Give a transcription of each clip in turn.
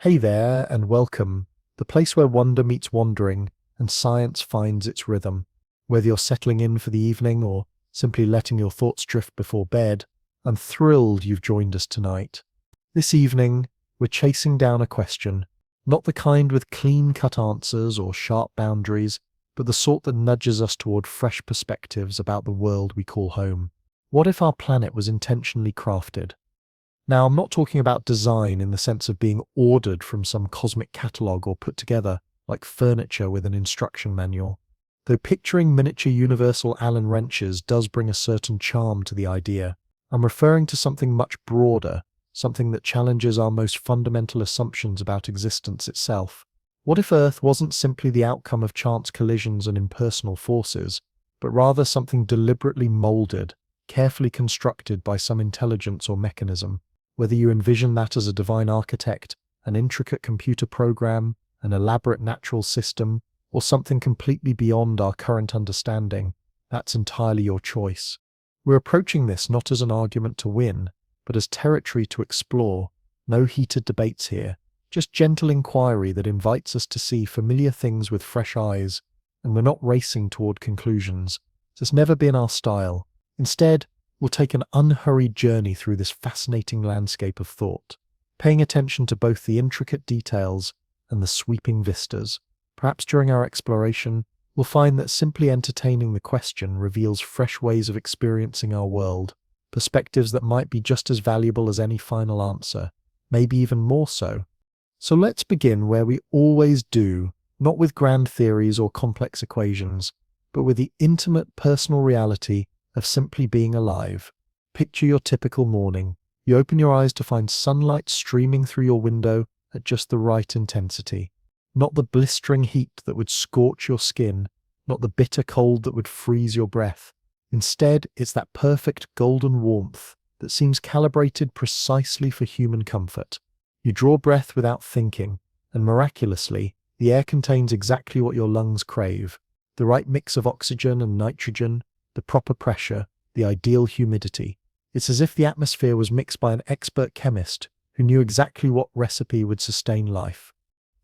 Hey there, and welcome, the place where wonder meets wandering and science finds its rhythm. Whether you're settling in for the evening or simply letting your thoughts drift before bed, I'm thrilled you've joined us tonight. This evening, we're chasing down a question, not the kind with clean-cut answers or sharp boundaries, but the sort that nudges us toward fresh perspectives about the world we call home. What if our planet was intentionally crafted? Now, I'm not talking about design in the sense of being ordered from some cosmic catalogue or put together like furniture with an instruction manual. Though picturing miniature universal Allen wrenches does bring a certain charm to the idea, I'm referring to something much broader, something that challenges our most fundamental assumptions about existence itself. What if Earth wasn't simply the outcome of chance collisions and impersonal forces, but rather something deliberately molded, carefully constructed by some intelligence or mechanism? Whether you envision that as a divine architect, an intricate computer program, an elaborate natural system, or something completely beyond our current understanding, that's entirely your choice. We're approaching this not as an argument to win, but as territory to explore. No heated debates here, just gentle inquiry that invites us to see familiar things with fresh eyes, and we're not racing toward conclusions. It's never been our style. Instead, we'll take an unhurried journey through this fascinating landscape of thought, paying attention to both the intricate details and the sweeping vistas. Perhaps during our exploration, we'll find that simply entertaining the question reveals fresh ways of experiencing our world, perspectives that might be just as valuable as any final answer, maybe even more so. So let's begin where we always do, not with grand theories or complex equations, but with the intimate personal reality of simply being alive. Picture your typical morning. You open your eyes to find sunlight streaming through your window at just the right intensity. Not the blistering heat that would scorch your skin, not the bitter cold that would freeze your breath. Instead, it's that perfect golden warmth that seems calibrated precisely for human comfort. You draw breath without thinking, and miraculously, the air contains exactly what your lungs crave: the right mix of oxygen and nitrogen, the proper pressure, the ideal humidity. It's as if the atmosphere was mixed by an expert chemist who knew exactly what recipe would sustain life.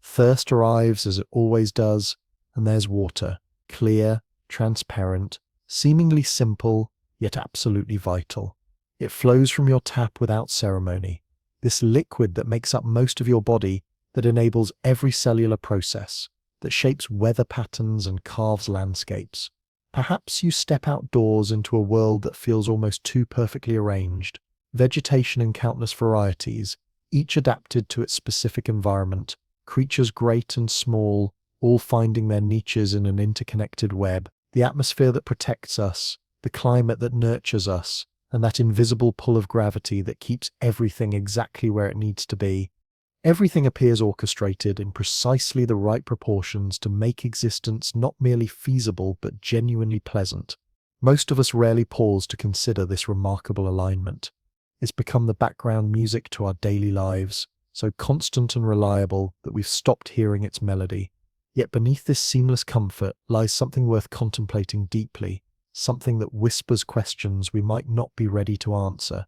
Thirst arrives as it always does, and there's water, clear, transparent, seemingly simple, yet absolutely vital. It flows from your tap without ceremony. This liquid that makes up most of your body, that enables every cellular process, that shapes weather patterns and carves landscapes. Perhaps you step outdoors into a world that feels almost too perfectly arranged, vegetation in countless varieties, each adapted to its specific environment, creatures great and small, all finding their niches in an interconnected web, the atmosphere that protects us, the climate that nurtures us, and that invisible pull of gravity that keeps everything exactly where it needs to be. Everything appears orchestrated in precisely the right proportions to make existence not merely feasible but genuinely pleasant. Most of us rarely pause to consider this remarkable alignment. It's become the background music to our daily lives, so constant and reliable that we've stopped hearing its melody. Yet beneath this seamless comfort lies something worth contemplating deeply, something that whispers questions we might not be ready to answer.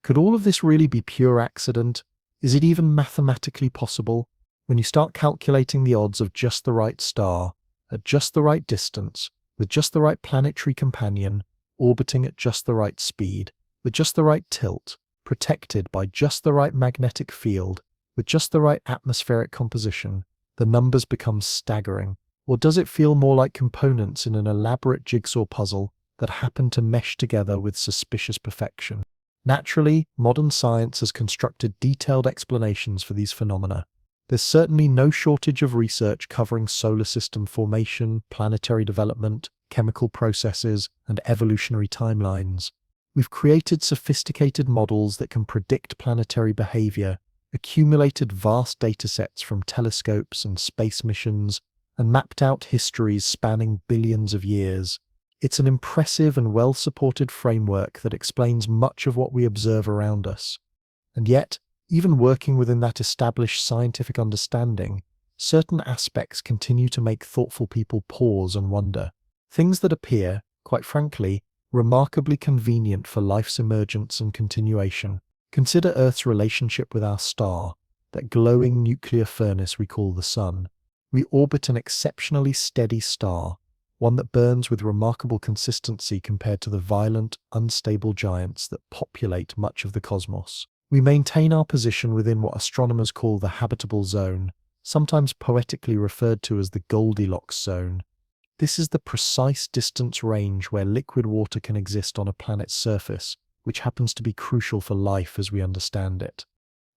Could all of this really be pure accident? Is it even mathematically possible? When you start calculating the odds of just the right star, at just the right distance, with just the right planetary companion, orbiting at just the right speed, with just the right tilt, protected by just the right magnetic field, with just the right atmospheric composition, the numbers become staggering. Or does it feel more like components in an elaborate jigsaw puzzle that happen to mesh together with suspicious perfection? Naturally, modern science has constructed detailed explanations for these phenomena. There's certainly no shortage of research covering solar system formation, planetary development, chemical processes, and evolutionary timelines. We've created sophisticated models that can predict planetary behavior, accumulated vast datasets from telescopes and space missions, and mapped out histories spanning billions of years. It's an impressive and well-supported framework that explains much of what we observe around us. And yet, even working within that established scientific understanding, certain aspects continue to make thoughtful people pause and wonder. Things that appear, quite frankly, remarkably convenient for life's emergence and continuation. Consider Earth's relationship with our star, that glowing nuclear furnace we call the Sun. We orbit an exceptionally steady star, one that burns with remarkable consistency compared to the violent, unstable giants that populate much of the cosmos. We maintain our position within what astronomers call the habitable zone, sometimes poetically referred to as the Goldilocks zone. This is the precise distance range where liquid water can exist on a planet's surface, which happens to be crucial for life as we understand it.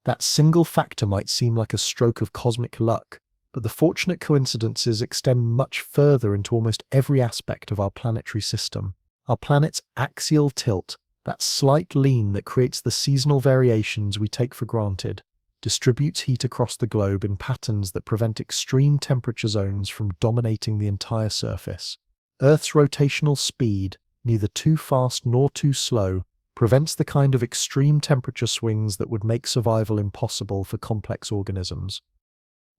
That single factor might seem like a stroke of cosmic luck, but the fortunate coincidences extend much further into almost every aspect of our planetary system. Our planet's axial tilt, that slight lean that creates the seasonal variations we take for granted, distributes heat across the globe in patterns that prevent extreme temperature zones from dominating the entire surface. Earth's rotational speed, neither too fast nor too slow, prevents the kind of extreme temperature swings that would make survival impossible for complex organisms.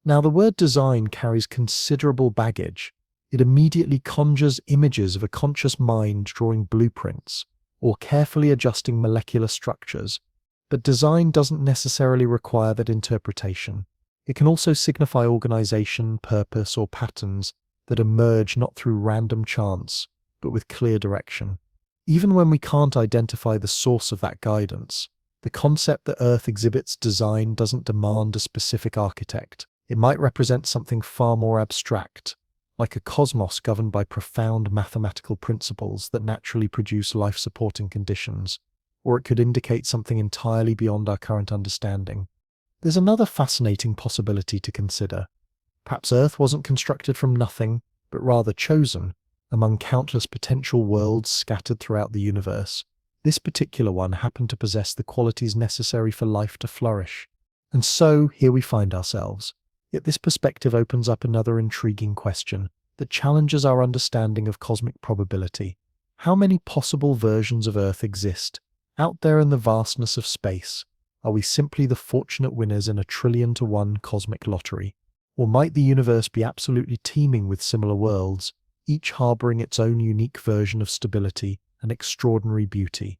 Now, the word design carries considerable baggage. It immediately conjures images of a conscious mind drawing blueprints or carefully adjusting molecular structures. But design doesn't necessarily require that interpretation. It can also signify organization, purpose, or patterns that emerge not through random chance, but with clear direction. Even when we can't identify the source of that guidance, the concept that Earth exhibits design doesn't demand a specific architect. It might represent something far more abstract, like a cosmos governed by profound mathematical principles that naturally produce life-supporting conditions, or it could indicate something entirely beyond our current understanding. There's another fascinating possibility to consider. Perhaps Earth wasn't constructed from nothing, but rather chosen, among countless potential worlds scattered throughout the universe. This particular one happened to possess the qualities necessary for life to flourish. And so, here we find ourselves. Yet this perspective opens up another intriguing question that challenges our understanding of cosmic probability. How many possible versions of Earth exist out there in the vastness of space? Are we simply the fortunate winners in a 1,000,000,000,000 cosmic lottery? Or might the universe be absolutely teeming with similar worlds, each harboring its own unique version of stability and extraordinary beauty?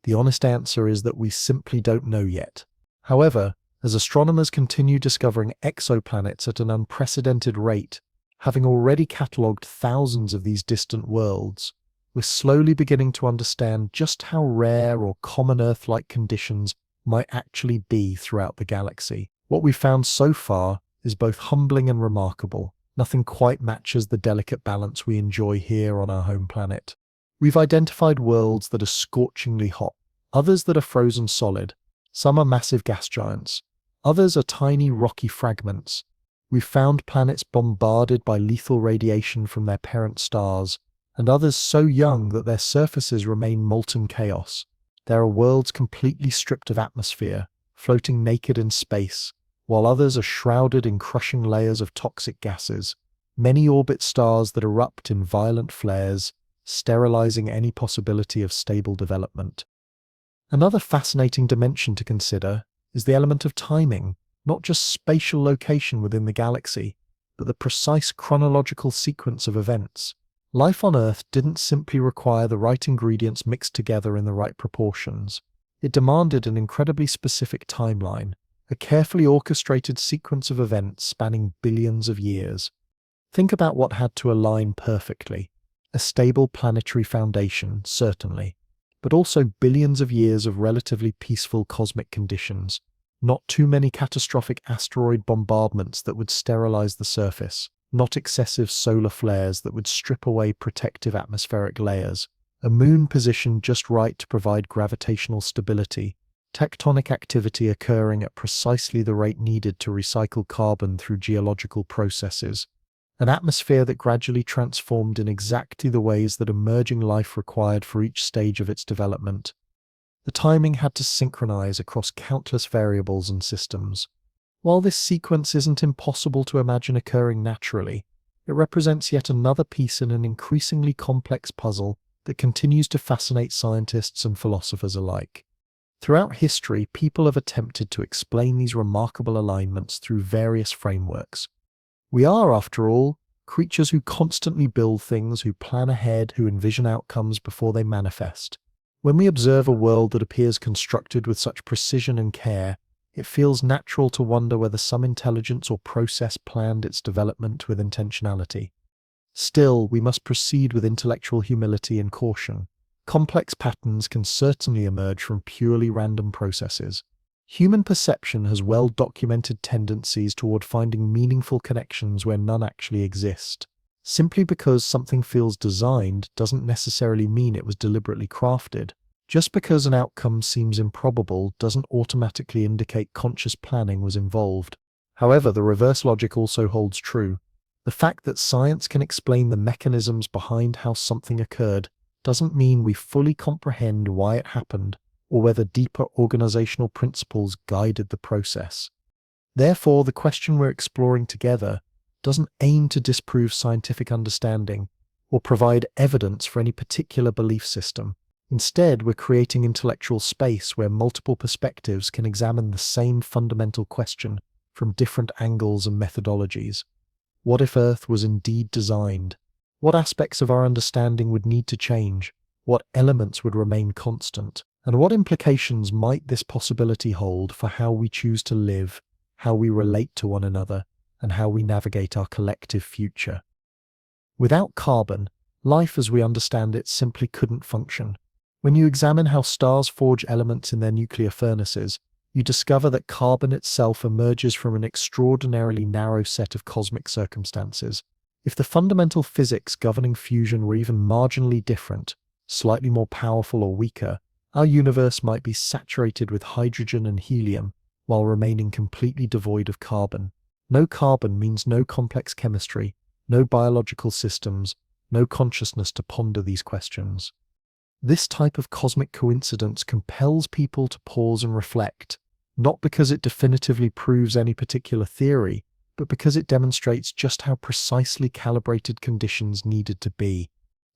The honest answer is that we simply don't know yet. However, as astronomers continue discovering exoplanets at an unprecedented rate, having already catalogued thousands of these distant worlds, we're slowly beginning to understand just how rare or common Earth-like conditions might actually be throughout the galaxy. What we've found so far is both humbling and remarkable. Nothing quite matches the delicate balance we enjoy here on our home planet. We've identified worlds that are scorchingly hot, others that are frozen solid. Some are massive gas giants. Others are tiny rocky fragments. We've found planets bombarded by lethal radiation from their parent stars, and others so young that their surfaces remain molten chaos. There are worlds completely stripped of atmosphere, floating naked in space, while others are shrouded in crushing layers of toxic gases. Many orbit stars that erupt in violent flares, sterilizing any possibility of stable development. Another fascinating dimension to consider is the element of timing, not just spatial location within the galaxy, but the precise chronological sequence of events. Life on Earth didn't simply require the right ingredients mixed together in the right proportions. It demanded an incredibly specific timeline, a carefully orchestrated sequence of events spanning billions of years. Think about what had to align perfectly. A stable planetary foundation, certainly, but also billions of years of relatively peaceful cosmic conditions. Not too many catastrophic asteroid bombardments that would sterilize the surface, not excessive solar flares that would strip away protective atmospheric layers, a moon positioned just right to provide gravitational stability, tectonic activity occurring at precisely the rate needed to recycle carbon through geological processes, an atmosphere that gradually transformed in exactly the ways that emerging life required for each stage of its development. The timing had to synchronize across countless variables and systems. While this sequence isn't impossible to imagine occurring naturally, it represents yet another piece in an increasingly complex puzzle that continues to fascinate scientists and philosophers alike. Throughout history, people have attempted to explain these remarkable alignments through various frameworks. We are, after all, creatures who constantly build things, who plan ahead, who envision outcomes before they manifest. When we observe a world that appears constructed with such precision and care, It feels natural to wonder whether some intelligence or process planned its development with intentionality. Still, we must proceed with intellectual humility and caution. Complex patterns can certainly emerge from purely random processes. Human perception has well-documented tendencies toward finding meaningful connections where none actually exist. Simply because something feels designed doesn't necessarily mean it was deliberately crafted. Just because an outcome seems improbable doesn't automatically indicate conscious planning was involved. However, the reverse logic also holds true. The fact that science can explain the mechanisms behind how something occurred doesn't mean we fully comprehend why it happened or whether deeper organizational principles guided the process. Therefore, the question we're exploring together doesn't aim to disprove scientific understanding or provide evidence for any particular belief system. Instead, we're creating intellectual space where multiple perspectives can examine the same fundamental question from different angles and methodologies. What if Earth was indeed designed? What aspects of our understanding would need to change? What elements would remain constant? And what implications might this possibility hold for how we choose to live, how we relate to one another, and how we navigate our collective future? Without carbon, life as we understand it simply couldn't function. When you examine how stars forge elements in their nuclear furnaces, you discover that carbon itself emerges from an extraordinarily narrow set of cosmic circumstances. If the fundamental physics governing fusion were even marginally different, slightly more powerful or weaker, our universe might be saturated with hydrogen and helium while remaining completely devoid of carbon. No carbon means no complex chemistry, no biological systems, no consciousness to ponder these questions. This type of cosmic coincidence compels people to pause and reflect, not because it definitively proves any particular theory, but because it demonstrates just how precisely calibrated conditions needed to be.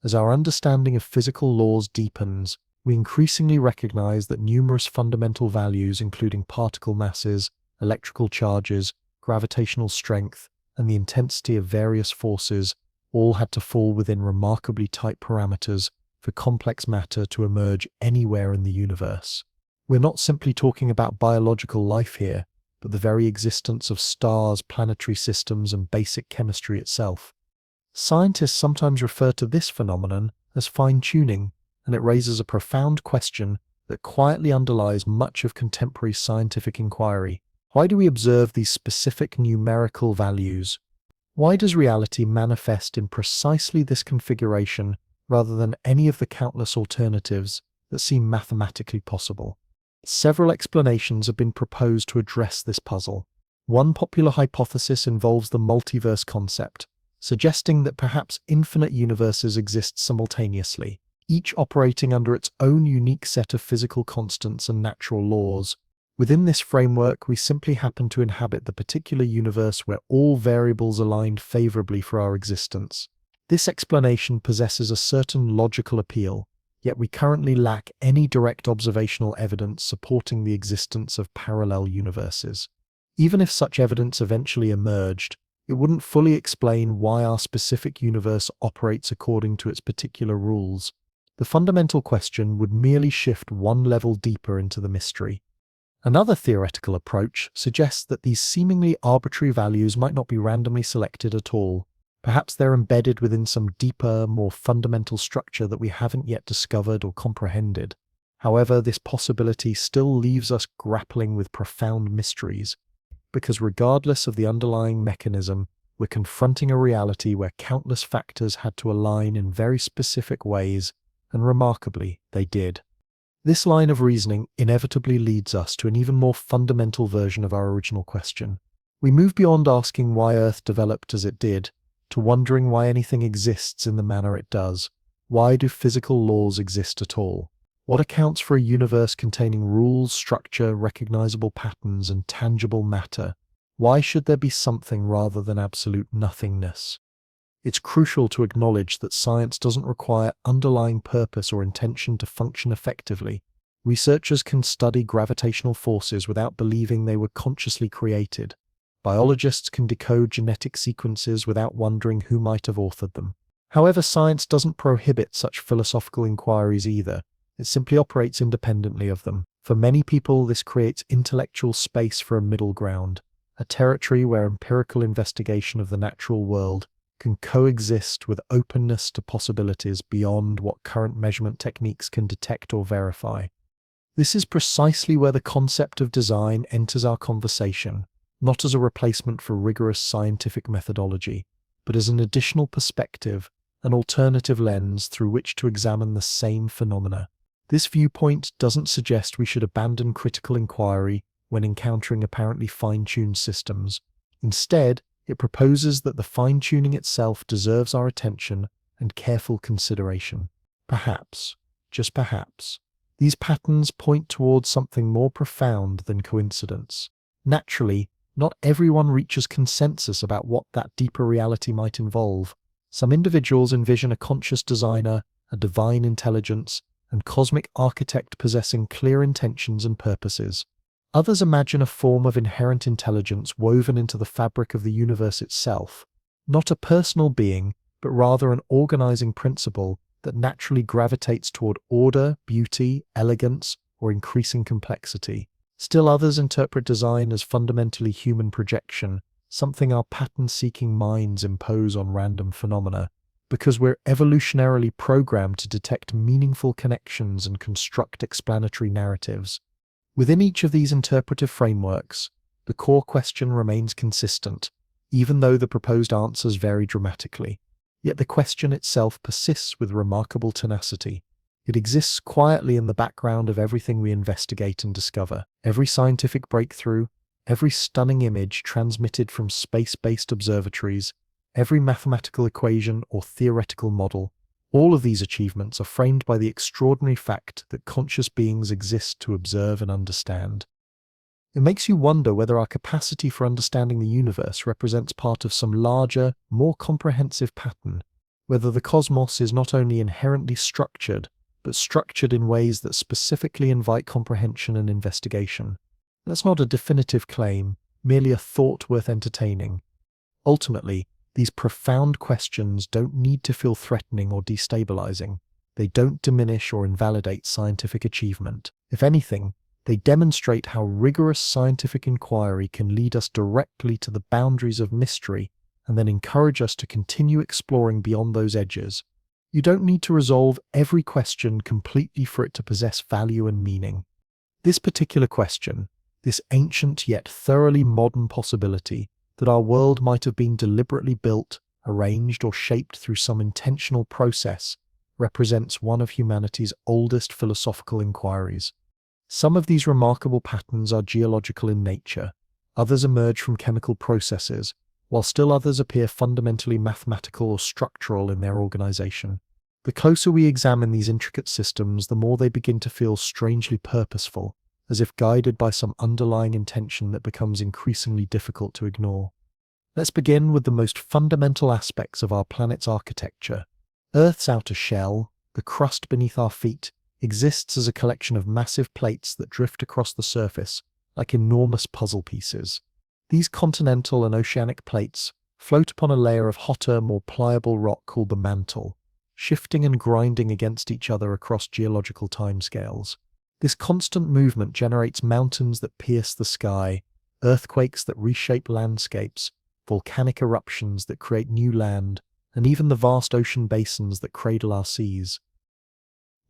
As our understanding of physical laws deepens, we increasingly recognize that numerous fundamental values, including particle masses, electrical charges, gravitational strength, and the intensity of various forces, all had to fall within remarkably tight parameters for complex matter to emerge anywhere in the universe. We're not simply talking about biological life here, but the very existence of stars, planetary systems, and basic chemistry itself. Scientists sometimes refer to this phenomenon as fine-tuning, and it raises a profound question that quietly underlies much of contemporary scientific inquiry. Why do we observe these specific numerical values? Why does reality manifest in precisely this configuration rather than any of the countless alternatives that seem mathematically possible? Several explanations have been proposed to address this puzzle. One popular hypothesis involves the multiverse concept, suggesting that perhaps infinite universes exist simultaneously, each operating under its own unique set of physical constants and natural laws. Within this framework, we simply happen to inhabit the particular universe where all variables aligned favorably for our existence. This explanation possesses a certain logical appeal, yet we currently lack any direct observational evidence supporting the existence of parallel universes. Even if such evidence eventually emerged, it wouldn't fully explain why our specific universe operates according to its particular rules. The fundamental question would merely shift one level deeper into the mystery. Another theoretical approach suggests that these seemingly arbitrary values might not be randomly selected at all. Perhaps they're embedded within some deeper, more fundamental structure that we haven't yet discovered or comprehended. However, this possibility still leaves us grappling with profound mysteries, because regardless of the underlying mechanism, we're confronting a reality where countless factors had to align in very specific ways, and remarkably, they did. This line of reasoning inevitably leads us to an even more fundamental version of our original question. We move beyond asking why Earth developed as it did, to wondering why anything exists in the manner it does. Why do physical laws exist at all? What accounts for a universe containing rules, structure, recognizable patterns, and tangible matter? Why should there be something rather than absolute nothingness? It's crucial to acknowledge that science doesn't require underlying purpose or intention to function effectively. Researchers can study gravitational forces without believing they were consciously created. Biologists can decode genetic sequences without wondering who might have authored them. However, science doesn't prohibit such philosophical inquiries either. It simply operates independently of them. For many people, this creates intellectual space for a middle ground, a territory where empirical investigation of the natural world can coexist with openness to possibilities beyond what current measurement techniques can detect or verify. This is precisely where the concept of design enters our conversation, not as a replacement for rigorous scientific methodology, but as an additional perspective, an alternative lens through which to examine the same phenomena. This viewpoint doesn't suggest we should abandon critical inquiry when encountering apparently fine-tuned systems. Instead, it proposes that the fine-tuning itself deserves our attention and careful consideration. Perhaps, just perhaps, these patterns point towards something more profound than coincidence. Naturally, not everyone reaches consensus about what that deeper reality might involve. Some individuals envision a conscious designer, a divine intelligence, and cosmic architect possessing clear intentions and purposes. Others imagine a form of inherent intelligence woven into the fabric of the universe itself, not a personal being, but rather an organizing principle that naturally gravitates toward order, beauty, elegance, or increasing complexity. Still others interpret design as fundamentally human projection, something our pattern-seeking minds impose on random phenomena, because we're evolutionarily programmed to detect meaningful connections and construct explanatory narratives. Within each of these interpretive frameworks, the core question remains consistent, even though the proposed answers vary dramatically. Yet the question itself persists with remarkable tenacity. It exists quietly in the background of everything we investigate and discover. Every scientific breakthrough, every stunning image transmitted from space-based observatories, every mathematical equation or theoretical model, all of these achievements are framed by the extraordinary fact that conscious beings exist to observe and understand. It makes you wonder whether our capacity for understanding the universe represents part of some larger, more comprehensive pattern, whether the cosmos is not only inherently structured, but structured in ways that specifically invite comprehension and investigation. That's not a definitive claim, merely a thought worth entertaining. Ultimately, these profound questions don't need to feel threatening or destabilizing. They don't diminish or invalidate scientific achievement. If anything, they demonstrate how rigorous scientific inquiry can lead us directly to the boundaries of mystery and then encourage us to continue exploring beyond those edges. You don't need to resolve every question completely for it to possess value and meaning. This particular question, this ancient yet thoroughly modern possibility, that our world might have been deliberately built, arranged, or shaped through some intentional process, represents one of humanity's oldest philosophical inquiries. Some of these remarkable patterns are geological in nature, others emerge from chemical processes, while still others appear fundamentally mathematical or structural in their organization. The closer we examine these intricate systems, the more they begin to feel strangely purposeful, as if guided by some underlying intention that becomes increasingly difficult to ignore. Let's begin with the most fundamental aspects of our planet's architecture. Earth's outer shell, the crust beneath our feet, exists as a collection of massive plates that drift across the surface like enormous puzzle pieces. These continental and oceanic plates float upon a layer of hotter, more pliable rock called the mantle, shifting and grinding against each other across geological timescales. This constant movement generates mountains that pierce the sky, earthquakes that reshape landscapes, volcanic eruptions that create new land, and even the vast ocean basins that cradle our seas.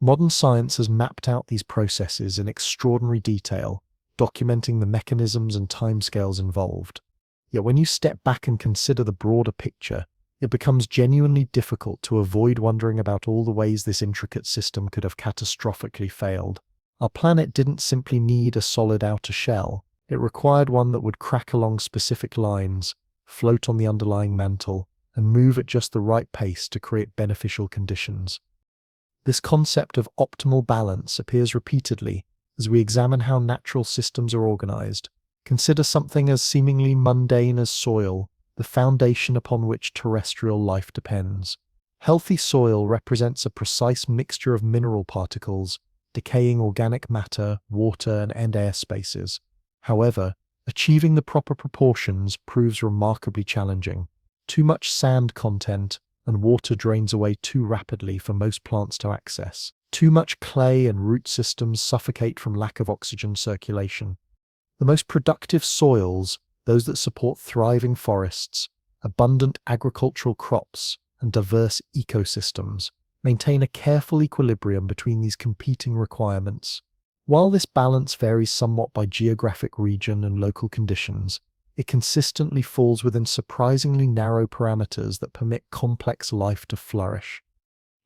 Modern science has mapped out these processes in extraordinary detail, documenting the mechanisms and timescales involved. Yet when you step back and consider the broader picture, it becomes genuinely difficult to avoid wondering about all the ways this intricate system could have catastrophically failed. Our planet didn't simply need a solid outer shell, it required one that would crack along specific lines, float on the underlying mantle, and move at just the right pace to create beneficial conditions. This concept of optimal balance appears repeatedly as we examine how natural systems are organized. Consider something as seemingly mundane as soil, the foundation upon which terrestrial life depends. Healthy soil represents a precise mixture of mineral particles, decaying organic matter, water, and air spaces. However, achieving the proper proportions proves remarkably challenging. Too much sand content and water drains away too rapidly for most plants to access. Too much clay and root systems suffocate from lack of oxygen circulation. The most productive soils, those that support thriving forests, abundant agricultural crops, and diverse ecosystems, maintain a careful equilibrium between these competing requirements. While this balance varies somewhat by geographic region and local conditions, it consistently falls within surprisingly narrow parameters that permit complex life to flourish.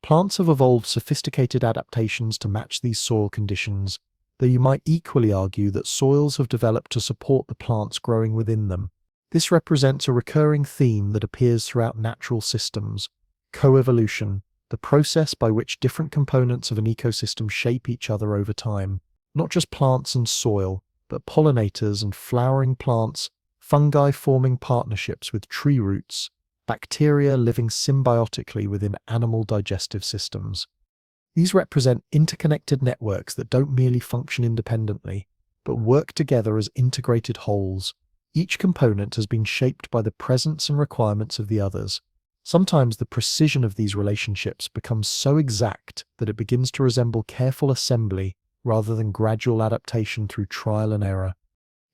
Plants have evolved sophisticated adaptations to match these soil conditions, though you might equally argue that soils have developed to support the plants growing within them. This represents a recurring theme that appears throughout natural systems: coevolution, the process by which different components of an ecosystem shape each other over time. Not just plants and soil, but pollinators and flowering plants, fungi forming partnerships with tree roots, bacteria living symbiotically within animal digestive systems. These represent interconnected networks that don't merely function independently, but work together as integrated wholes. Each component has been shaped by the presence and requirements of the others. Sometimes the precision of these relationships becomes so exact that it begins to resemble careful assembly rather than gradual adaptation through trial and error.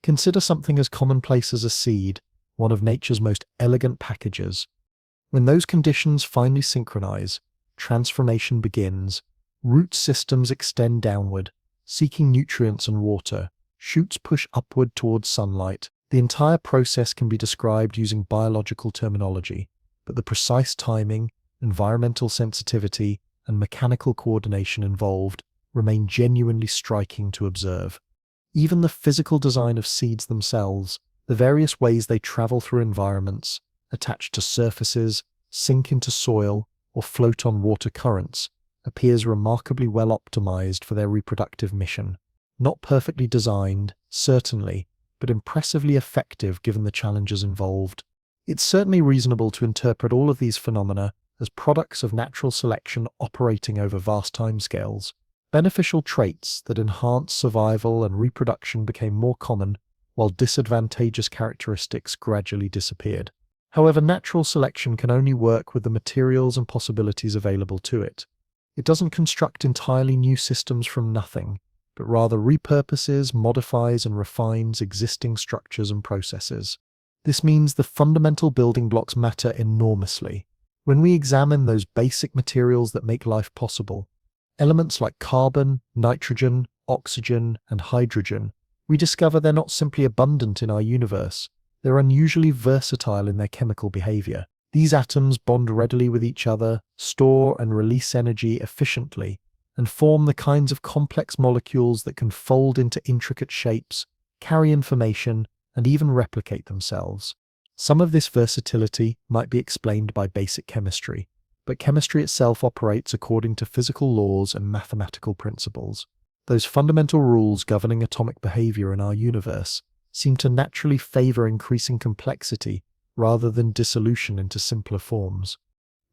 Consider something as commonplace as a seed, one of nature's most elegant packages. When those conditions finally synchronize, transformation begins. Root systems extend downward, seeking nutrients and water. Shoots push upward towards sunlight. The entire process can be described using biological terminology, but the precise timing, environmental sensitivity, and mechanical coordination involved remain genuinely striking to observe. Even the physical design of seeds themselves, the various ways they travel through environments, attach to surfaces, sink into soil, or float on water currents, appears remarkably well optimized for their reproductive mission. Not perfectly designed, certainly, but impressively effective given the challenges involved. It's certainly reasonable to interpret all of these phenomena as products of natural selection operating over vast timescales. Beneficial traits that enhance survival and reproduction became more common, while disadvantageous characteristics gradually disappeared. However, natural selection can only work with the materials and possibilities available to it. It doesn't construct entirely new systems from nothing, but rather repurposes, modifies, and refines existing structures and processes. This means the fundamental building blocks matter enormously. When we examine those basic materials that make life possible, elements like carbon, nitrogen, oxygen, and hydrogen, we discover they're not simply abundant in our universe, they're unusually versatile in their chemical behavior. These atoms bond readily with each other, store and release energy efficiently, and form the kinds of complex molecules that can fold into intricate shapes, carry information, and even replicate themselves. Some of this versatility might be explained by basic chemistry, but chemistry itself operates according to physical laws and mathematical principles. Those fundamental rules governing atomic behavior in our universe seem to naturally favor increasing complexity rather than dissolution into simpler forms.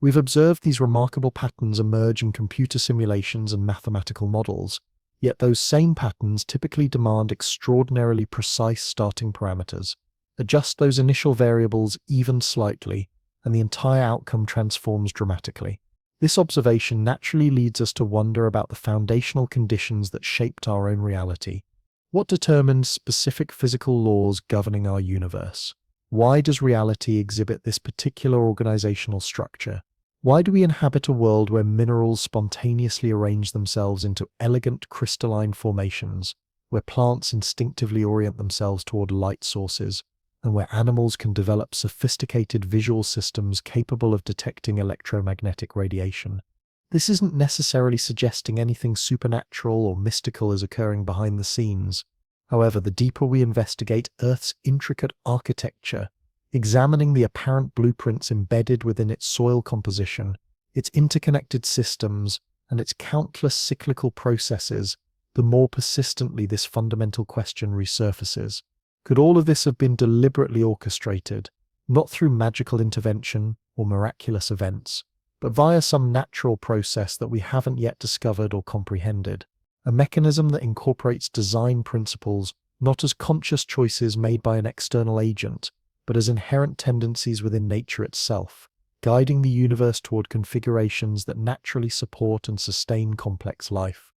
We've observed these remarkable patterns emerge in computer simulations and mathematical models, yet those same patterns typically demand extraordinarily precise starting parameters. Adjust those initial variables even slightly, and the entire outcome transforms dramatically. This observation naturally leads us to wonder about the foundational conditions that shaped our own reality. What determines specific physical laws governing our universe? Why does reality exhibit this particular organizational structure? Why do we inhabit a world where minerals spontaneously arrange themselves into elegant crystalline formations, where plants instinctively orient themselves toward light sources, and where animals can develop sophisticated visual systems capable of detecting electromagnetic radiation? This isn't necessarily suggesting anything supernatural or mystical is occurring behind the scenes. However, the deeper we investigate Earth's intricate architecture, examining the apparent blueprints embedded within its soil composition, its interconnected systems, and its countless cyclical processes, the more persistently this fundamental question resurfaces. Could all of this have been deliberately orchestrated, not through magical intervention or miraculous events, but via some natural process that we haven't yet discovered or comprehended? A mechanism that incorporates design principles not as conscious choices made by an external agent, but as inherent tendencies within nature itself. guiding the universe toward configurations that naturally support and sustain complex life.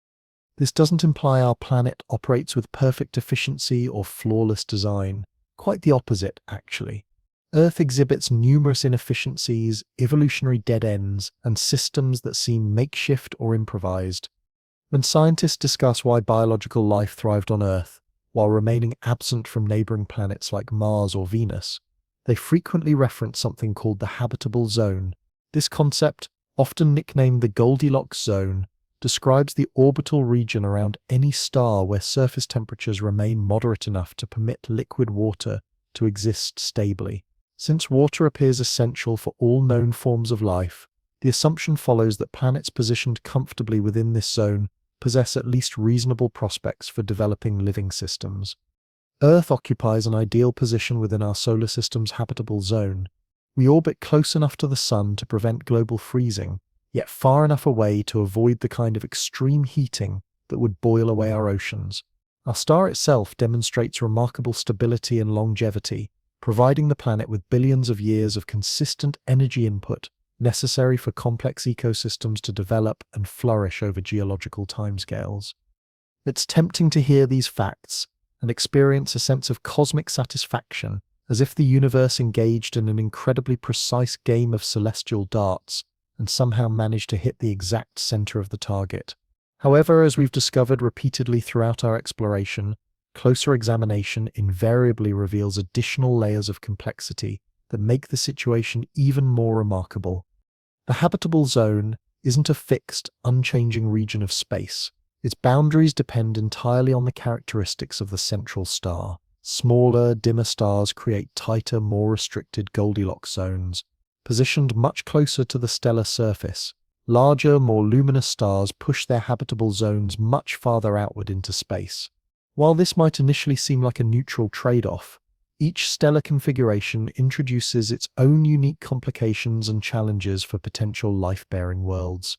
This doesn't imply our planet operates with perfect efficiency or flawless design. Quite the opposite, actually. Earth exhibits numerous inefficiencies, evolutionary dead ends, and systems that seem makeshift or improvised. When scientists discuss why biological life thrived on Earth, while remaining absent from neighboring planets like Mars or Venus, they frequently reference something called the habitable zone. This concept, often nicknamed the Goldilocks zone, describes the orbital region around any star where surface temperatures remain moderate enough to permit liquid water to exist stably. Since water appears essential for all known forms of life, the assumption follows that planets positioned comfortably within this zone possess at least reasonable prospects for developing living systems. Earth occupies an ideal position within our solar system's habitable zone. We orbit close enough to the Sun to prevent global freezing, yet far enough away to avoid the kind of extreme heating that would boil away our oceans. Our star itself demonstrates remarkable stability and longevity, providing the planet with billions of years of consistent energy input necessary for complex ecosystems to develop and flourish over geological timescales. It's tempting to hear these facts and experience a sense of cosmic satisfaction, as if the universe engaged in an incredibly precise game of celestial darts and somehow managed to hit the exact center of the target. However, as we've discovered repeatedly throughout our exploration, closer examination invariably reveals additional layers of complexity that make the situation even more remarkable. The habitable zone isn't a fixed, unchanging region of space. Its boundaries depend entirely on the characteristics of the central star. Smaller, dimmer stars create tighter, more restricted Goldilocks zones, positioned much closer to the stellar surface. Larger, more luminous stars push their habitable zones much farther outward into space. While this might initially seem like a neutral trade-off, each stellar configuration introduces its own unique complications and challenges for potential life-bearing worlds.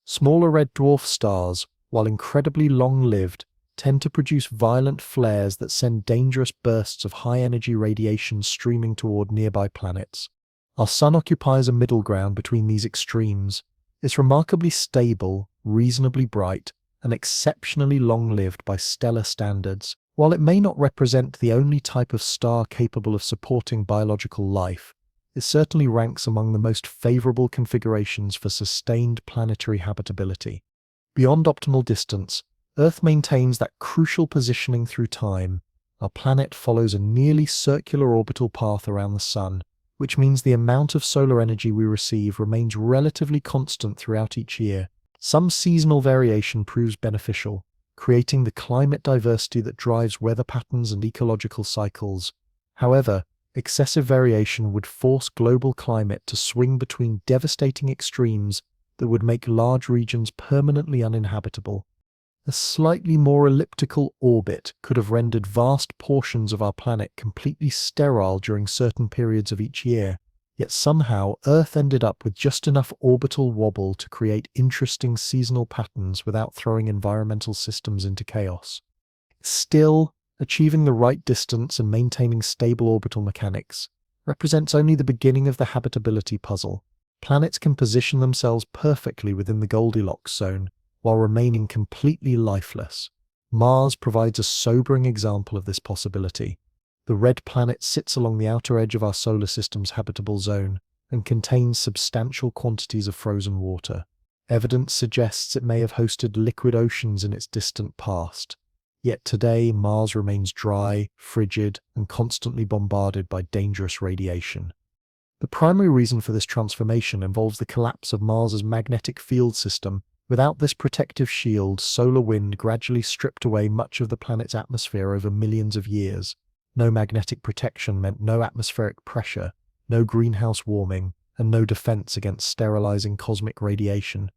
Smaller red dwarf stars, while incredibly long-lived, tend to produce violent flares that send dangerous bursts of high-energy radiation streaming toward nearby planets. Our Sun occupies a middle ground between these extremes. It's remarkably stable, reasonably bright, and exceptionally long-lived by stellar standards. While it may not represent the only type of star capable of supporting biological life, it certainly ranks among the most favorable configurations for sustained planetary habitability. Beyond optimal distance, Earth maintains that crucial positioning through time. Our planet follows a nearly circular orbital path around the Sun, which means the amount of solar energy we receive remains relatively constant throughout each year. Some seasonal variation proves beneficial, creating the climate diversity that drives weather patterns and ecological cycles. However, excessive variation would force global climate to swing between devastating extremes that would make large regions permanently uninhabitable. A slightly more elliptical orbit could have rendered vast portions of our planet completely sterile during certain periods of each year, yet somehow Earth ended up with just enough orbital wobble to create interesting seasonal patterns without throwing environmental systems into chaos. Still, achieving the right distance and maintaining stable orbital mechanics represents only the beginning of the habitability puzzle. Planets can position themselves perfectly within the Goldilocks zone while remaining completely lifeless. Mars provides a sobering example of this possibility. The red planet sits along the outer edge of our solar system's habitable zone and contains substantial quantities of frozen water. Evidence suggests it may have hosted liquid oceans in its distant past. Yet today, Mars remains dry, frigid, and constantly bombarded by dangerous radiation. The primary reason for this transformation involves the collapse of Mars's magnetic field system. Without this protective shield, solar wind gradually stripped away much of the planet's atmosphere over millions of years. No magnetic protection meant no atmospheric pressure, no greenhouse warming, and no defense against sterilizing cosmic radiation.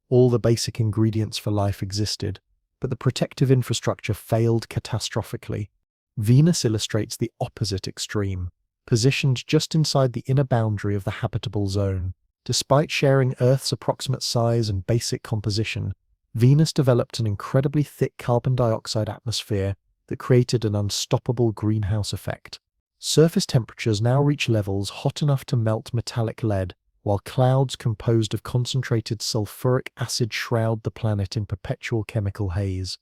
All the basic ingredients for life existed, but the protective infrastructure failed catastrophically. Venus illustrates the opposite extreme, positioned just inside the inner boundary of the habitable zone. Despite sharing Earth's approximate size and basic composition, Venus developed an incredibly thick carbon dioxide atmosphere that created an unstoppable greenhouse effect. Surface temperatures now reach levels hot enough to melt metallic lead, while clouds composed of concentrated sulfuric acid shroud the planet in perpetual chemical haze.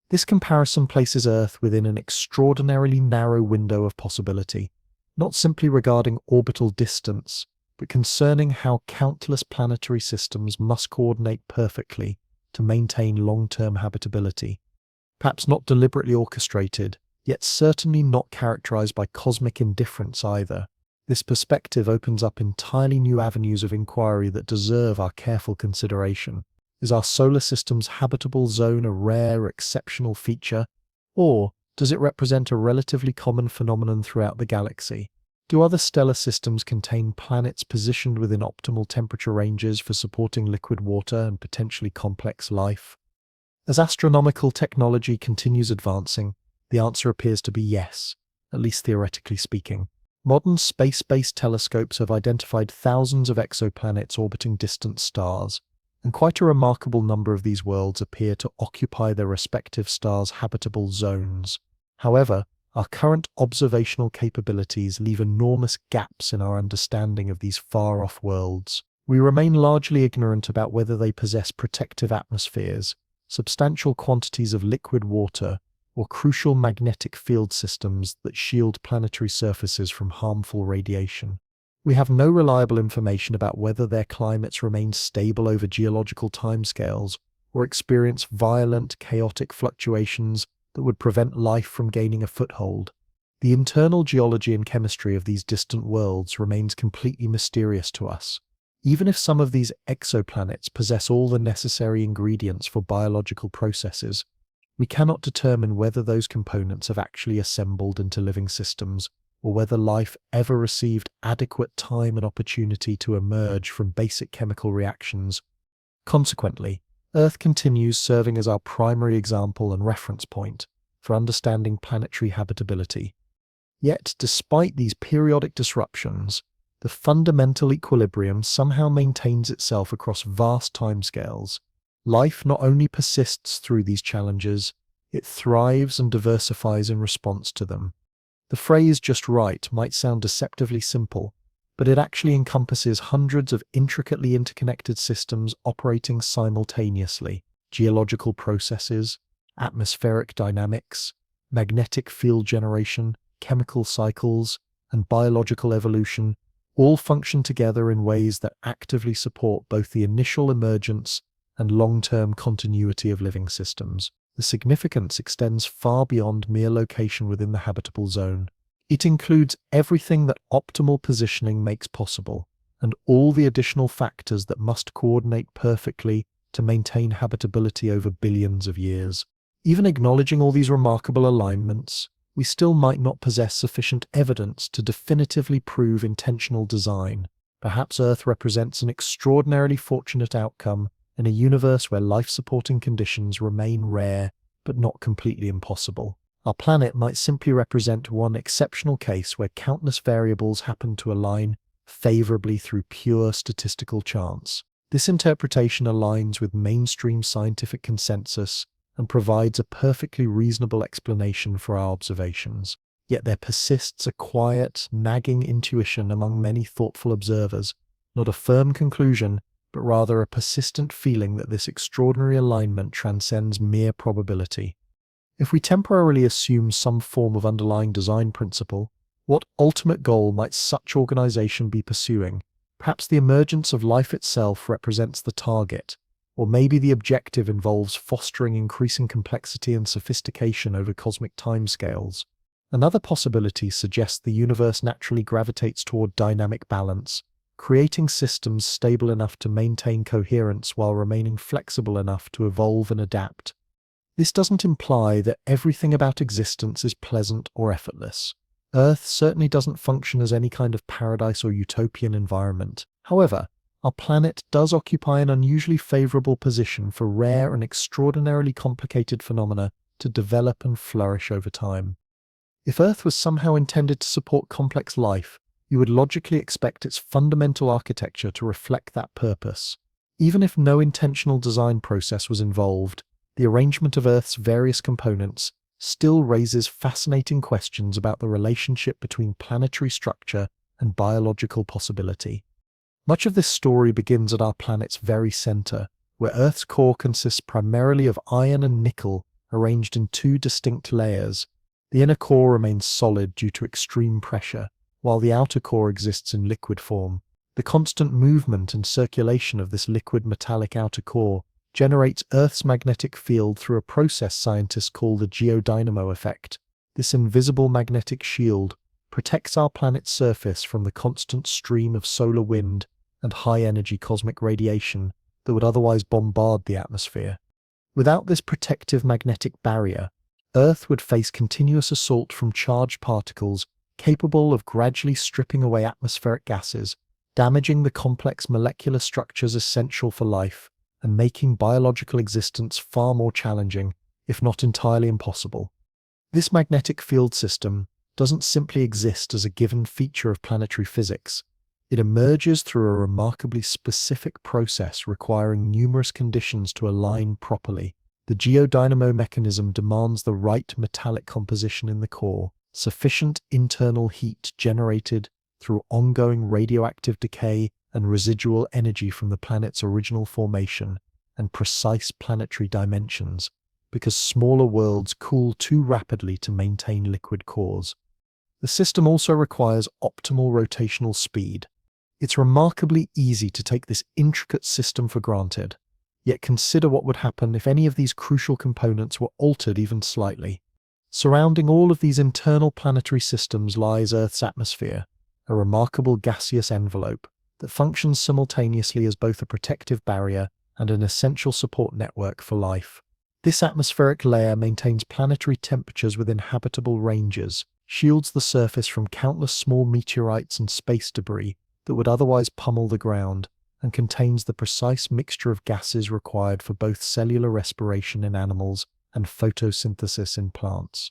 This comparison places Earth within an extraordinarily narrow window of possibility, not simply regarding orbital distance, but concerning how countless planetary systems must coordinate perfectly to maintain long-term habitability. Perhaps not deliberately orchestrated, yet certainly not characterized by cosmic indifference either. This perspective opens up entirely new avenues of inquiry that deserve our careful consideration. Is our solar system's habitable zone a rare, exceptional feature, or does it represent a relatively common phenomenon throughout the galaxy? Do other stellar systems contain planets positioned within optimal temperature ranges for supporting liquid water and potentially complex life? As astronomical technology continues advancing, the answer appears to be yes, at least theoretically speaking. Modern space-based telescopes have identified thousands of exoplanets orbiting distant stars, and quite a remarkable number of these worlds appear to occupy their respective stars' habitable zones. However, our current observational capabilities leave enormous gaps in our understanding of these far-off worlds. We remain largely ignorant about whether they possess protective atmospheres, substantial quantities of liquid water, or crucial magnetic field systems that shield planetary surfaces from harmful radiation. We have no reliable information about whether their climates remain stable over geological timescales or experience violent, chaotic fluctuations that would prevent life from gaining a foothold. The internal geology and chemistry of these distant worlds remains completely mysterious to us. Even if some of these exoplanets possess all the necessary ingredients for biological processes, we cannot determine whether those components have actually assembled into living systems, or whether life ever received adequate time and opportunity to emerge from basic chemical reactions. Consequently, Earth continues serving as our primary example and reference point for understanding planetary habitability. Yet, despite these periodic disruptions, the fundamental equilibrium somehow maintains itself across vast timescales. Life not only persists through these challenges, it thrives and diversifies in response to them. The phrase "just right" might sound deceptively simple, but it actually encompasses hundreds of intricately interconnected systems operating simultaneously. Geological processes, atmospheric dynamics, magnetic field generation, chemical cycles, and biological evolution all function together in ways that actively support both the initial emergence and long-term continuity of living systems. The significance extends far beyond mere location within the habitable zone. It includes everything that optimal positioning makes possible, and all the additional factors that must coordinate perfectly to maintain habitability over billions of years. Even acknowledging all these remarkable alignments, we still might not possess sufficient evidence to definitively prove intentional design. Perhaps Earth represents an extraordinarily fortunate outcome in a universe where life-supporting conditions remain rare but not completely impossible. Our planet might simply represent one exceptional case where countless variables happen to align favorably through pure statistical chance. This interpretation aligns with mainstream scientific consensus and provides a perfectly reasonable explanation for our observations. Yet there persists a quiet, nagging intuition among many thoughtful observers, not a firm conclusion, but rather a persistent feeling that this extraordinary alignment transcends mere probability. If we temporarily assume some form of underlying design principle, what ultimate goal might such organization be pursuing? Perhaps the emergence of life itself represents the target, or maybe the objective involves fostering increasing complexity and sophistication over cosmic timescales. Another possibility suggests the universe naturally gravitates toward dynamic balance, creating systems stable enough to maintain coherence while remaining flexible enough to evolve and adapt. This doesn't imply that everything about existence is pleasant or effortless. Earth certainly doesn't function as any kind of paradise or utopian environment. However, our planet does occupy an unusually favorable position for rare and extraordinarily complicated phenomena to develop and flourish over time. If Earth was somehow intended to support complex life, you would logically expect its fundamental architecture to reflect that purpose. Even if no intentional design process was involved, the arrangement of Earth's various components still raises fascinating questions about the relationship between planetary structure and biological possibility. Much of this story begins at our planet's very center, where Earth's core consists primarily of iron and nickel arranged in two distinct layers. The inner core remains solid due to extreme pressure, while the outer core exists in liquid form. The constant movement and circulation of this liquid metallic outer core generates Earth's magnetic field through a process scientists call the geodynamo effect. This invisible magnetic shield protects our planet's surface from the constant stream of solar wind and high-energy cosmic radiation that would otherwise bombard the atmosphere. Without this protective magnetic barrier, Earth would face continuous assault from charged particles capable of gradually stripping away atmospheric gases, damaging the complex molecular structures essential for life, and making biological existence far more challenging, if not entirely impossible. This magnetic field system doesn't simply exist as a given feature of planetary physics. It emerges through a remarkably specific process requiring numerous conditions to align properly. The geodynamo mechanism demands the right metallic composition in the core, sufficient internal heat generated through ongoing radioactive decay and residual energy from the planet's original formation, and precise planetary dimensions, because smaller worlds cool too rapidly to maintain liquid cores. The system also requires optimal rotational speed. It's remarkably easy to take this intricate system for granted, yet consider what would happen if any of these crucial components were altered even slightly. Surrounding all of these internal planetary systems lies Earth's atmosphere, a remarkable gaseous envelope that functions simultaneously as both a protective barrier and an essential support network for life. This atmospheric layer maintains planetary temperatures within habitable ranges, shields the surface from countless small meteorites and space debris that would otherwise pummel the ground, and contains the precise mixture of gases required for both cellular respiration in animals and photosynthesis in plants.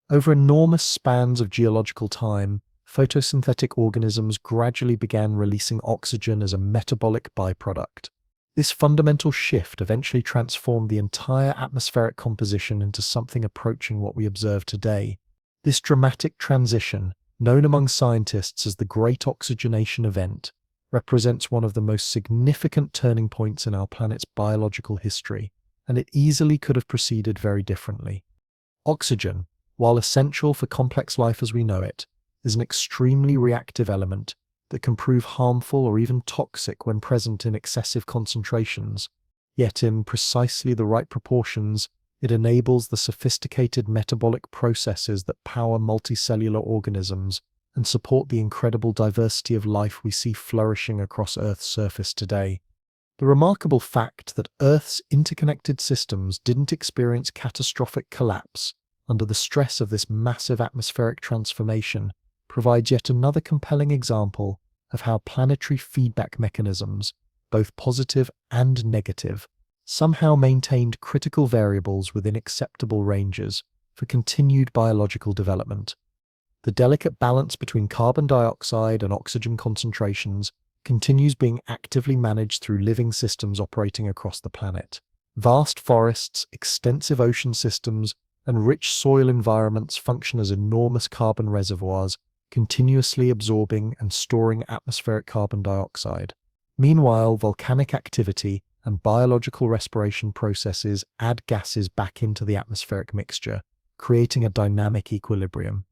Over enormous spans of geological time, photosynthetic organisms gradually began releasing oxygen as a metabolic byproduct. This fundamental shift eventually transformed the entire atmospheric composition into something approaching what we observe today. This dramatic transition, known among scientists as the Great Oxygenation Event, represents one of the most significant turning points in our planet's biological history, and it easily could have proceeded very differently. Oxygen, while essential for complex life as we know it, is an extremely reactive element that can prove harmful or even toxic when present in excessive concentrations. Yet in precisely the right proportions, it enables the sophisticated metabolic processes that power multicellular organisms and support the incredible diversity of life we see flourishing across Earth's surface today. The remarkable fact that Earth's interconnected systems didn't experience catastrophic collapse under the stress of this massive atmospheric transformation provides yet another compelling example of how planetary feedback mechanisms, both positive and negative, somehow maintained critical variables within acceptable ranges for continued biological development. The delicate balance between carbon dioxide and oxygen concentrations continues being actively managed through living systems operating across the planet. Vast forests, extensive ocean systems, and rich soil environments function as enormous carbon reservoirs, continuously absorbing and storing atmospheric carbon dioxide. Meanwhile, volcanic activity and biological respiration processes add gases back into the atmospheric mixture, creating a dynamic equilibrium.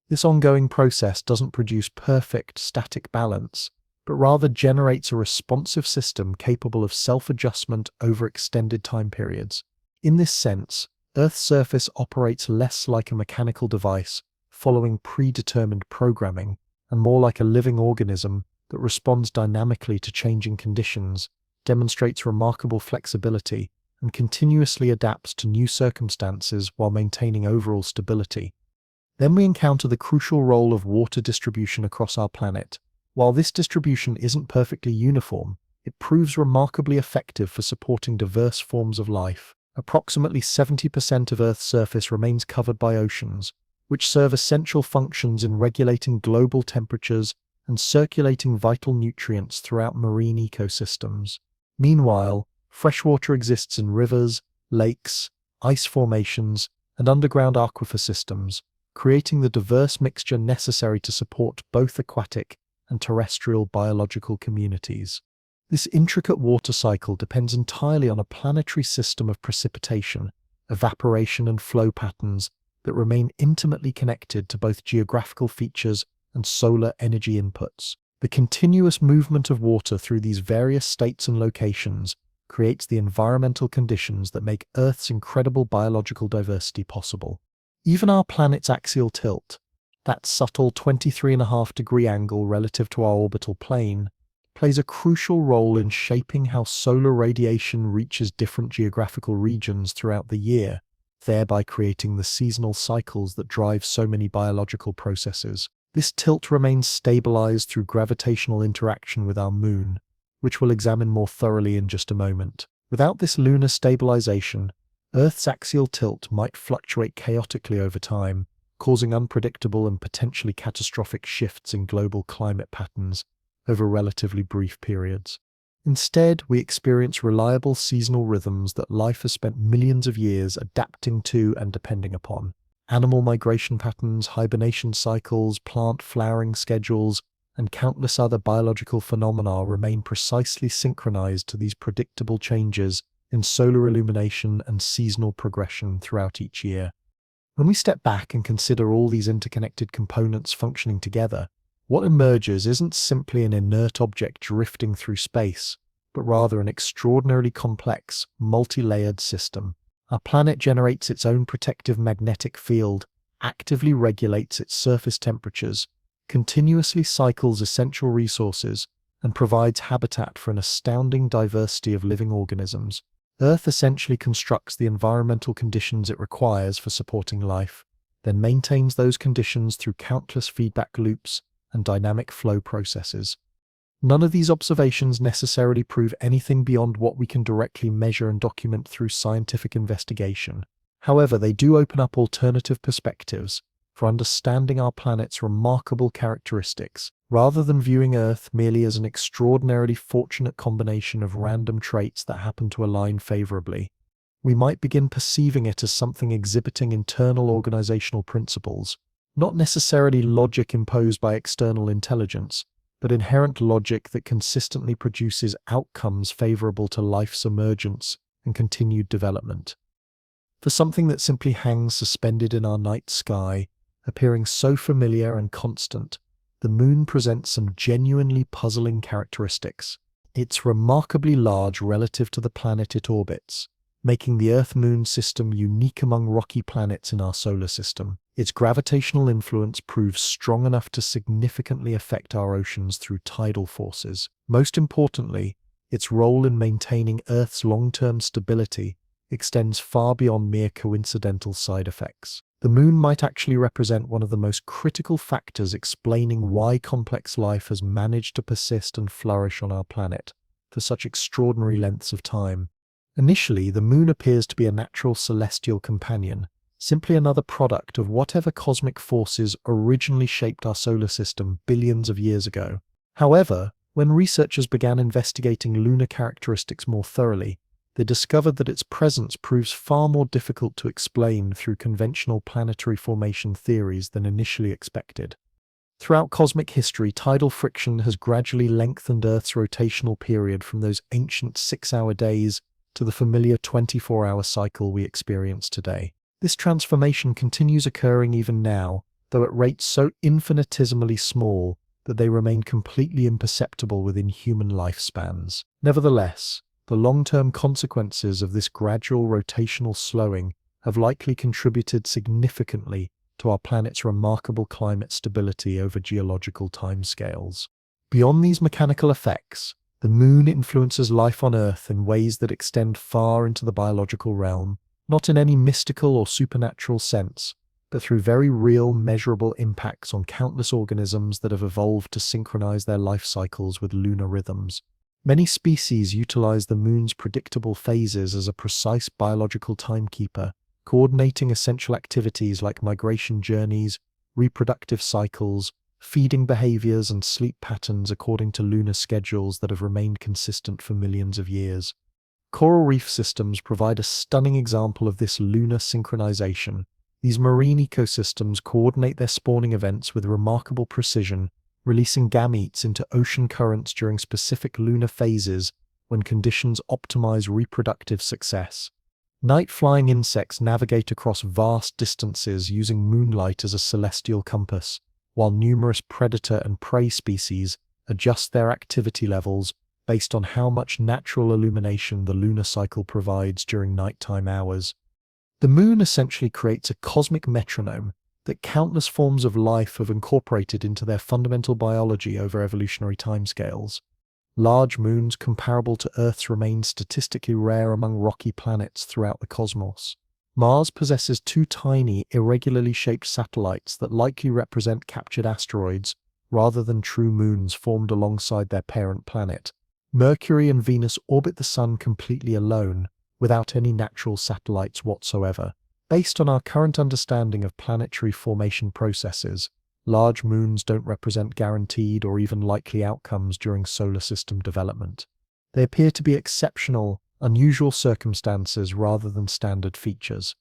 This ongoing process doesn't produce perfect static balance, but rather generates a responsive system capable of self-adjustment over extended time periods. In this sense, Earth's surface operates less like a mechanical device following predetermined programming, and more like a living organism that responds dynamically to changing conditions, demonstrates remarkable flexibility, and continuously adapts to new circumstances while maintaining overall stability. Then we encounter the crucial role of water distribution across our planet. While this distribution isn't perfectly uniform, it proves remarkably effective for supporting diverse forms of life. Approximately 70% of Earth's surface remains covered by oceans, which serve essential functions in regulating global temperatures and circulating vital nutrients throughout marine ecosystems. Meanwhile, freshwater exists in rivers, lakes, ice formations, and underground aquifer systems, creating the diverse mixture necessary to support both aquatic and terrestrial biological communities. This intricate water cycle depends entirely on a planetary system of precipitation, evaporation, and flow patterns that remain intimately connected to both geographical features and solar energy inputs. The continuous movement of water through these various states and locations creates the environmental conditions that make Earth's incredible biological diversity possible. Even our planet's axial tilt, that subtle 23.5-degree angle relative to our orbital plane, plays a crucial role in shaping how solar radiation reaches different geographical regions throughout the year, thereby creating the seasonal cycles that drive so many biological processes. This tilt remains stabilized through gravitational interaction with our moon, which we'll examine more thoroughly in just a moment. Without this lunar stabilization, Earth's axial tilt might fluctuate chaotically over time, causing unpredictable and potentially catastrophic shifts in global climate patterns over relatively brief periods. Instead, we experience reliable seasonal rhythms that life has spent millions of years adapting to and depending upon. Animal migration patterns, hibernation cycles, plant flowering schedules, and countless other biological phenomena remain precisely synchronized to these predictable changes in solar illumination and seasonal progression throughout each year. When we step back and consider all these interconnected components functioning together, what emerges isn't simply an inert object drifting through space, but rather an extraordinarily complex, multi-layered system. Our planet generates its own protective magnetic field, actively regulates its surface temperatures, continuously cycles essential resources, and provides habitat for an astounding diversity of living organisms. Earth essentially constructs the environmental conditions it requires for supporting life, then maintains those conditions through countless feedback loops and dynamic flow processes. None of these observations necessarily prove anything beyond what we can directly measure and document through scientific investigation. However, they do open up alternative perspectives for understanding our planet's remarkable characteristics, rather than viewing Earth merely as an extraordinarily fortunate combination of random traits that happen to align favorably. We might begin perceiving it as something exhibiting internal organizational principles, not necessarily logic imposed by external intelligence, but inherent logic that consistently produces outcomes favorable to life's emergence and continued development. For something that simply hangs suspended in our night sky, appearing so familiar and constant, the moon presents some genuinely puzzling characteristics. It's remarkably large relative to the planet it orbits, making the Earth-Moon system unique among rocky planets in our solar system. Its gravitational influence proves strong enough to significantly affect our oceans through tidal forces. Most importantly, its role in maintaining Earth's long-term stability extends far beyond mere coincidental side effects. The moon might actually represent one of the most critical factors explaining why complex life has managed to persist and flourish on our planet for such extraordinary lengths of time. Initially, the moon appears to be a natural celestial companion, simply another product of whatever cosmic forces originally shaped our solar system billions of years ago. However, when researchers began investigating lunar characteristics more thoroughly, they discovered that its presence proves far more difficult to explain through conventional planetary formation theories than initially expected. Throughout cosmic history, tidal friction has gradually lengthened Earth's rotational period from those ancient 6-hour days to the familiar 24-hour cycle we experience today. This transformation continues occurring even now, though at rates so infinitesimally small that they remain completely imperceptible within human lifespans. Nevertheless, the long-term consequences of this gradual rotational slowing have likely contributed significantly to our planet's remarkable climate stability over geological timescales. Beyond these mechanical effects, the moon influences life on Earth in ways that extend far into the biological realm, not in any mystical or supernatural sense, but through very real, measurable impacts on countless organisms that have evolved to synchronize their life cycles with lunar rhythms. Many species utilize the moon's predictable phases as a precise biological timekeeper, coordinating essential activities like migration journeys, reproductive cycles, feeding behaviors, and sleep patterns according to lunar schedules that have remained consistent for millions of years. Coral reef systems provide a stunning example of this lunar synchronization. These marine ecosystems coordinate their spawning events with remarkable precision, releasing gametes into ocean currents during specific lunar phases when conditions optimize reproductive success. Night-flying insects navigate across vast distances using moonlight as a celestial compass, while numerous predator and prey species adjust their activity levels based on how much natural illumination the lunar cycle provides during nighttime hours. The moon essentially creates a cosmic metronome that countless forms of life have incorporated into their fundamental biology over evolutionary timescales. Large moons comparable to Earth's remain statistically rare among rocky planets throughout the cosmos. Mars possesses two tiny, irregularly shaped satellites that likely represent captured asteroids rather than true moons formed alongside their parent planet. Mercury and Venus orbit the Sun completely alone, without any natural satellites whatsoever. Based on our current understanding of planetary formation processes, large moons don't represent guaranteed or even likely outcomes during solar system development. They appear to be exceptional, unusual circumstances rather than standard features.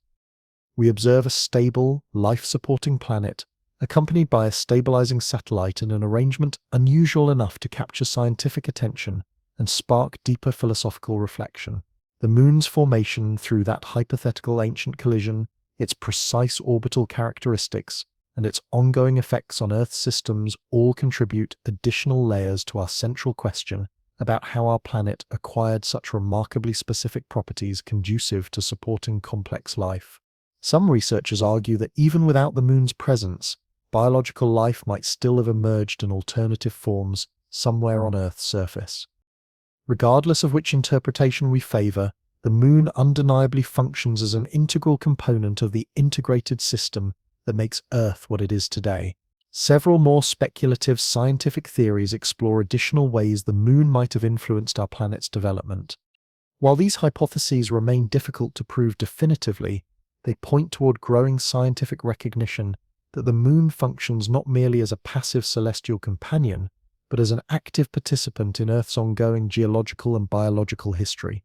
We observe a stable, life-supporting planet, accompanied by a stabilizing satellite in an arrangement unusual enough to capture scientific attention and spark deeper philosophical reflection. The moon's formation through that hypothetical ancient collision, its precise orbital characteristics, and its ongoing effects on Earth's systems all contribute additional layers to our central question about how our planet acquired such remarkably specific properties conducive to supporting complex life. Some researchers argue that even without the moon's presence, biological life might still have emerged in alternative forms somewhere on Earth's surface. Regardless of which interpretation we favor, the moon undeniably functions as an integral component of the integrated system that makes Earth what it is today. Several more speculative scientific theories explore additional ways the moon might have influenced our planet's development. While these hypotheses remain difficult to prove definitively, they point toward growing scientific recognition that the moon functions not merely as a passive celestial companion, but as an active participant in Earth's ongoing geological and biological history.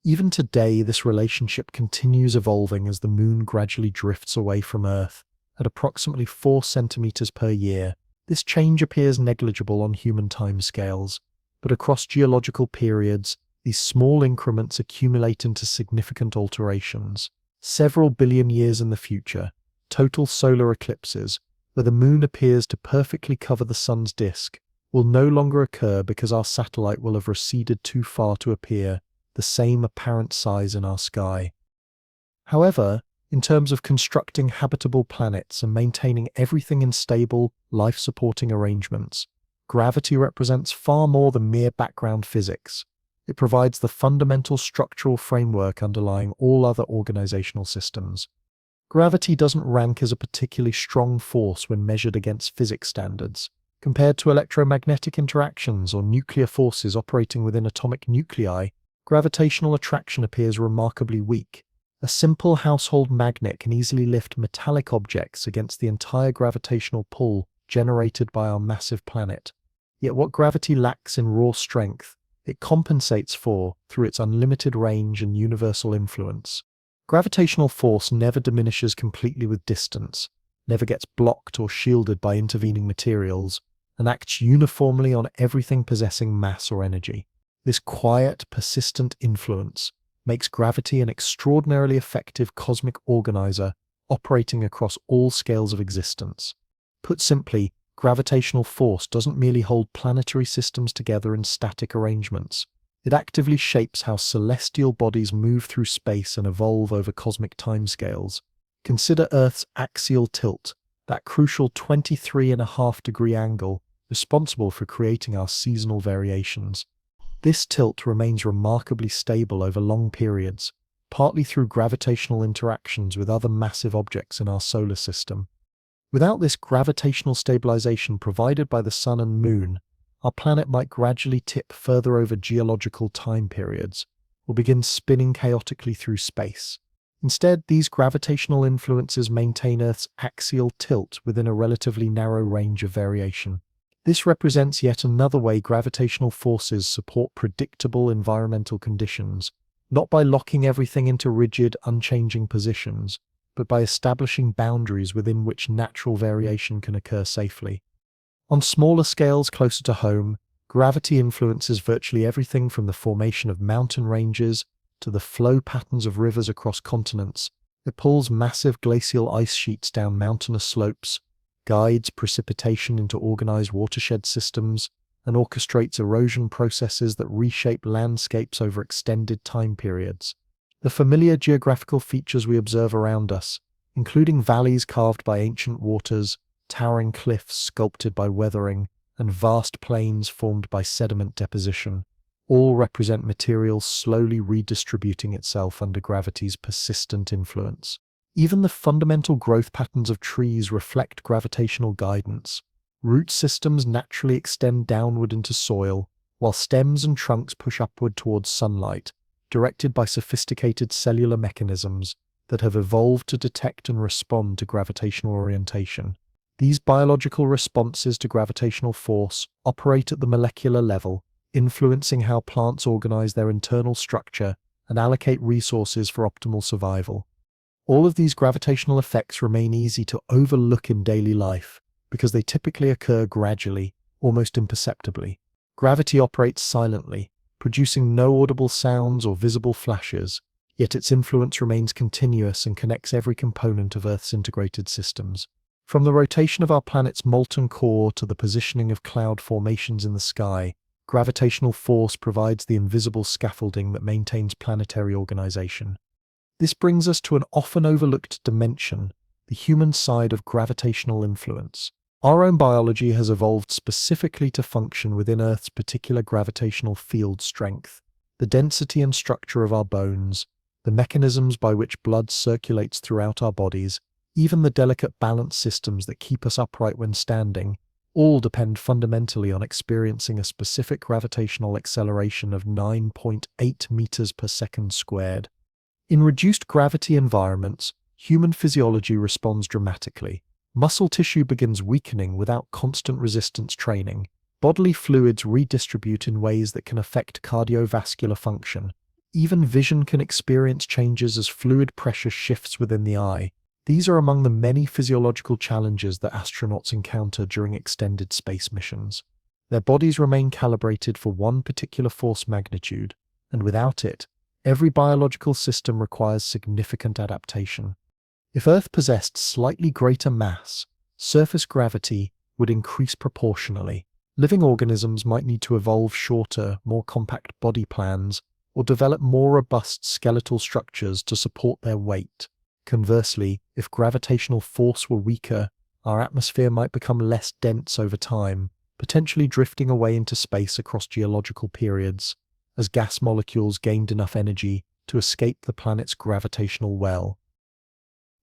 Even today, this relationship continues evolving as the moon gradually drifts away from Earth at approximately 4 centimeters per year. This change appears negligible on human timescales, but across geological periods, these small increments accumulate into significant alterations. Several billion years in the future, total solar eclipses, where the moon appears to perfectly cover the sun's disk, will no longer occur because our satellite will have receded too far to appear the same apparent size in our sky. However, in terms of constructing habitable planets and maintaining everything in stable, life-supporting arrangements, gravity represents far more than mere background physics. It provides the fundamental structural framework underlying all other organizational systems. Gravity doesn't rank as a particularly strong force when measured against physics standards. Compared to electromagnetic interactions or nuclear forces operating within atomic nuclei, gravitational attraction appears remarkably weak. A simple household magnet can easily lift metallic objects against the entire gravitational pull generated by our massive planet. Yet what gravity lacks in raw strength, it compensates for through its unlimited range and universal influence. Gravitational force never diminishes completely with distance, never gets blocked or shielded by intervening materials, and acts uniformly on everything possessing mass or energy. This quiet, persistent influence makes gravity an extraordinarily effective cosmic organizer operating across all scales of existence. Put simply, gravitational force doesn't merely hold planetary systems together in static arrangements. It actively shapes how celestial bodies move through space and evolve over cosmic timescales. Consider Earth's axial tilt, that crucial 23.5-degree angle responsible for creating our seasonal variations. This tilt remains remarkably stable over long periods, partly through gravitational interactions with other massive objects in our solar system. Without this gravitational stabilization provided by the Sun and Moon, our planet might gradually tip further over geological time periods, or begin spinning chaotically through space. Instead, these gravitational influences maintain Earth's axial tilt within a relatively narrow range of variation. This represents yet another way gravitational forces support predictable environmental conditions, not by locking everything into rigid, unchanging positions, but by establishing boundaries within which natural variation can occur safely. On smaller scales closer to home, gravity influences virtually everything from the formation of mountain ranges to the flow patterns of rivers across continents. It pulls massive glacial ice sheets down mountainous slopes, guides precipitation into organized watershed systems, and orchestrates erosion processes that reshape landscapes over extended time periods. The familiar geographical features we observe around us, including valleys carved by ancient waters, towering cliffs sculpted by weathering, and vast plains formed by sediment deposition, all represent materials slowly redistributing itself under gravity's persistent influence. Even the fundamental growth patterns of trees reflect gravitational guidance. Root systems naturally extend downward into soil, while stems and trunks push upward towards sunlight, directed by sophisticated cellular mechanisms that have evolved to detect and respond to gravitational orientation. These biological responses to gravitational force operate at the molecular level, influencing how plants organize their internal structure and allocate resources for optimal survival. All of these gravitational effects remain easy to overlook in daily life because they typically occur gradually, almost imperceptibly. Gravity operates silently, producing no audible sounds or visible flashes, yet its influence remains continuous and connects every component of Earth's integrated systems. From the rotation of our planet's molten core to the positioning of cloud formations in the sky, gravitational force provides the invisible scaffolding that maintains planetary organization. This brings us to an often overlooked dimension, the human side of gravitational influence. Our own biology has evolved specifically to function within Earth's particular gravitational field strength. The density and structure of our bones, the mechanisms by which blood circulates throughout our bodies, even the delicate balance systems that keep us upright when standing, all depend fundamentally on experiencing a specific gravitational acceleration of 9.8 meters per second squared. In reduced gravity environments, human physiology responds dramatically. Muscle tissue begins weakening without constant resistance training. Bodily fluids redistribute in ways that can affect cardiovascular function. Even vision can experience changes as fluid pressure shifts within the eye. These are among the many physiological challenges that astronauts encounter during extended space missions. Their bodies remain calibrated for one particular force magnitude, and without it, every biological system requires significant adaptation. If Earth possessed slightly greater mass, surface gravity would increase proportionally. Living organisms might need to evolve shorter, more compact body plans or develop more robust skeletal structures to support their weight. Conversely, if gravitational force were weaker, our atmosphere might become less dense over time, potentially drifting away into space across geological periods, as gas molecules gained enough energy to escape the planet's gravitational well.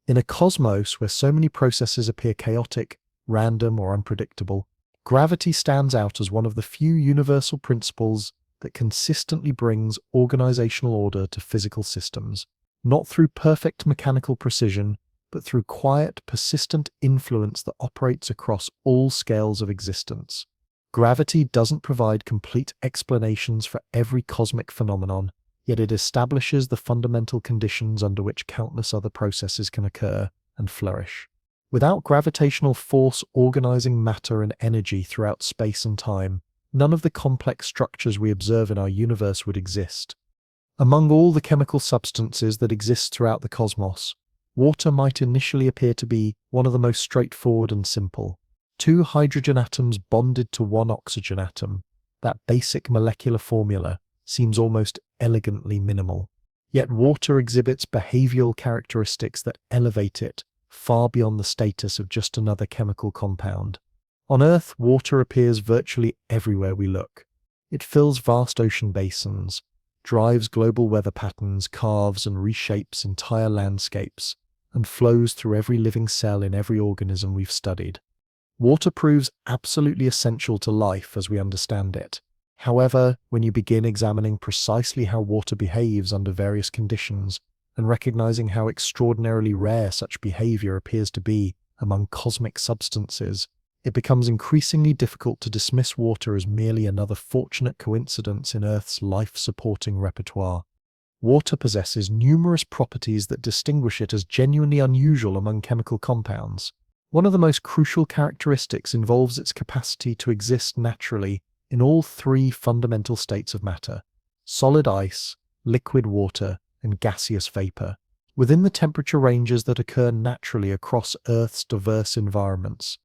In a cosmos where so many processes appear chaotic, random, or unpredictable, gravity stands out as one of the few universal principles that consistently brings organizational order to physical systems, not through perfect mechanical precision, but through quiet, persistent influence that operates across all scales of existence. Gravity doesn't provide complete explanations for every cosmic phenomenon, yet it establishes the fundamental conditions under which countless other processes can occur and flourish. Without gravitational force organizing matter and energy throughout space and time, none of the complex structures we observe in our universe would exist. Among all the chemical substances that exist throughout the cosmos, water might initially appear to be one of the most straightforward and simple. Two hydrogen atoms bonded to one oxygen atom. That basic molecular formula seems almost elegantly minimal. Yet water exhibits behavioral characteristics that elevate it far beyond the status of just another chemical compound. On Earth, water appears virtually everywhere we look. It fills vast ocean basins, drives global weather patterns, carves and reshapes entire landscapes, and flows through every living cell in every organism we've studied. Water proves absolutely essential to life as we understand it. However, when you begin examining precisely how water behaves under various conditions, and recognizing how extraordinarily rare such behavior appears to be among cosmic substances, it becomes increasingly difficult to dismiss water as merely another fortunate coincidence in Earth's life-supporting repertoire. Water possesses numerous properties that distinguish it as genuinely unusual among chemical compounds. One of the most crucial characteristics involves its capacity to exist naturally in all three fundamental states of matter: solid ice, liquid water, and gaseous vapor, within the temperature ranges that occur naturally across Earth's diverse environments.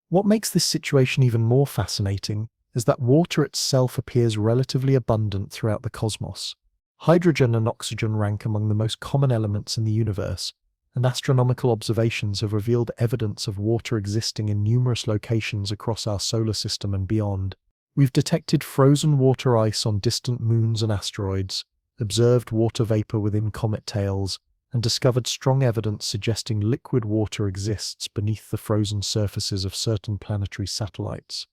What makes this situation even more fascinating is that water itself appears relatively abundant throughout the cosmos. Hydrogen and oxygen rank among the most common elements in the universe, and astronomical observations have revealed evidence of water existing in numerous locations across our solar system and beyond. We've detected frozen water ice on distant moons and asteroids, observed water vapor within comet tails, and discovered strong evidence suggesting liquid water exists beneath the frozen surfaces of certain planetary satellites.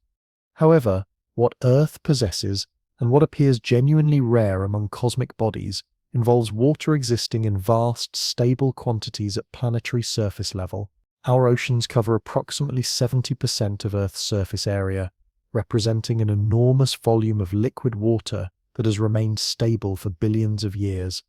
However, what Earth possesses, and what appears genuinely rare among cosmic bodies, involves water existing in vast, stable quantities at planetary surface level. Our oceans cover approximately 70% of Earth's surface area, representing an enormous volume of liquid water that has remained stable for billions of years.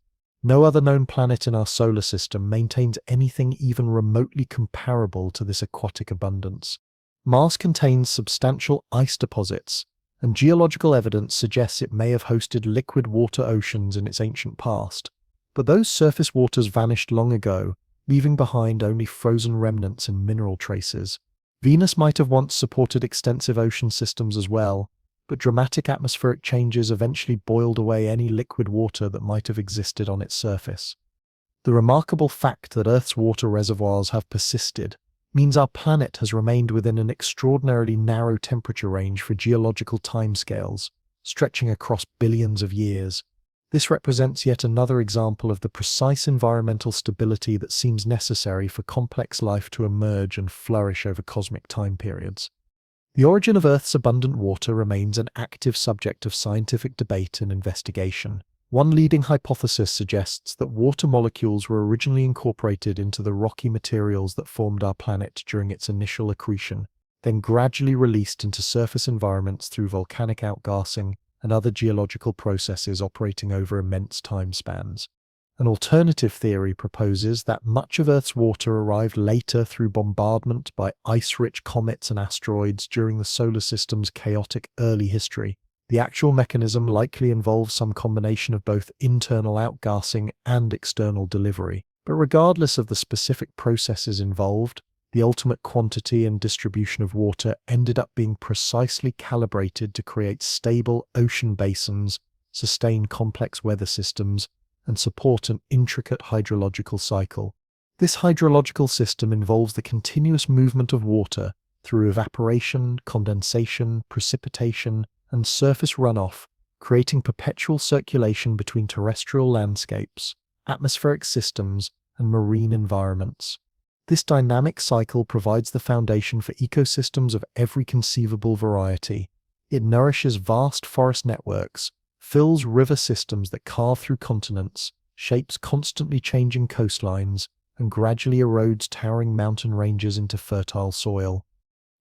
No other known planet in our solar system maintains anything even remotely comparable to this aquatic abundance. Mars contains substantial ice deposits, and geological evidence suggests it may have hosted liquid water oceans in its ancient past. But those surface waters vanished long ago, leaving behind only frozen remnants and mineral traces. Venus might have once supported extensive ocean systems as well, but dramatic atmospheric changes eventually boiled away any liquid water that might have existed on its surface. The remarkable fact that Earth's water reservoirs have persisted means our planet has remained within an extraordinarily narrow temperature range for geological timescales, stretching across billions of years. This represents yet another example of the precise environmental stability that seems necessary for complex life to emerge and flourish over cosmic time periods. The origin of Earth's abundant water remains an active subject of scientific debate and investigation. One leading hypothesis suggests that water molecules were originally incorporated into the rocky materials that formed our planet during its initial accretion, then gradually released into surface environments through volcanic outgassing and other geological processes operating over immense time spans. An alternative theory proposes that much of Earth's water arrived later through bombardment by ice-rich comets and asteroids during the solar system's chaotic early history. The actual mechanism likely involves some combination of both internal outgassing and external delivery. But regardless of the specific processes involved, the ultimate quantity and distribution of water ended up being precisely calibrated to create stable ocean basins, sustain complex weather systems, and support an intricate hydrological cycle. This hydrological system involves the continuous movement of water through evaporation, condensation, precipitation, and surface runoff, creating perpetual circulation between terrestrial landscapes, atmospheric systems, and marine environments. This dynamic cycle provides the foundation for ecosystems of every conceivable variety. It nourishes vast forest networks, fills river systems that carve through continents, shapes constantly changing coastlines, and gradually erodes towering mountain ranges into fertile soil.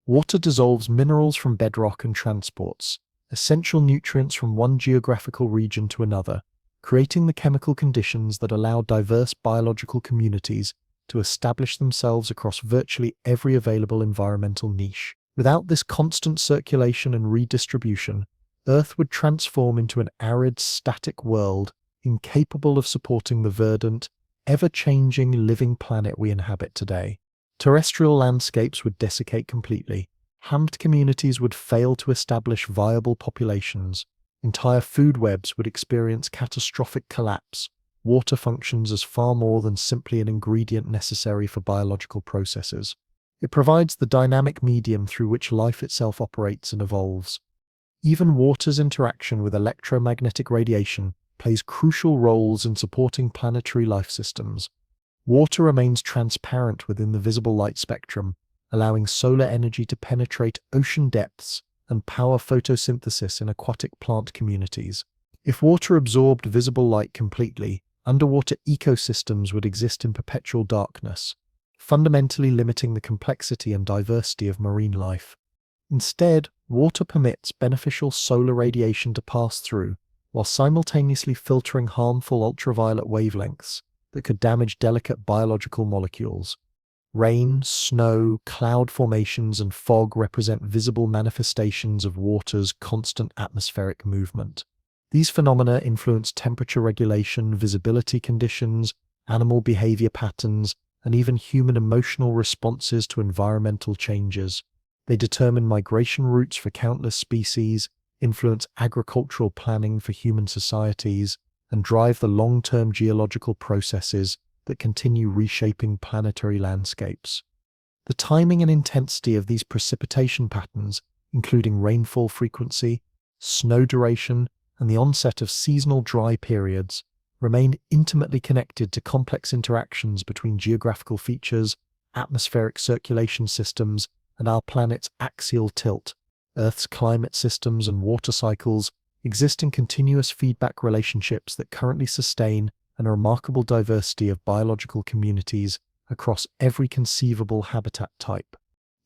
Water dissolves minerals from bedrock and transports essential nutrients from one geographical region to another, creating the chemical conditions that allow diverse biological communities to establish themselves across virtually every available environmental niche. Without this constant circulation and redistribution, Earth would transform into an arid, static world, incapable of supporting the verdant, ever-changing living planet we inhabit today. Terrestrial landscapes would desiccate completely. Hammed communities would fail to establish viable populations. Entire food webs would experience catastrophic collapse. Water functions as far more than simply an ingredient necessary for biological processes. It provides the dynamic medium through which life itself operates and evolves. Even water's interaction with electromagnetic radiation plays crucial roles in supporting planetary life systems. Water remains transparent within the visible light spectrum, allowing solar energy to penetrate ocean depths and power photosynthesis in aquatic plant communities. If water absorbed visible light completely, underwater ecosystems would exist in perpetual darkness, fundamentally limiting the complexity and diversity of marine life. Instead, water permits beneficial solar radiation to pass through, while simultaneously filtering harmful ultraviolet wavelengths that could damage delicate biological molecules. Rain, snow, cloud formations, and fog represent visible manifestations of water's constant atmospheric movement. These phenomena influence temperature regulation, visibility conditions, animal behavior patterns, and even human emotional responses to environmental changes. They determine migration routes for countless species, influence agricultural planning for human societies, and drive the long-term geological processes that continue reshaping planetary landscapes. The timing and intensity of these precipitation patterns, including rainfall frequency, snow duration, and the onset of seasonal dry periods, remain intimately connected to complex interactions between geographical features, atmospheric circulation systems, and our planet's axial tilt. Earth's climate systems and water cycles exist in continuous feedback relationships that currently sustain a remarkable diversity of biological communities across every conceivable habitat type.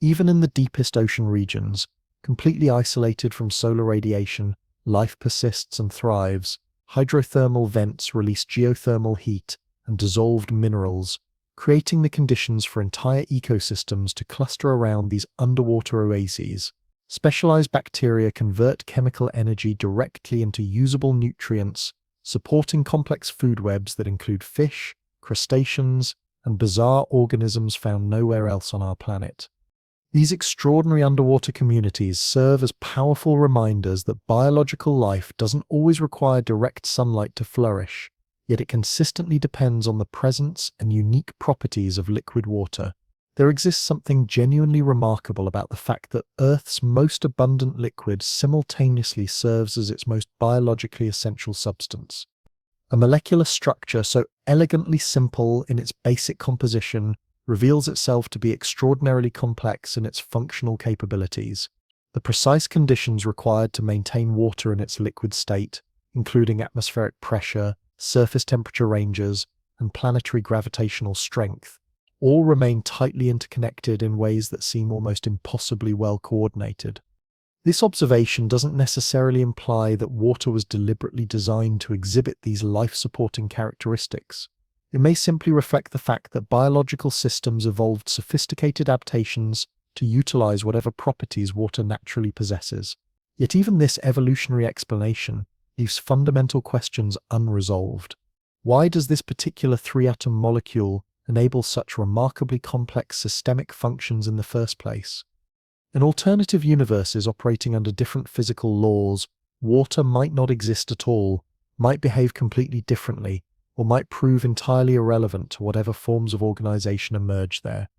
Even in the deepest ocean regions, completely isolated from solar radiation, life persists and thrives. Hydrothermal vents release geothermal heat and dissolved minerals, creating the conditions for entire ecosystems to cluster around these underwater oases. Specialized bacteria convert chemical energy directly into usable nutrients, supporting complex food webs that include fish, crustaceans, and bizarre organisms found nowhere else on our planet. These extraordinary underwater communities serve as powerful reminders that biological life doesn't always require direct sunlight to flourish, yet it consistently depends on the presence and unique properties of liquid water. There exists something genuinely remarkable about the fact that Earth's most abundant liquid simultaneously serves as its most biologically essential substance. A molecular structure so elegantly simple in its basic composition reveals itself to be extraordinarily complex in its functional capabilities. The precise conditions required to maintain water in its liquid state, including atmospheric pressure, surface temperature ranges, and planetary gravitational strength, all remain tightly interconnected in ways that seem almost impossibly well coordinated. This observation doesn't necessarily imply that water was deliberately designed to exhibit these life-supporting characteristics. It may simply reflect the fact that biological systems evolved sophisticated adaptations to utilize whatever properties water naturally possesses. Yet even this evolutionary explanation leaves fundamental questions unresolved. Why does this particular three-atom molecule enable such remarkably complex systemic functions in the first place? In alternative universes operating under different physical laws, water might not exist at all, might behave completely differently, or might prove entirely irrelevant to whatever forms of organization emerge there.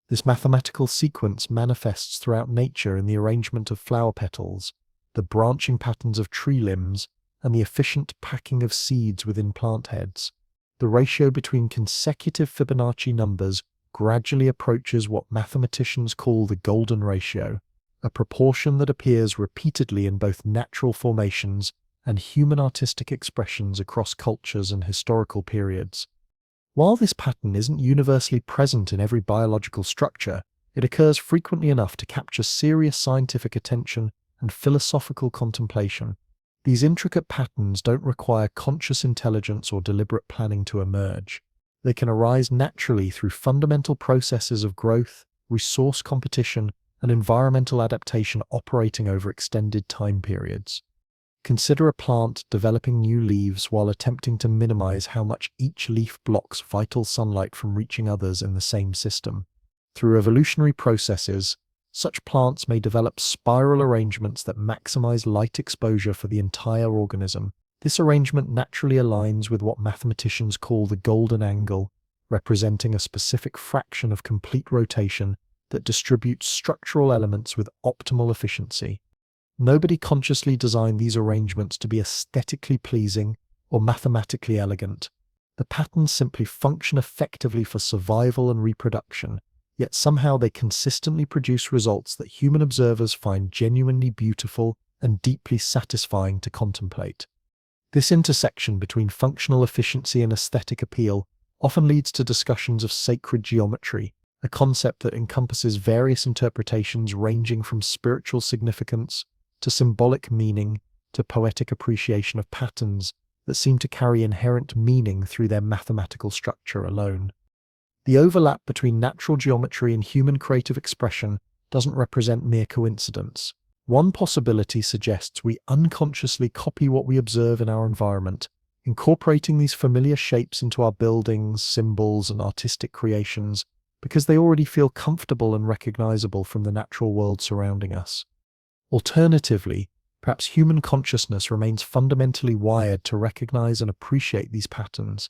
This mathematical sequence manifests throughout nature in the arrangement of flower petals, the branching patterns of tree limbs, and the efficient packing of seeds within plant heads. The ratio between consecutive Fibonacci numbers gradually approaches what mathematicians call the golden ratio, a proportion that appears repeatedly in both natural formations and human artistic expressions across cultures and historical periods. While this pattern isn't universally present in every biological structure, it occurs frequently enough to capture serious scientific attention and philosophical contemplation. These intricate patterns don't require conscious intelligence or deliberate planning to emerge. They can arise naturally through fundamental processes of growth, resource competition, and environmental adaptation operating over extended time periods. Consider a plant developing new leaves while attempting to minimize how much each leaf blocks vital sunlight from reaching others in the same system. Through evolutionary processes, such plants may develop spiral arrangements that maximize light exposure for the entire organism. This arrangement naturally aligns with what mathematicians call the golden angle, representing a specific fraction of complete rotation that distributes structural elements with optimal efficiency. Nobody consciously designed these arrangements to be aesthetically pleasing or mathematically elegant. The patterns simply function effectively for survival and reproduction, yet somehow they consistently produce results that human observers find genuinely beautiful and deeply satisfying to contemplate. This intersection between functional efficiency and aesthetic appeal often leads to discussions of sacred geometry, a concept that encompasses various interpretations ranging from spiritual significance to symbolic meaning to poetic appreciation of patterns that seem to carry inherent meaning through their mathematical structure alone. The overlap between natural geometry and human creative expression doesn't represent mere coincidence. One possibility suggests we unconsciously copy what we observe in our environment, incorporating these familiar shapes into our buildings, symbols, and artistic creations because they already feel comfortable and recognizable from the natural world surrounding us. Alternatively, perhaps human consciousness remains fundamentally wired to recognize and appreciate these patterns,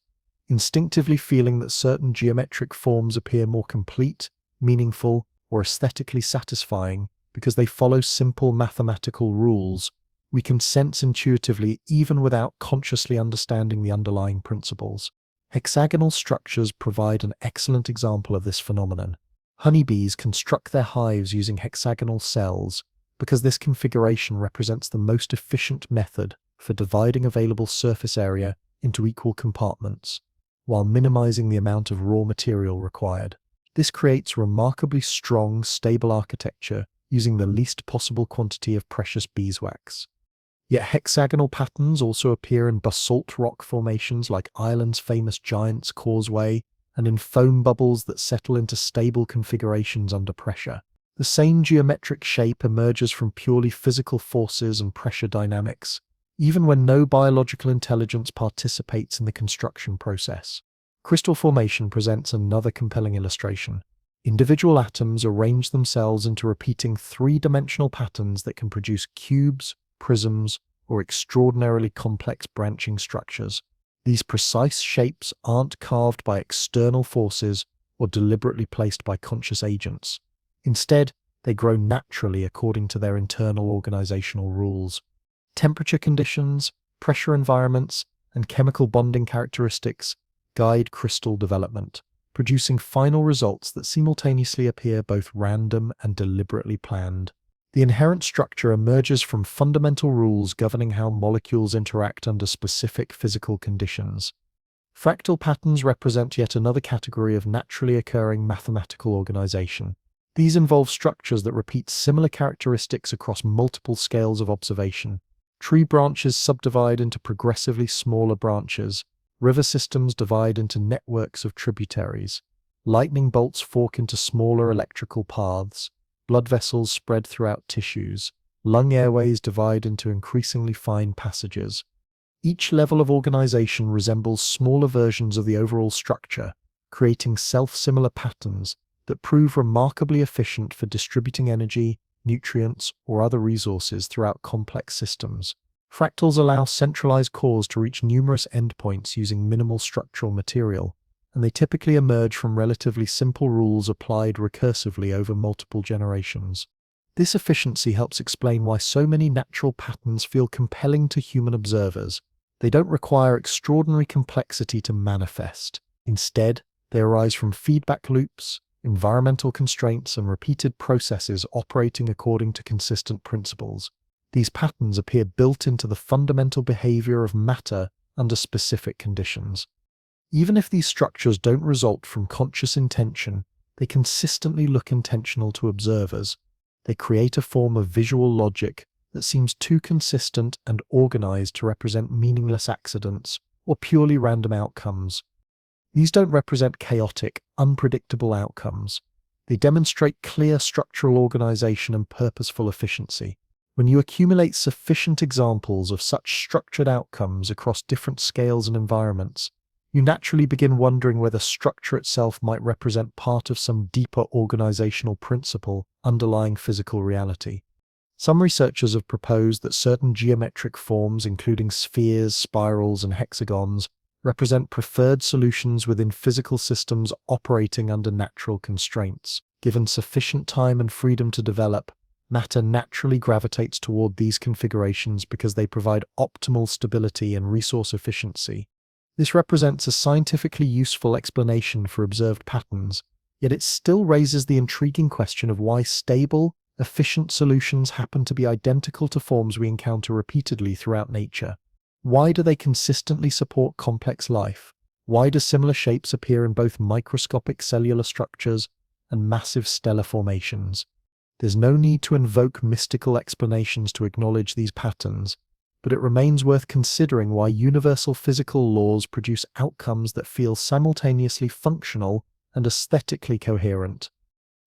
instinctively feeling that certain geometric forms appear more complete, meaningful, or aesthetically satisfying because they follow simple mathematical rules. We can sense intuitively even without consciously understanding the underlying principles. Hexagonal structures provide an excellent example of this phenomenon. Honeybees construct their hives using hexagonal cells because this configuration represents the most efficient method for dividing available surface area into equal compartments, while minimizing the amount of raw material required. This creates remarkably strong, stable architecture using the least possible quantity of precious beeswax. Yet hexagonal patterns also appear in basalt rock formations like Ireland's famous Giant's Causeway and in foam bubbles that settle into stable configurations under pressure. The same geometric shape emerges from purely physical forces and pressure dynamics, even when no biological intelligence participates in the construction process. Crystal formation presents another compelling illustration. Individual atoms arrange themselves into repeating three-dimensional patterns that can produce cubes, prisms, or extraordinarily complex branching structures. These precise shapes aren't carved by external forces or deliberately placed by conscious agents. Instead, they grow naturally according to their internal organizational rules. Temperature conditions, pressure environments, and chemical bonding characteristics guide crystal development, producing final results that simultaneously appear both random and deliberately planned. The inherent structure emerges from fundamental rules governing how molecules interact under specific physical conditions. Fractal patterns represent yet another category of naturally occurring mathematical organization. These involve structures that repeat similar characteristics across multiple scales of observation. Tree branches subdivide into progressively smaller branches. River systems divide into networks of tributaries. Lightning bolts fork into smaller electrical paths. Blood vessels spread throughout tissues. Lung airways divide into increasingly fine passages. Each level of organization resembles smaller versions of the overall structure, creating self-similar patterns that prove remarkably efficient for distributing energy, nutrients, or other resources throughout complex systems. Fractals allow centralized cores to reach numerous endpoints using minimal structural material, and they typically emerge from relatively simple rules applied recursively over multiple generations. This efficiency helps explain why so many natural patterns feel compelling to human observers. They don't require extraordinary complexity to manifest. Instead, they arise from feedback loops, environmental constraints, and repeated processes operating according to consistent principles. These patterns appear built into the fundamental behavior of matter under specific conditions. Even if these structures don't result from conscious intention, they consistently look intentional to observers. They create a form of visual logic that seems too consistent and organized to represent meaningless accidents or purely random outcomes. These don't represent chaotic, unpredictable outcomes. They demonstrate clear structural organization and purposeful efficiency. When you accumulate sufficient examples of such structured outcomes across different scales and environments, you naturally begin wondering whether structure itself might represent part of some deeper organizational principle underlying physical reality. Some researchers have proposed that certain geometric forms, including spheres, spirals, and hexagons, represent preferred solutions within physical systems operating under natural constraints. Given sufficient time and freedom to develop, matter naturally gravitates toward these configurations because they provide optimal stability and resource efficiency. This represents a scientifically useful explanation for observed patterns, yet it still raises the intriguing question of why stable, efficient solutions happen to be identical to forms we encounter repeatedly throughout nature. Why do they consistently support complex life? Why do similar shapes appear in both microscopic cellular structures and massive stellar formations? There's no need to invoke mystical explanations to acknowledge these patterns, but it remains worth considering why universal physical laws produce outcomes that feel simultaneously functional and aesthetically coherent.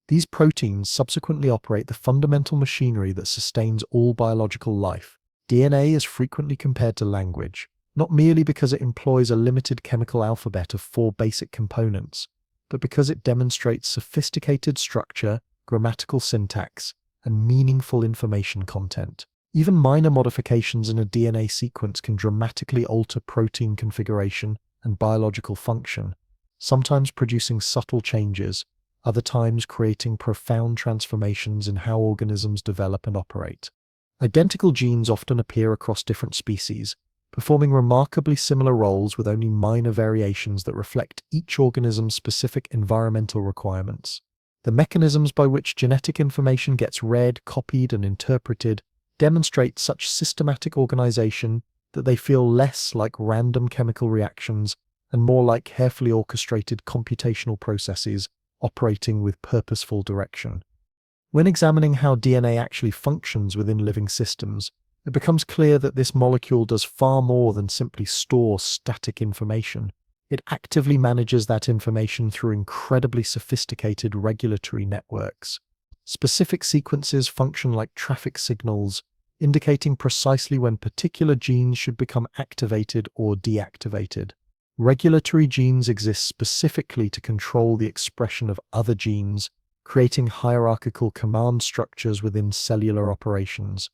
These proteins subsequently operate the fundamental machinery that sustains all biological life. DNA is frequently compared to language, not merely because it employs a limited chemical alphabet of 4 basic components, but because it demonstrates sophisticated structure, grammatical syntax, and meaningful information content. Even minor modifications in a DNA sequence can dramatically alter protein configuration and biological function, sometimes producing subtle changes, other times creating profound transformations in how organisms develop and operate. Identical genes often appear across different species, performing remarkably similar roles with only minor variations that reflect each organism's specific environmental requirements. The mechanisms by which genetic information gets read, copied, and interpreted demonstrate such systematic organization that they feel less like random chemical reactions and more like carefully orchestrated computational processes operating with purposeful direction. When examining how DNA actually functions within living systems, it becomes clear that this molecule does far more than simply store static information. It actively manages that information through incredibly sophisticated regulatory networks. Specific sequences function like traffic signals, indicating precisely when particular genes should become activated or deactivated. Regulatory genes exist specifically to control the expression of other genes, creating hierarchical command structures within cellular operations.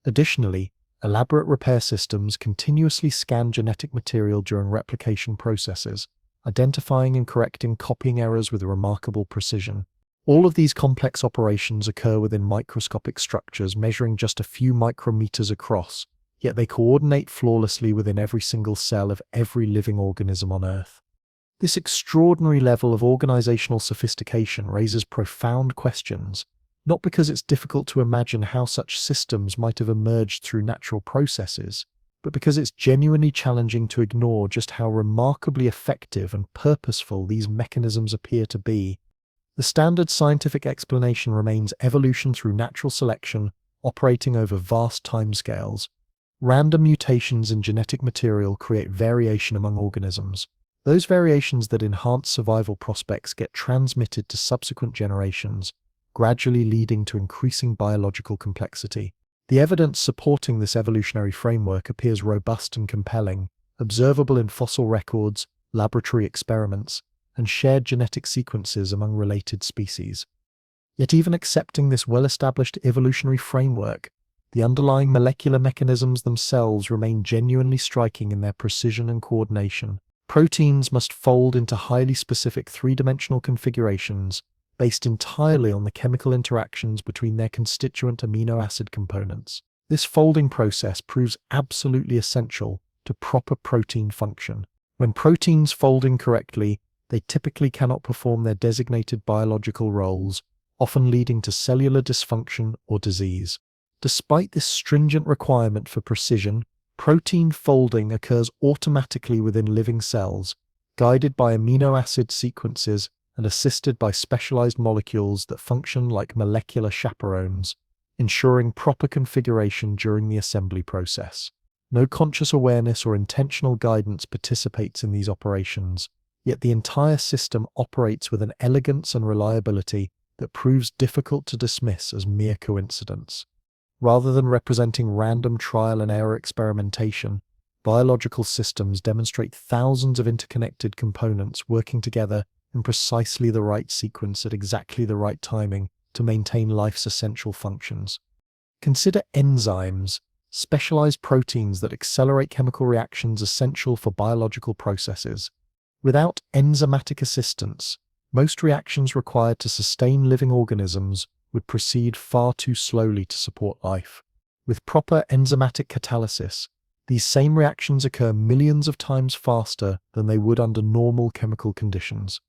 Additionally, elaborate repair systems continuously scan genetic material during replication processes, identifying and correcting copying errors with remarkable precision. All of these complex operations occur within microscopic structures measuring just a few micrometers across, yet they coordinate flawlessly within every single cell of every living organism on Earth. This extraordinary level of organizational sophistication raises profound questions, not because it's difficult to imagine how such systems might have emerged through natural processes, but because it's genuinely challenging to ignore just how remarkably effective and purposeful these mechanisms appear to be. The standard scientific explanation remains evolution through natural selection, operating over vast timescales. Random mutations in genetic material create variation among organisms. Those variations that enhance survival prospects get transmitted to subsequent generations, gradually leading to increasing biological complexity. The evidence supporting this evolutionary framework appears robust and compelling, observable in fossil records, laboratory experiments, and shared genetic sequences among related species. Yet even accepting this well-established evolutionary framework, the underlying molecular mechanisms themselves remain genuinely striking in their precision and coordination. Proteins must fold into highly specific three-dimensional configurations based entirely on the chemical interactions between their constituent amino acid components. This folding process proves absolutely essential to proper protein function. When proteins fold incorrectly, they typically cannot perform their designated biological roles, often leading to cellular dysfunction or disease. Despite this stringent requirement for precision, protein folding occurs automatically within living cells, guided by amino acid sequences and assisted by specialized molecules that function like molecular chaperones, ensuring proper configuration during the assembly process. No conscious awareness or intentional guidance participates in these operations, yet the entire system operates with an elegance and reliability that proves difficult to dismiss as mere coincidence. Rather than representing random trial and error experimentation, biological systems demonstrate thousands of interconnected components working together in precisely the right sequence at exactly the right timing to maintain life's essential functions. Consider enzymes, specialized proteins that accelerate chemical reactions essential for biological processes. Without enzymatic assistance, most reactions required to sustain living organisms would proceed far too slowly to support life. With proper enzymatic catalysis, these same reactions occur millions of times faster than they would under normal chemical conditions.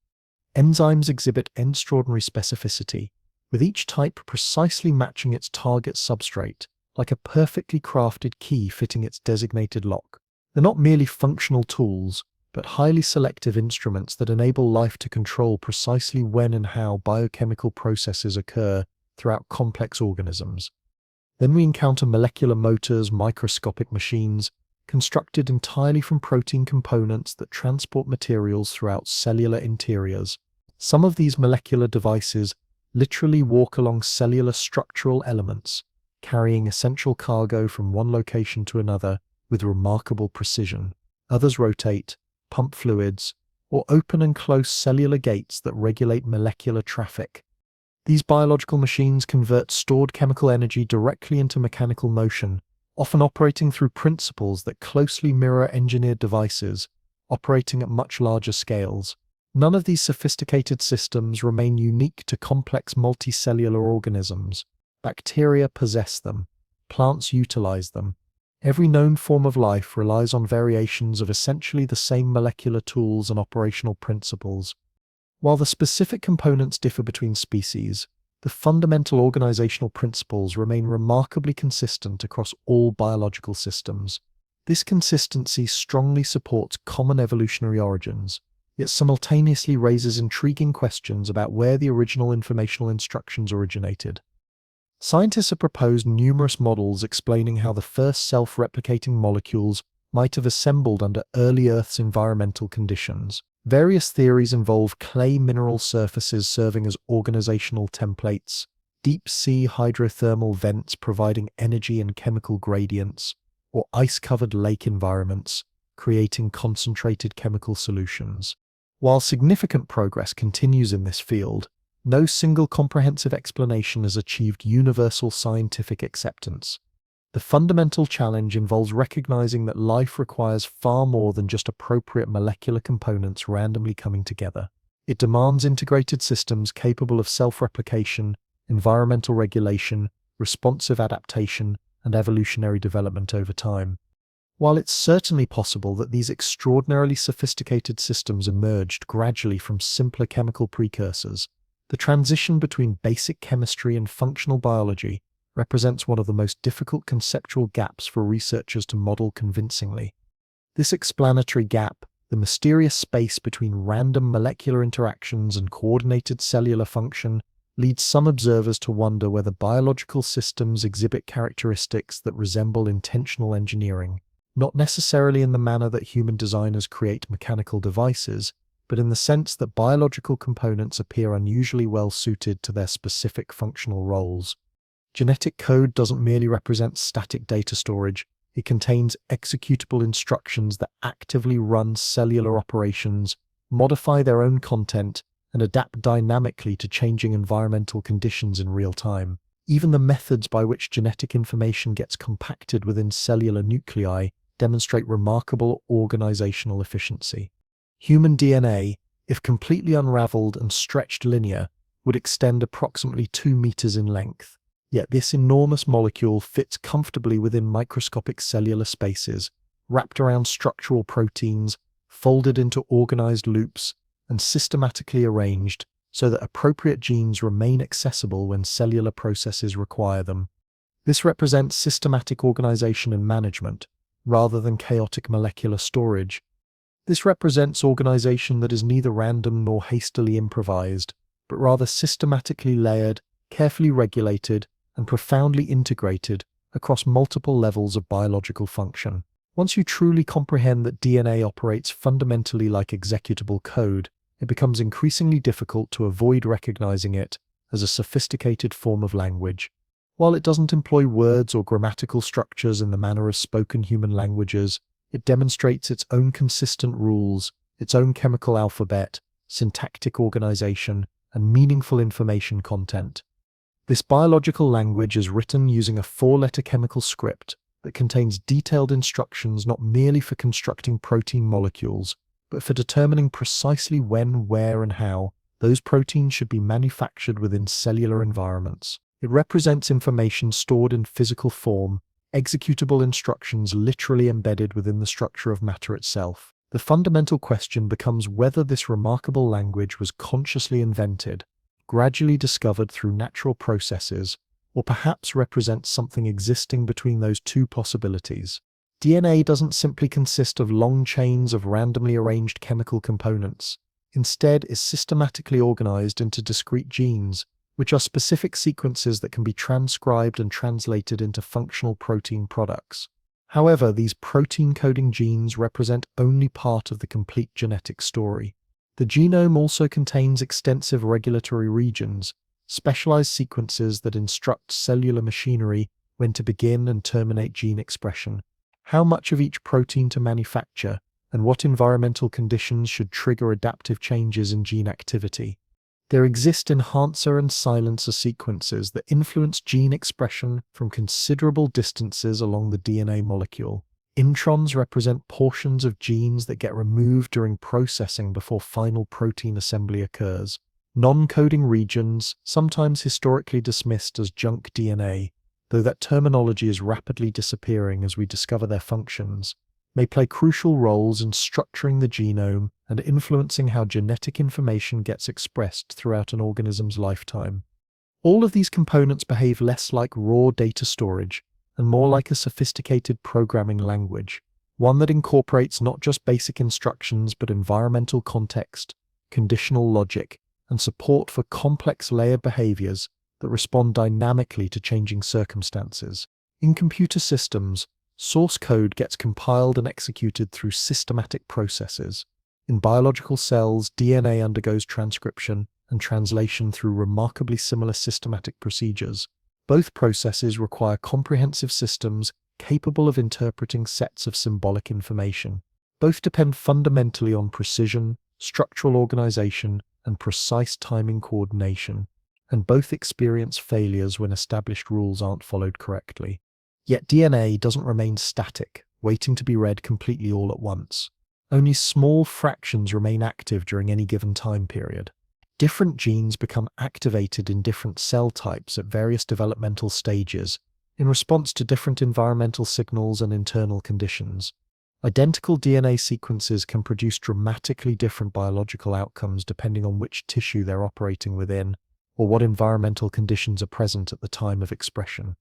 Enzymes exhibit extraordinary specificity, with each type precisely matching its target substrate, like a perfectly crafted key fitting its designated lock. They're not merely functional tools, but highly selective instruments that enable life to control precisely when and how biochemical processes occur throughout complex organisms. Then we encounter molecular motors, microscopic machines, constructed entirely from protein components that transport materials throughout cellular interiors. Some of these molecular devices literally walk along cellular structural elements, carrying essential cargo from one location to another with remarkable precision. Others rotate, pump fluids, or open and close cellular gates that regulate molecular traffic. These biological machines convert stored chemical energy directly into mechanical motion, often operating through principles that closely mirror engineered devices, operating at much larger scales. None of these sophisticated systems remain unique to complex multicellular organisms. Bacteria possess them. Plants utilize them. Every known form of life relies on variations of essentially the same molecular tools and operational principles. While the specific components differ between species, the fundamental organizational principles remain remarkably consistent across all biological systems. This consistency strongly supports common evolutionary origins, yet simultaneously raises intriguing questions about where the original informational instructions originated. Scientists have proposed numerous models explaining how the first self-replicating molecules might have assembled under early Earth's environmental conditions. Various theories involve clay mineral surfaces serving as organizational templates, deep-sea hydrothermal vents providing energy and chemical gradients, or ice-covered lake environments, creating concentrated chemical solutions. While significant progress continues in this field, no single comprehensive explanation has achieved universal scientific acceptance. The fundamental challenge involves recognizing that life requires far more than just appropriate molecular components randomly coming together. It demands integrated systems capable of self-replication, environmental regulation, responsive adaptation, and evolutionary development over time. While it's certainly possible that these extraordinarily sophisticated systems emerged gradually from simpler chemical precursors, the transition between basic chemistry and functional biology represents one of the most difficult conceptual gaps for researchers to model convincingly. This explanatory gap, the mysterious space between random molecular interactions and coordinated cellular function, leads some observers to wonder whether biological systems exhibit characteristics that resemble intentional engineering, not necessarily in the manner that human designers create mechanical devices, but in the sense that biological components appear unusually well suited to their specific functional roles. Genetic code doesn't merely represent static data storage, it contains executable instructions that actively run cellular operations, modify their own content, and adapt dynamically to changing environmental conditions in real time. Even the methods by which genetic information gets compacted within cellular nuclei demonstrate remarkable organizational efficiency. Human DNA, if completely unraveled and stretched linear, would extend approximately 2 meters in length. Yet this enormous molecule fits comfortably within microscopic cellular spaces, wrapped around structural proteins, folded into organized loops, and systematically arranged so that appropriate genes remain accessible when cellular processes require them. This represents systematic organization and management, rather than chaotic molecular storage. This represents organization that is neither random nor hastily improvised, but rather systematically layered, carefully regulated, and profoundly integrated across multiple levels of biological function. Once you truly comprehend that DNA operates fundamentally like executable code, it becomes increasingly difficult to avoid recognizing it as a sophisticated form of language. While it doesn't employ words or grammatical structures in the manner of spoken human languages, it demonstrates its own consistent rules, its own chemical alphabet, syntactic organization, and meaningful information content. This biological language is written using a 4-letter chemical script that contains detailed instructions not merely for constructing protein molecules, but for determining precisely when, where, and how those proteins should be manufactured within cellular environments. It represents information stored in physical form, executable instructions literally embedded within the structure of matter itself. The fundamental question becomes whether this remarkable language was consciously invented, gradually discovered through natural processes, or perhaps represents something existing between those two possibilities. DNA doesn't simply consist of long chains of randomly arranged chemical components. Instead, is systematically organized into discrete genes, which are specific sequences that can be transcribed and translated into functional protein products. However, these protein-coding genes represent only part of the complete genetic story. The genome also contains extensive regulatory regions, specialized sequences that instruct cellular machinery when to begin and terminate gene expression, how much of each protein to manufacture, and what environmental conditions should trigger adaptive changes in gene activity. There exist enhancer and silencer sequences that influence gene expression from considerable distances along the DNA molecule. Introns represent portions of genes that get removed during processing before final protein assembly occurs. Non-coding regions, sometimes historically dismissed as junk DNA, though that terminology is rapidly disappearing as we discover their functions, may play crucial roles in structuring the genome and influencing how genetic information gets expressed throughout an organism's lifetime. All of these components behave less like raw data storage and more like a sophisticated programming language, one that incorporates not just basic instructions but environmental context, conditional logic, and support for complex layered behaviors that respond dynamically to changing circumstances. In computer systems, source code gets compiled and executed through systematic processes. In biological cells, DNA undergoes transcription and translation through remarkably similar systematic procedures. Both processes require comprehensive systems capable of interpreting sets of symbolic information. Both depend fundamentally on precision, structural organization, and precise timing coordination, and both experience failures when established rules aren't followed correctly. Yet DNA doesn't remain static, waiting to be read completely all at once. Only small fractions remain active during any given time period. Different genes become activated in different cell types at various developmental stages in response to different environmental signals and internal conditions. Identical DNA sequences can produce dramatically different biological outcomes depending on which tissue they're operating within or what environmental conditions are present at the time of expression.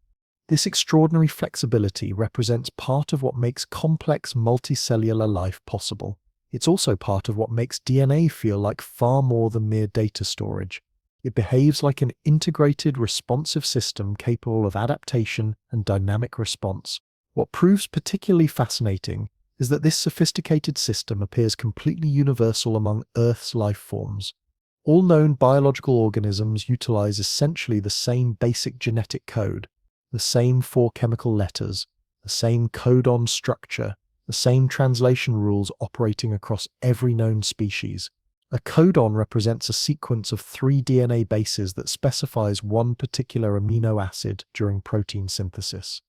This extraordinary flexibility represents part of what makes complex multicellular life possible. It's also part of what makes DNA feel like far more than mere data storage. It behaves like an integrated, responsive system capable of adaptation and dynamic response. What proves particularly fascinating is that this sophisticated system appears completely universal among Earth's life forms. All known biological organisms utilize essentially the same basic genetic code, the same 4 chemical letters, the same codon structure, the same translation rules operating across every known species. A codon represents a sequence of 3 DNA bases that specifies one particular amino acid during protein synthesis.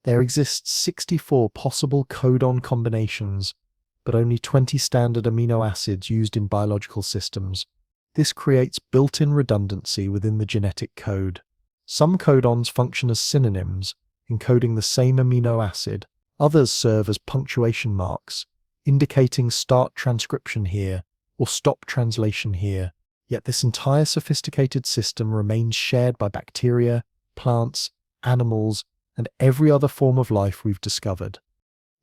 There exist 64 possible codon combinations, but only 20 standard amino acids used in biological systems. This creates built-in redundancy within the genetic code. Some codons function as synonyms, encoding the same amino acid. Others serve as punctuation marks, indicating start transcription here or stop translation here. Yet this entire sophisticated system remains shared by bacteria, plants, animals, and every other form of life we've discovered.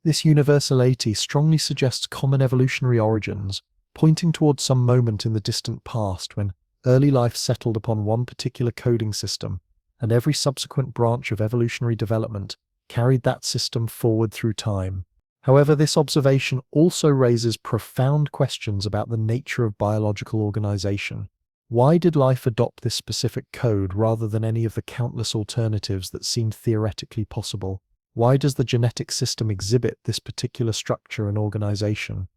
This universality strongly suggests common evolutionary origins, pointing towards some moment in the distant past when early life settled upon one particular coding system, and every subsequent branch of evolutionary development carried that system forward through time. However, this observation also raises profound questions about the nature of biological organization. Why did life adopt this specific code rather than any of the countless alternatives that seemed theoretically possible? Why does the genetic system exhibit this particular structure and organization?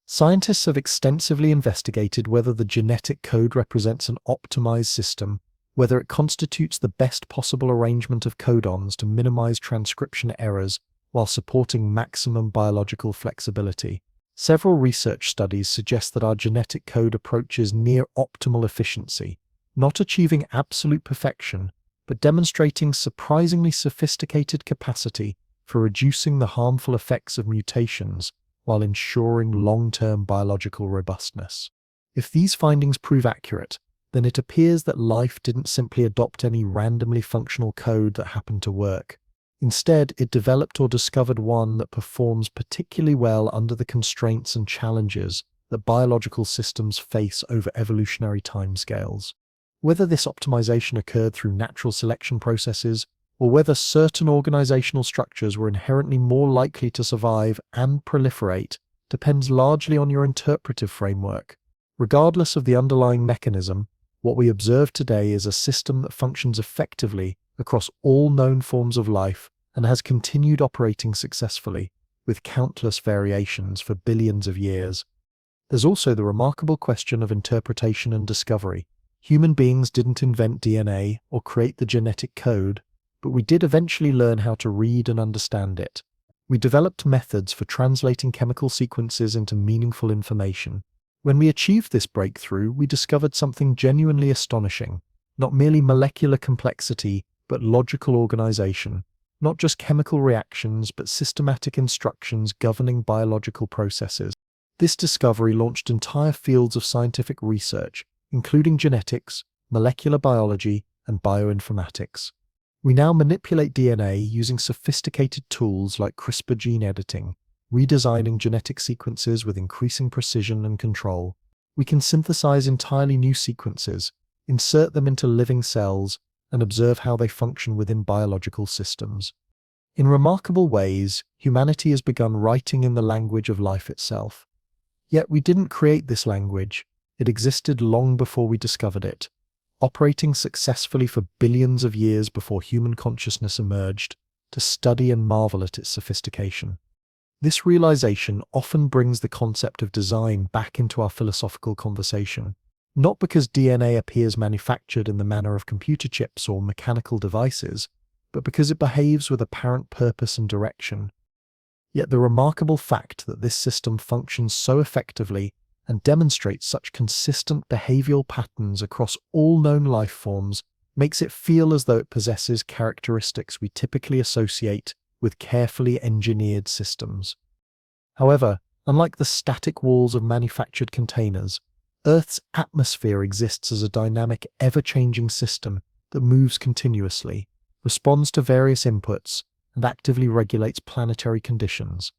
Scientists have extensively investigated whether the genetic code represents an optimized system, whether it constitutes the best possible arrangement of codons to minimize transcription errors while supporting maximum biological flexibility. Several research studies suggest that our genetic code approaches near optimal efficiency, not achieving absolute perfection, but demonstrating surprisingly sophisticated capacity for reducing the harmful effects of mutations while ensuring long-term biological robustness. If these findings prove accurate, then it appears that life didn't simply adopt any randomly functional code that happened to work. Instead, it developed or discovered one that performs particularly well under the constraints and challenges that biological systems face over evolutionary timescales. Whether this optimization occurred through natural selection processes, or whether certain organizational structures were inherently more likely to survive and proliferate, depends largely on your interpretive framework. Regardless of the underlying mechanism, what we observe today is a system that functions effectively across all known forms of life and has continued operating successfully, with countless variations for billions of years. There's also the remarkable question of interpretation and discovery. Human beings didn't invent DNA or create the genetic code, but we did eventually learn how to read and understand it. We developed methods for translating chemical sequences into meaningful information. When we achieved this breakthrough, we discovered something genuinely astonishing. Not merely molecular complexity, but logical organization. Not just chemical reactions, but systematic instructions governing biological processes. This discovery launched entire fields of scientific research, including genetics, molecular biology, and bioinformatics. We now manipulate DNA using sophisticated tools like CRISPR gene editing, redesigning genetic sequences with increasing precision and control. We can synthesize entirely new sequences, insert them into living cells, and observe how they function within biological systems. In remarkable ways, humanity has begun writing in the language of life itself. Yet we didn't create this language. It existed long before we discovered it, operating successfully for billions of years before human consciousness emerged to study and marvel at its sophistication. This realization often brings the concept of design back into our philosophical conversation, not because DNA appears manufactured in the manner of computer chips or mechanical devices, but because it behaves with apparent purpose and direction. Yet the remarkable fact that this system functions so effectively and demonstrates such consistent behavioral patterns across all known life forms makes it feel as though it possesses characteristics we typically associate with carefully engineered systems. However, unlike the static walls of manufactured containers, Earth's atmosphere exists as a dynamic, ever-changing system that moves continuously, responds to various inputs, and actively regulates planetary conditions.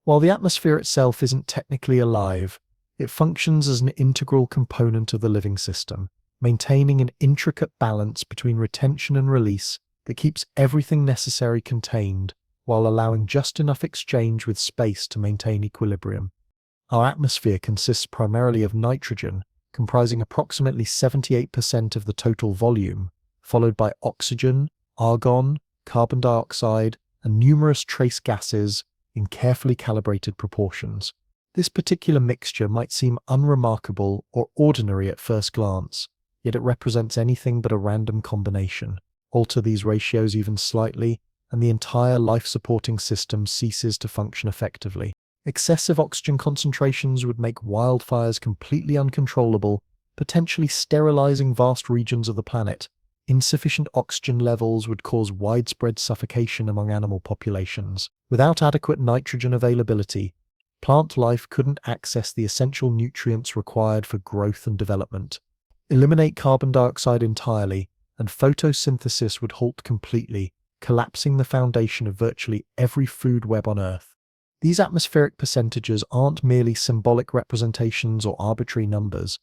While the atmosphere itself isn't technically alive, it functions as an integral component of the living system, maintaining an intricate balance between retention and release that keeps everything necessary contained, while allowing just enough exchange with space to maintain equilibrium. Our atmosphere consists primarily of nitrogen, comprising approximately 78% of the total volume, followed by oxygen, argon, carbon dioxide, and numerous trace gases in carefully calibrated proportions. This particular mixture might seem unremarkable or ordinary at first glance, yet it represents anything but a random combination. Alter these ratios even slightly, and the entire life-supporting system ceases to function effectively. Excessive oxygen concentrations would make wildfires completely uncontrollable, potentially sterilizing vast regions of the planet. Insufficient oxygen levels would cause widespread suffocation among animal populations. Without adequate nitrogen availability, plant life couldn't access the essential nutrients required for growth and development. Eliminate carbon dioxide entirely, and photosynthesis would halt completely, collapsing the foundation of virtually every food web on Earth. These atmospheric percentages aren't merely symbolic representations or arbitrary numbers.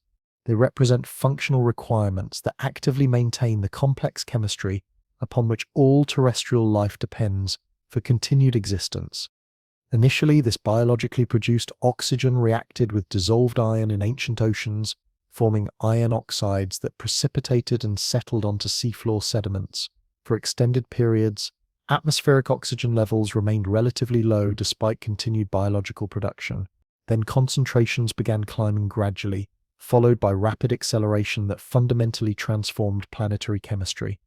They represent functional requirements that actively maintain the complex chemistry upon which all terrestrial life depends for continued existence. Initially, this biologically produced oxygen reacted with dissolved iron in ancient oceans, forming iron oxides that precipitated and settled onto seafloor sediments. For extended periods, atmospheric oxygen levels remained relatively low despite continued biological production. Then concentrations began climbing gradually, followed by rapid acceleration that fundamentally transformed planetary chemistry.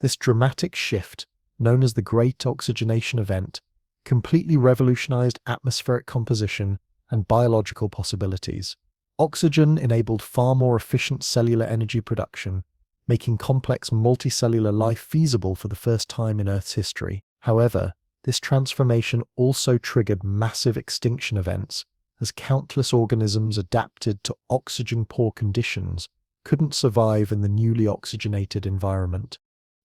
This dramatic shift, known as the Great Oxygenation Event, completely revolutionized atmospheric composition and biological possibilities. Oxygen enabled far more efficient cellular energy production, making complex multicellular life feasible for the first time in Earth's history. However, this transformation also triggered massive extinction events, as countless organisms adapted to oxygen-poor conditions couldn't survive in the newly oxygenated environment.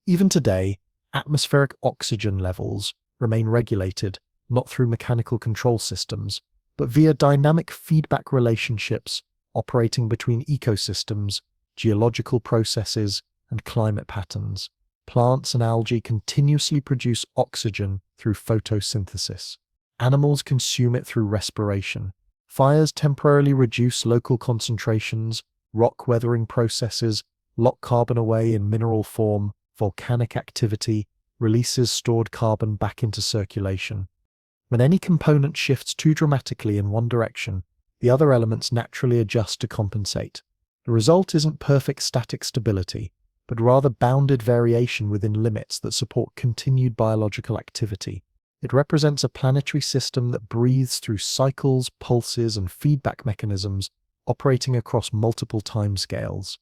Even today, atmospheric oxygen levels remain regulated not through mechanical control systems, but via dynamic feedback relationships operating between ecosystems, geological processes, and climate patterns. Plants and algae continuously produce oxygen through photosynthesis. Animals consume it through respiration. Fires temporarily reduce local concentrations, rock weathering processes lock carbon away in mineral form, volcanic activity releases stored carbon back into circulation. When any component shifts too dramatically in one direction, the other elements naturally adjust to compensate. The result isn't perfect static stability, but rather bounded variation within limits that support continued biological activity. It represents a planetary system that breathes through cycles, pulses, and feedback mechanisms operating across multiple timescales.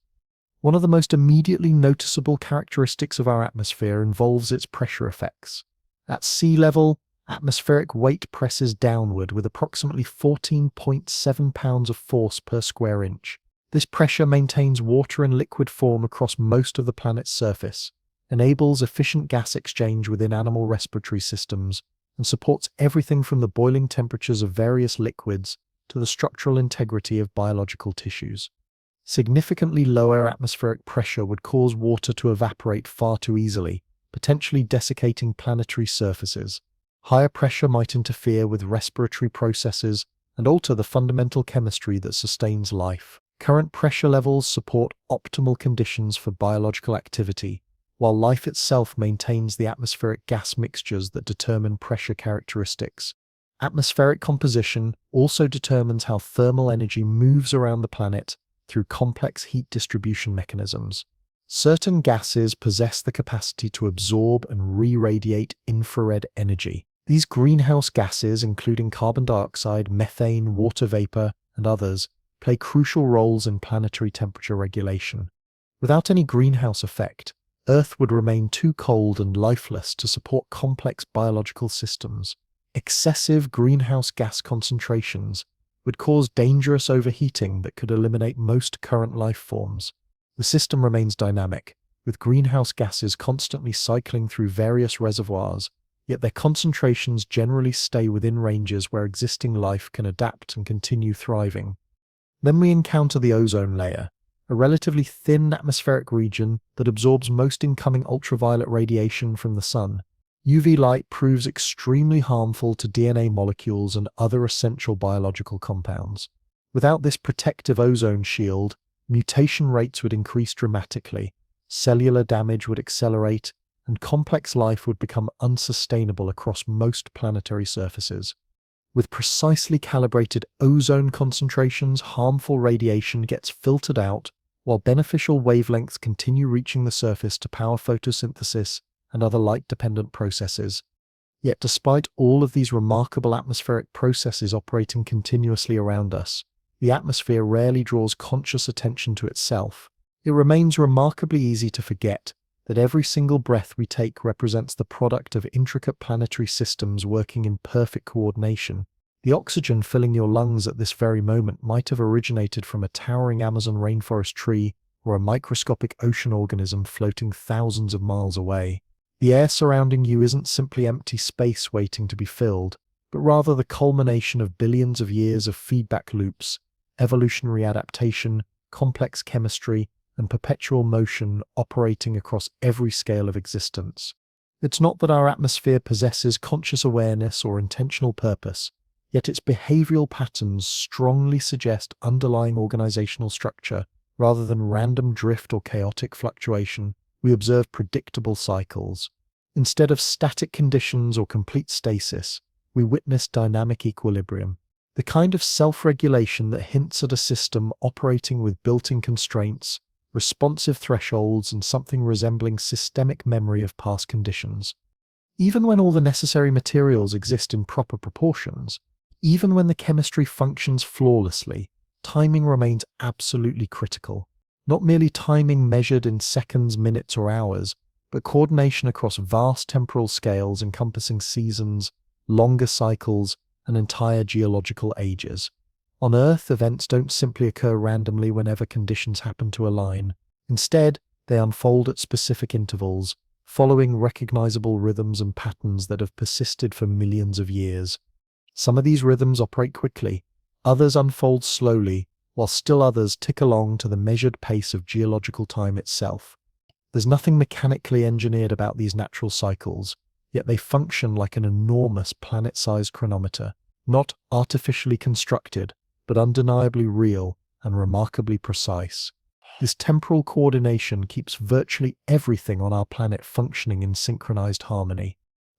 One of the most immediately noticeable characteristics of our atmosphere involves its pressure effects. At sea level, atmospheric weight presses downward with approximately 14.7 pounds of force per square inch. This pressure maintains water in liquid form across most of the planet's surface, enables efficient gas exchange within animal respiratory systems, and supports everything from the boiling temperatures of various liquids to the structural integrity of biological tissues. Significantly lower atmospheric pressure would cause water to evaporate far too easily, potentially desiccating planetary surfaces. Higher pressure might interfere with respiratory processes and alter the fundamental chemistry that sustains life. Current pressure levels support optimal conditions for biological activity, while life itself maintains the atmospheric gas mixtures that determine pressure characteristics. Atmospheric composition also determines how thermal energy moves around the planet through complex heat distribution mechanisms. Certain gases possess the capacity to absorb and re-radiate infrared energy. These greenhouse gases, including carbon dioxide, methane, water vapor, and others, play crucial roles in planetary temperature regulation. Without any greenhouse effect, Earth would remain too cold and lifeless to support complex biological systems. Excessive greenhouse gas concentrations would cause dangerous overheating that could eliminate most current life forms. The system remains dynamic, with greenhouse gases constantly cycling through various reservoirs, yet their concentrations generally stay within ranges where existing life can adapt and continue thriving. Then we encounter the ozone layer, a relatively thin atmospheric region that absorbs most incoming ultraviolet radiation from the sun. UV light proves extremely harmful to DNA molecules and other essential biological compounds. Without this protective ozone shield, mutation rates would increase dramatically, cellular damage would accelerate, and complex life would become unsustainable across most planetary surfaces. With precisely calibrated ozone concentrations, harmful radiation gets filtered out, while beneficial wavelengths continue reaching the surface to power photosynthesis and other light-dependent processes. Yet despite all of these remarkable atmospheric processes operating continuously around us, the atmosphere rarely draws conscious attention to itself. It remains remarkably easy to forget that every single breath we take represents the product of intricate planetary systems working in perfect coordination. The oxygen filling your lungs at this very moment might have originated from a towering Amazon rainforest tree or a microscopic ocean organism floating thousands of miles away. The air surrounding you isn't simply empty space waiting to be filled, but rather the culmination of billions of years of feedback loops, evolutionary adaptation, complex chemistry, and perpetual motion operating across every scale of existence. It's not that our atmosphere possesses conscious awareness or intentional purpose, yet its behavioral patterns strongly suggest underlying organizational structure. Rather than random drift or chaotic fluctuation, we observe predictable cycles. Instead of static conditions or complete stasis, we witness dynamic equilibrium, the kind of self-regulation that hints at a system operating with built-in constraints, responsive thresholds, and something resembling systemic memory of past conditions. Even when all the necessary materials exist in proper proportions, even when the chemistry functions flawlessly, timing remains absolutely critical. Not merely timing measured in seconds, minutes, or hours, but coordination across vast temporal scales encompassing seasons, longer cycles, and entire geological ages. On Earth, events don't simply occur randomly whenever conditions happen to align. Instead, they unfold at specific intervals, following recognizable rhythms and patterns that have persisted for millions of years. Some of these rhythms operate quickly, others unfold slowly, while still others tick along to the measured pace of geological time itself. There's nothing mechanically engineered about these natural cycles, yet they function like an enormous planet-sized chronometer, not artificially constructed, but undeniably real and remarkably precise. This temporal coordination keeps virtually everything on our planet functioning in synchronized harmony.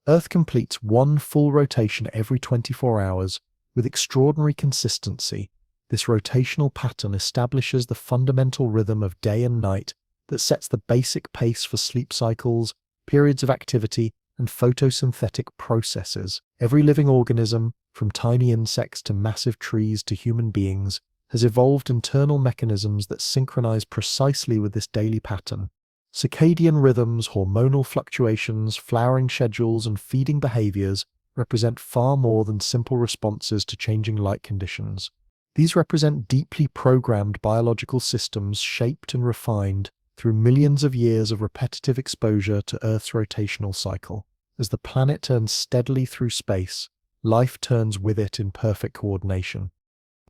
Earth completes one full rotation every 24 hours with extraordinary consistency. This rotational pattern establishes the fundamental rhythm of day and night that sets the basic pace for sleep cycles, periods of activity, and photosynthetic processes. Every living organism, from tiny insects to massive trees to human beings, has evolved internal mechanisms that synchronize precisely with this daily pattern. Circadian rhythms, hormonal fluctuations, flowering schedules, and feeding behaviors represent far more than simple responses to changing light conditions. These represent deeply programmed biological systems shaped and refined through millions of years of repetitive exposure to Earth's rotational cycle. As the planet turns steadily through space, life turns with it in perfect coordination.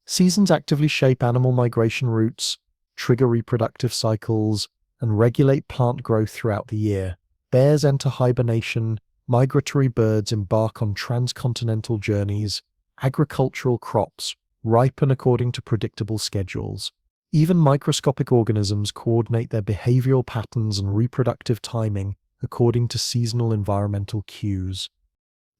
Seasons actively shape animal migration routes, trigger reproductive cycles, and regulate plant growth throughout the year. Bears enter hibernation, migratory birds embark on transcontinental journeys, agricultural crops ripen according to predictable schedules. Even microscopic organisms coordinate their behavioral patterns and reproductive timing according to seasonal environmental cues.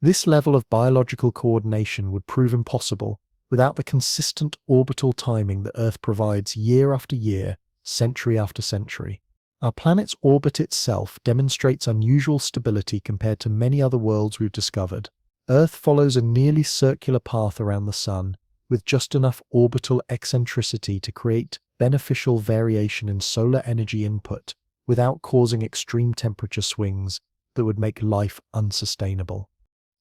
This level of biological coordination would prove impossible without the consistent orbital timing that Earth provides year after year, century after century. Our planet's orbit itself demonstrates unusual stability compared to many other worlds we've discovered. Earth follows a nearly circular path around the Sun, with just enough orbital eccentricity to create beneficial variation in solar energy input without causing extreme temperature swings that would make life unsustainable.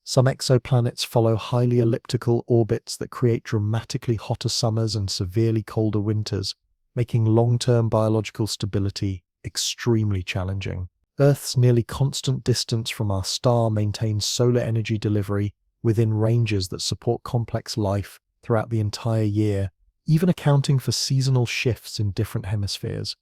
Some exoplanets follow highly elliptical orbits that create dramatically hotter summers and severely colder winters, making long-term biological stability extremely challenging. Earth's nearly constant distance from our star maintains solar energy delivery within ranges that support complex life throughout the entire year, even accounting for seasonal shifts in different hemispheres.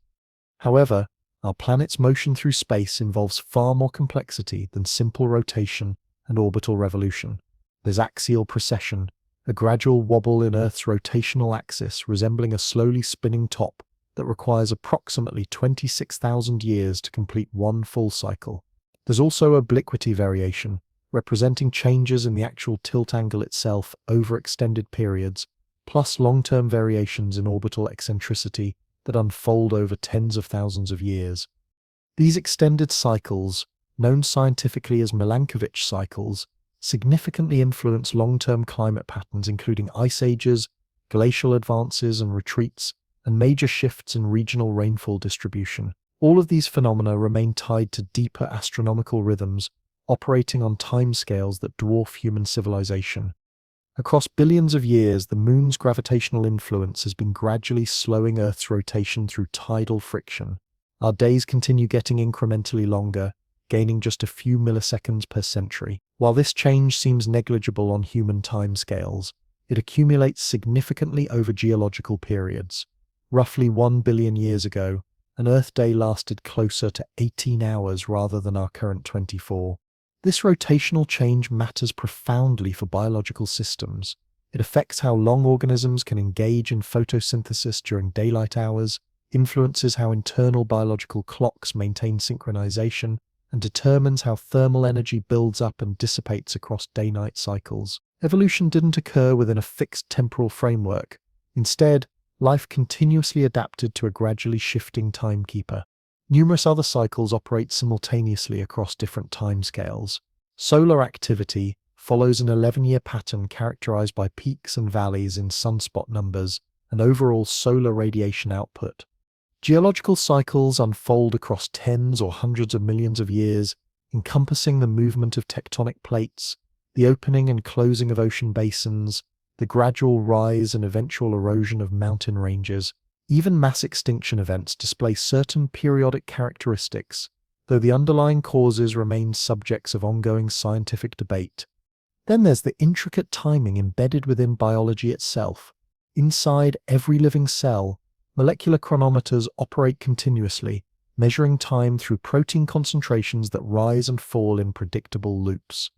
However, our planet's motion through space involves far more complexity than simple rotation and orbital revolution. There's axial precession, a gradual wobble in Earth's rotational axis resembling a slowly spinning top that requires approximately 26,000 years to complete one full cycle. There's also obliquity variation, representing changes in the actual tilt angle itself over extended periods, plus long-term variations in orbital eccentricity that unfold over tens of thousands of years. These extended cycles, known scientifically as Milankovitch cycles, significantly influence long-term climate patterns including ice ages, glacial advances and retreats, and major shifts in regional rainfall distribution. All of these phenomena remain tied to deeper astronomical rhythms operating on timescales that dwarf human civilization. Across billions of years, the Moon's gravitational influence has been gradually slowing Earth's rotation through tidal friction. Our days continue getting incrementally longer, gaining just a few milliseconds per century. While this change seems negligible on human timescales, it accumulates significantly over geological periods. Roughly 1 billion years ago, an Earth day lasted closer to 18 hours rather than our current 24. This rotational change matters profoundly for biological systems. It affects how long organisms can engage in photosynthesis during daylight hours, influences how internal biological clocks maintain synchronization, and determines how thermal energy builds up and dissipates across day-night cycles. Evolution didn't occur within a fixed temporal framework. Instead, life continuously adapted to a gradually shifting timekeeper. Numerous other cycles operate simultaneously across different timescales. Solar activity follows an 11-year pattern characterized by peaks and valleys in sunspot numbers and overall solar radiation output. Geological cycles unfold across tens or hundreds of millions of years, encompassing the movement of tectonic plates, the opening and closing of ocean basins, the gradual rise and eventual erosion of mountain ranges. Even mass extinction events display certain periodic characteristics, though the underlying causes remain subjects of ongoing scientific debate. Then there's the intricate timing embedded within biology itself. Inside every living cell, molecular chronometers operate continuously, measuring time through protein concentrations that rise and fall in predictable loops.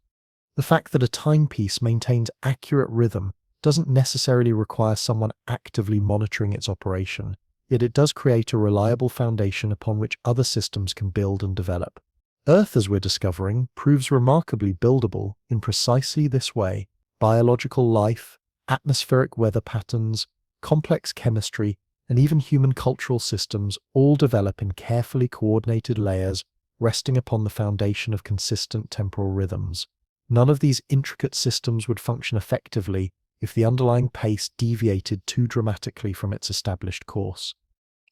The fact that a timepiece maintains accurate rhythm doesn't necessarily require someone actively monitoring its operation, yet it does create a reliable foundation upon which other systems can build and develop. Earth, as we're discovering, proves remarkably buildable in precisely this way. Biological life, atmospheric weather patterns, complex chemistry, and even human cultural systems all develop in carefully coordinated layers, resting upon the foundation of consistent temporal rhythms. None of these intricate systems would function effectively if the underlying pace deviated too dramatically from its established course.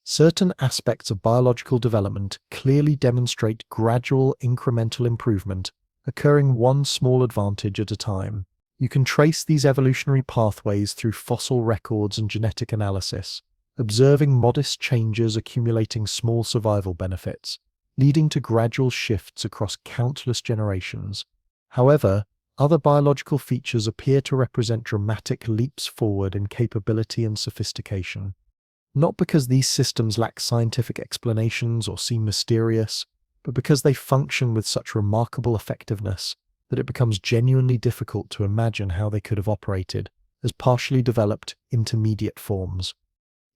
Certain aspects of biological development clearly demonstrate gradual incremental improvement, occurring one small advantage at a time. You can trace these evolutionary pathways through fossil records and genetic analysis, observing modest changes accumulating small survival benefits, leading to gradual shifts across countless generations. However, other biological features appear to represent dramatic leaps forward in capability and sophistication. Not because these systems lack scientific explanations or seem mysterious, but because they function with such remarkable effectiveness that it becomes genuinely difficult to imagine how they could have operated as partially developed intermediate forms.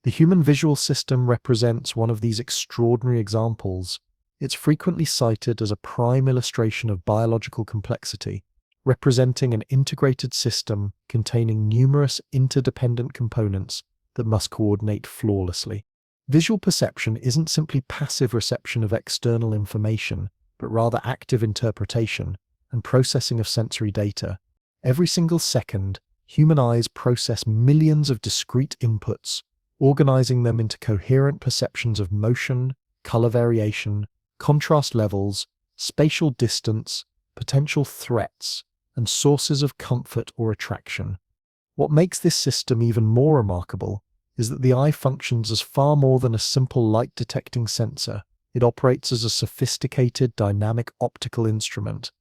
The human visual system represents one of these extraordinary examples. It's frequently cited as a prime illustration of biological complexity, representing an integrated system containing numerous interdependent components that must coordinate flawlessly. Visual perception isn't simply passive reception of external information, but rather active interpretation and processing of sensory data. Every single second, human eyes process millions of discrete inputs, organizing them into coherent perceptions of motion, color variation, contrast levels, spatial distance, potential threats, and sources of comfort or attraction. What makes this system even more remarkable is that the eye functions as far more than a simple light-detecting sensor. It operates as a sophisticated dynamic optical instrument.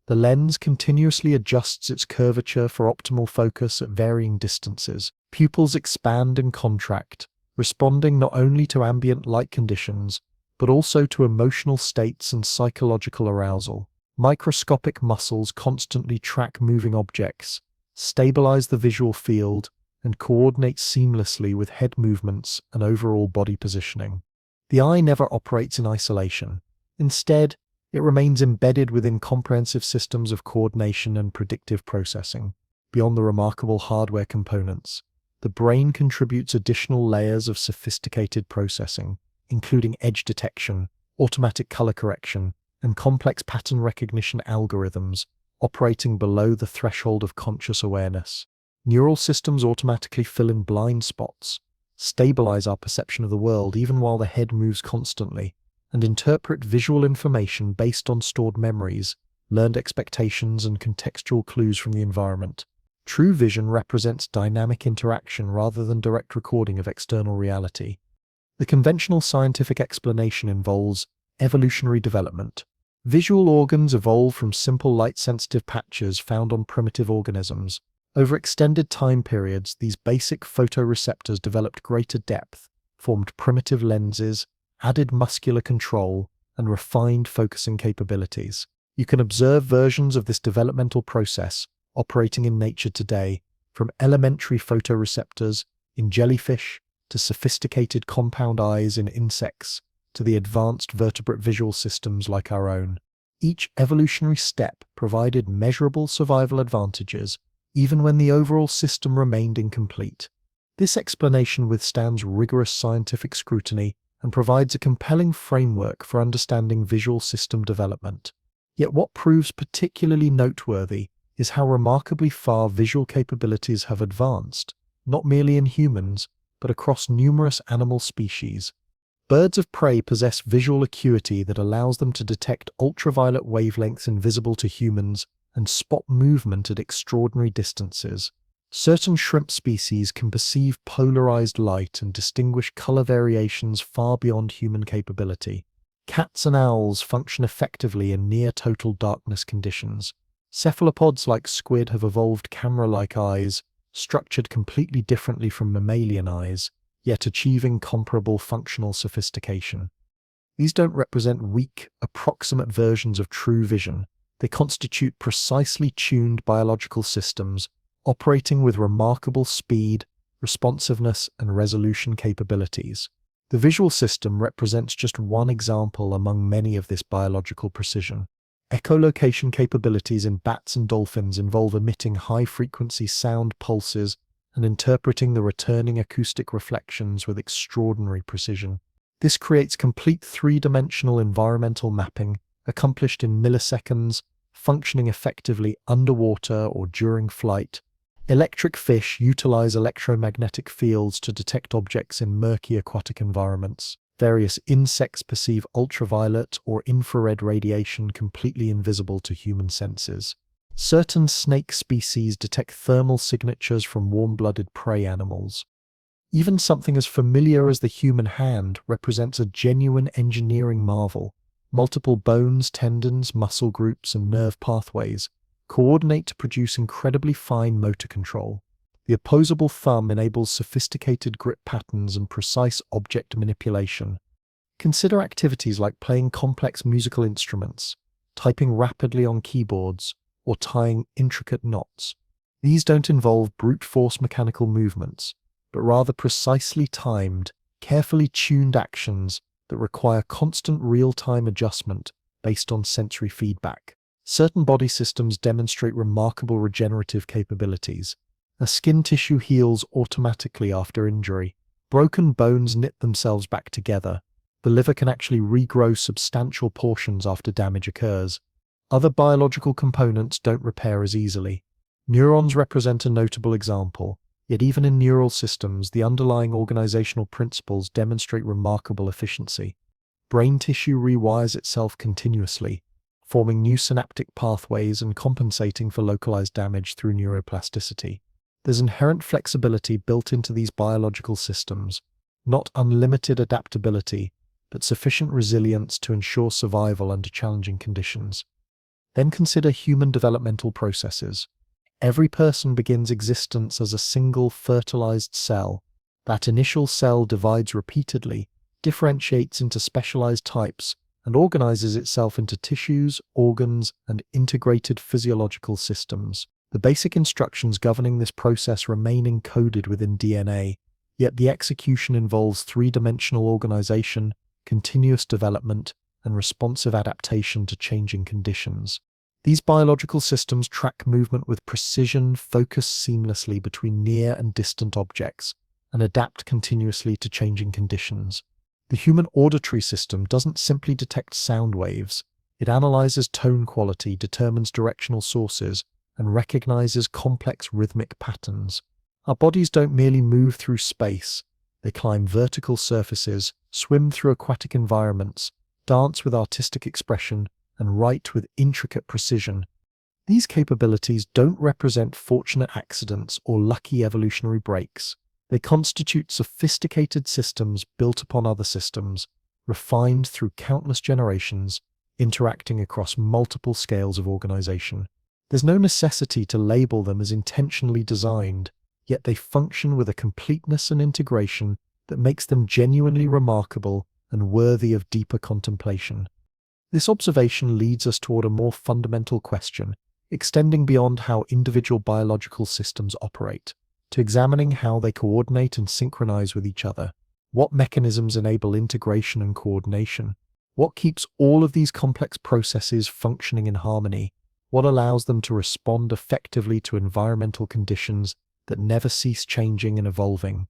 The lens continuously adjusts its curvature for optimal focus at varying distances. Pupils expand and contract, responding not only to ambient light conditions, but also to emotional states and psychological arousal. Microscopic muscles constantly track moving objects, stabilize the visual field, and coordinate seamlessly with head movements and overall body positioning. The eye never operates in isolation. Instead, it remains embedded within comprehensive systems of coordination and predictive processing. Beyond the remarkable hardware components, the brain contributes additional layers of sophisticated processing, including edge detection, automatic color correction, and complex pattern recognition algorithms operating below the threshold of conscious awareness. Neural systems automatically fill in blind spots, stabilize our perception of the world even while the head moves constantly, and interpret visual information based on stored memories, learned expectations, and contextual clues from the environment. True vision represents dynamic interaction rather than direct recording of external reality. The conventional scientific explanation involves evolutionary development. Visual organs evolve from simple light-sensitive patches found on primitive organisms. Over extended time periods, these basic photoreceptors developed greater depth, formed primitive lenses, added muscular control, and refined focusing capabilities. You can observe versions of this developmental process operating in nature today, from elementary photoreceptors in jellyfish to sophisticated compound eyes in insects to the advanced vertebrate visual systems like our own. Each evolutionary step provided measurable survival advantages, even when the overall system remained incomplete. This explanation withstands rigorous scientific scrutiny and provides a compelling framework for understanding visual system development. Yet what proves particularly noteworthy is how remarkably far visual capabilities have advanced, not merely in humans, but across numerous animal species. Birds of prey possess visual acuity that allows them to detect ultraviolet wavelengths invisible to humans and spot movement at extraordinary distances. Certain shrimp species can perceive polarized light and distinguish color variations far beyond human capability. Cats and owls function effectively in near-total darkness conditions. Cephalopods like squid have evolved camera-like eyes, structured completely differently from mammalian eyes, yet achieving comparable functional sophistication. These don't represent weak, approximate versions of true vision. They constitute precisely tuned biological systems, operating with remarkable speed, responsiveness, and resolution capabilities. The visual system represents just one example among many of this biological precision. Echolocation capabilities in bats and dolphins involve emitting high-frequency sound pulses and interpreting the returning acoustic reflections with extraordinary precision. This creates complete three-dimensional environmental mapping, accomplished in milliseconds, functioning effectively underwater or during flight. Electric fish utilize electromagnetic fields to detect objects in murky aquatic environments. Various insects perceive ultraviolet or infrared radiation completely invisible to human senses. Certain snake species detect thermal signatures from warm-blooded prey animals. Even something as familiar as the human hand represents a genuine engineering marvel. Multiple bones, tendons, muscle groups, and nerve pathways coordinate to produce incredibly fine motor control. The opposable thumb enables sophisticated grip patterns and precise object manipulation. Consider activities like playing complex musical instruments, typing rapidly on keyboards, or tying intricate knots. These don't involve brute force mechanical movements, but rather precisely timed, carefully tuned actions that require constant real-time adjustment based on sensory feedback. Certain body systems demonstrate remarkable regenerative capabilities. A skin tissue heals automatically after injury. Broken bones knit themselves back together. The liver can actually regrow substantial portions after damage occurs. Other biological components don't repair as easily. Neurons represent a notable example, yet even in neural systems, the underlying organizational principles demonstrate remarkable efficiency. Brain tissue rewires itself continuously, forming new synaptic pathways and compensating for localized damage through neuroplasticity. There's inherent flexibility built into these biological systems, not unlimited adaptability, but sufficient resilience to ensure survival under challenging conditions. Then consider human developmental processes. Every person begins existence as a single fertilized cell. That initial cell divides repeatedly, differentiates into specialized types, and organizes itself into tissues, organs, and integrated physiological systems. The basic instructions governing this process remain encoded within DNA, yet the execution involves three-dimensional organization, continuous development, and responsive adaptation to changing conditions. These biological systems track movement with precision, focus seamlessly between near and distant objects, and adapt continuously to changing conditions. The human auditory system doesn't simply detect sound waves. It analyzes tone quality, determines directional sources, and recognizes complex rhythmic patterns. Our bodies don't merely move through space. They climb vertical surfaces, swim through aquatic environments, dance with artistic expression, and write with intricate precision. These capabilities don't represent fortunate accidents or lucky evolutionary breaks. They constitute sophisticated systems built upon other systems, refined through countless generations, interacting across multiple scales of organization. There's no necessity to label them as intentionally designed, yet they function with a completeness and integration that makes them genuinely remarkable and worthy of deeper contemplation. This observation leads us toward a more fundamental question, extending beyond how individual biological systems operate, to examining how they coordinate and synchronize with each other. What mechanisms enable integration and coordination? What keeps all of these complex processes functioning in harmony? What allows them to respond effectively to environmental conditions that never cease changing and evolving?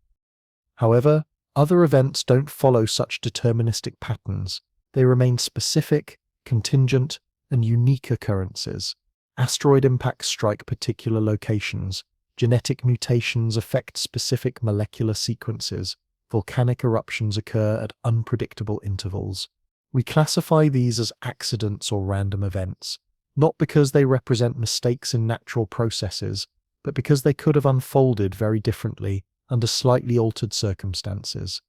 However, other events don't follow such deterministic patterns. They remain specific, contingent, and unique occurrences. Asteroid impacts strike particular locations. Genetic mutations affect specific molecular sequences. Volcanic eruptions occur at unpredictable intervals. We classify these as accidents or random events, not because they represent mistakes in natural processes, but because they could have unfolded very differently under slightly altered circumstances.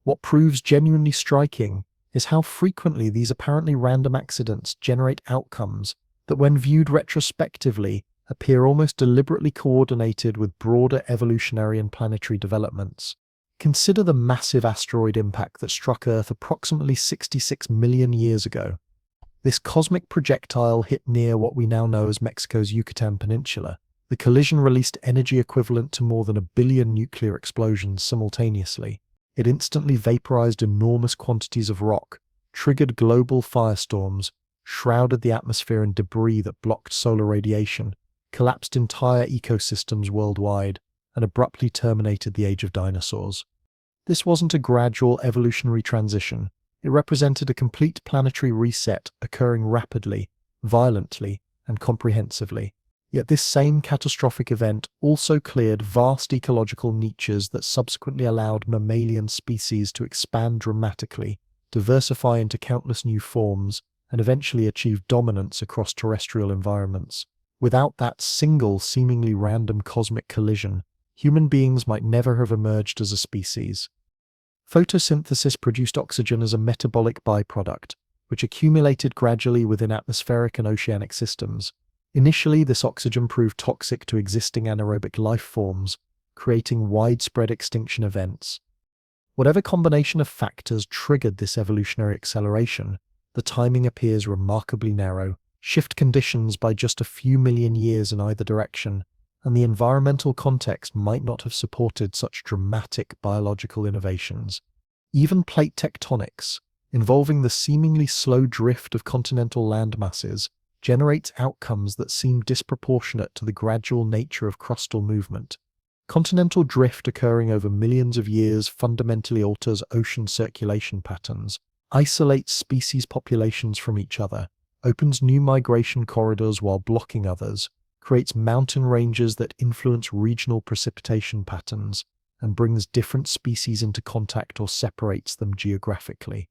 What proves genuinely striking is how frequently these apparently random accidents generate outcomes that, when viewed retrospectively, appear almost deliberately coordinated with broader evolutionary and planetary developments. Consider the massive asteroid impact that struck Earth approximately 66 million years ago. This cosmic projectile hit near what we now know as Mexico's Yucatan Peninsula, The collision released energy equivalent to more than 1 billion nuclear explosions simultaneously. It instantly vaporized enormous quantities of rock, triggered global firestorms, shrouded the atmosphere in debris that blocked solar radiation, collapsed entire ecosystems worldwide, and abruptly terminated the age of dinosaurs. This wasn't a gradual evolutionary transition. It represented a complete planetary reset occurring rapidly, violently, and comprehensively. Yet this same catastrophic event also cleared vast ecological niches that subsequently allowed mammalian species to expand dramatically, diversify into countless new forms, and eventually achieve dominance across terrestrial environments. Without that single, seemingly random cosmic collision, human beings might never have emerged as a species. Photosynthesis produced oxygen as a metabolic byproduct, which accumulated gradually within atmospheric and oceanic systems. Initially, this oxygen proved toxic to existing anaerobic life forms, creating widespread extinction events. Whatever combination of factors triggered this evolutionary acceleration, the timing appears remarkably narrow. Shift conditions by just a few million years in either direction, and the environmental context might not have supported such dramatic biological innovations. Even plate tectonics, involving the seemingly slow drift of continental landmasses, generates outcomes that seem disproportionate to the gradual nature of crustal movement. Continental drift occurring over millions of years fundamentally alters ocean circulation patterns, isolates species populations from each other, opens new migration corridors while blocking others, creates mountain ranges that influence regional precipitation patterns, and brings different species into contact or separates them geographically.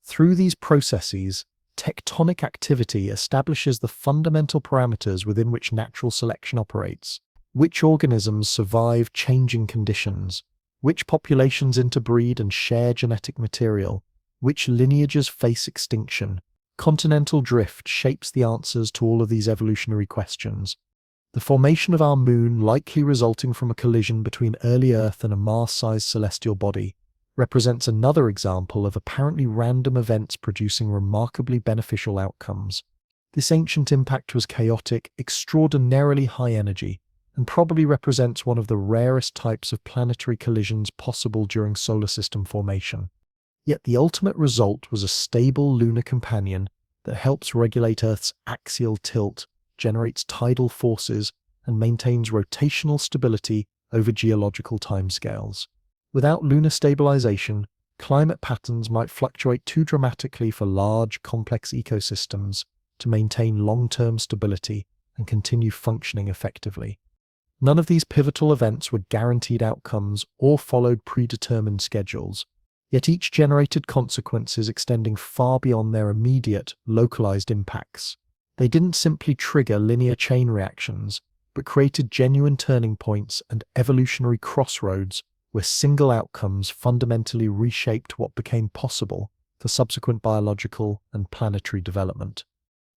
Through these processes, tectonic activity establishes the fundamental parameters within which natural selection operates. Which organisms survive changing conditions, which populations interbreed and share genetic material, which lineages face extinction. Continental drift shapes the answers to all of these evolutionary questions. The formation of our moon, likely resulting from a collision between early Earth and a Mars-sized celestial body, represents another example of apparently random events producing remarkably beneficial outcomes. This ancient impact was chaotic, extraordinarily high energy, and probably represents one of the rarest types of planetary collisions possible during solar system formation. Yet the ultimate result was a stable lunar companion that helps regulate Earth's axial tilt, generates tidal forces, and maintains rotational stability over geological timescales. Without lunar stabilization, climate patterns might fluctuate too dramatically for large, complex ecosystems to maintain long-term stability and continue functioning effectively. None of these pivotal events were guaranteed outcomes or followed predetermined schedules, yet each generated consequences extending far beyond their immediate, localized impacts. They didn't simply trigger linear chain reactions, but created genuine turning points and evolutionary crossroads where single outcomes fundamentally reshaped what became possible for subsequent biological and planetary development.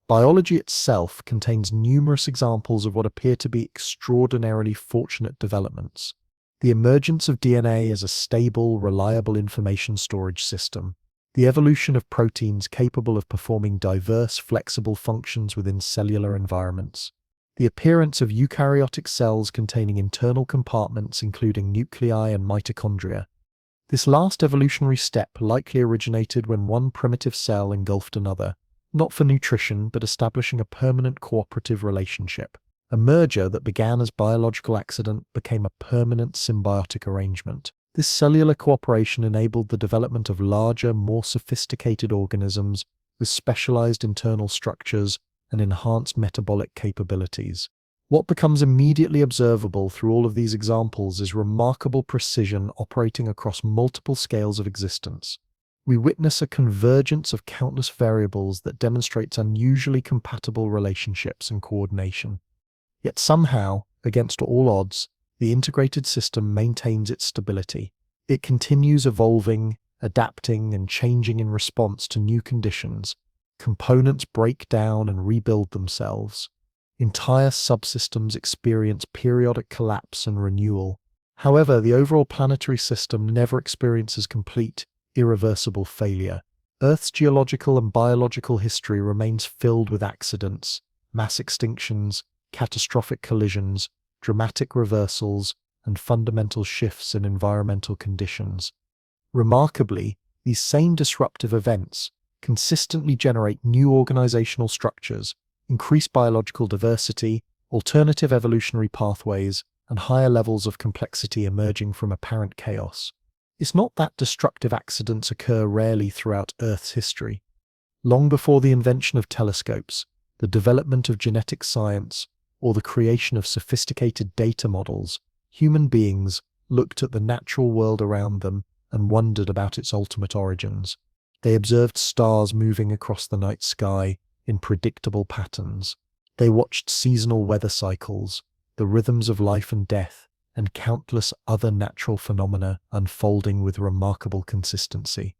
Biology itself contains numerous examples of what appear to be extraordinarily fortunate developments. The emergence of DNA as a stable, reliable information storage system, the evolution of proteins capable of performing diverse, flexible functions within cellular environments, the appearance of eukaryotic cells containing internal compartments including nuclei and mitochondria. This last evolutionary step likely originated when one primitive cell engulfed another, not for nutrition but establishing a permanent cooperative relationship. A merger that began as biological accident became a permanent symbiotic arrangement. This cellular cooperation enabled the development of larger, more sophisticated organisms with specialized internal structures and enhanced metabolic capabilities. What becomes immediately observable through all of these examples is remarkable precision operating across multiple scales of existence. We witness a convergence of countless variables that demonstrates unusually compatible relationships and coordination. Yet somehow, against all odds, the integrated system maintains its stability. It continues evolving, adapting, and changing in response to new conditions. Components break down and rebuild themselves. Entire subsystems experience periodic collapse and renewal. However, the overall planetary system never experiences complete, irreversible failure. Earth's geological and biological history remains filled with accidents, mass extinctions, catastrophic collisions, dramatic reversals, and fundamental shifts in environmental conditions. Remarkably, these same disruptive events consistently generate new organizational structures, increased biological diversity, alternative evolutionary pathways, and higher levels of complexity emerging from apparent chaos. It's not that destructive accidents occur rarely throughout Earth's history. Long before the invention of telescopes, the development of genetic science, or the creation of sophisticated data models, human beings looked at the natural world around them and wondered about its ultimate origins. They observed stars moving across the night sky in predictable patterns. They watched seasonal weather cycles, the rhythms of life and death, and countless other natural phenomena unfolding with remarkable consistency.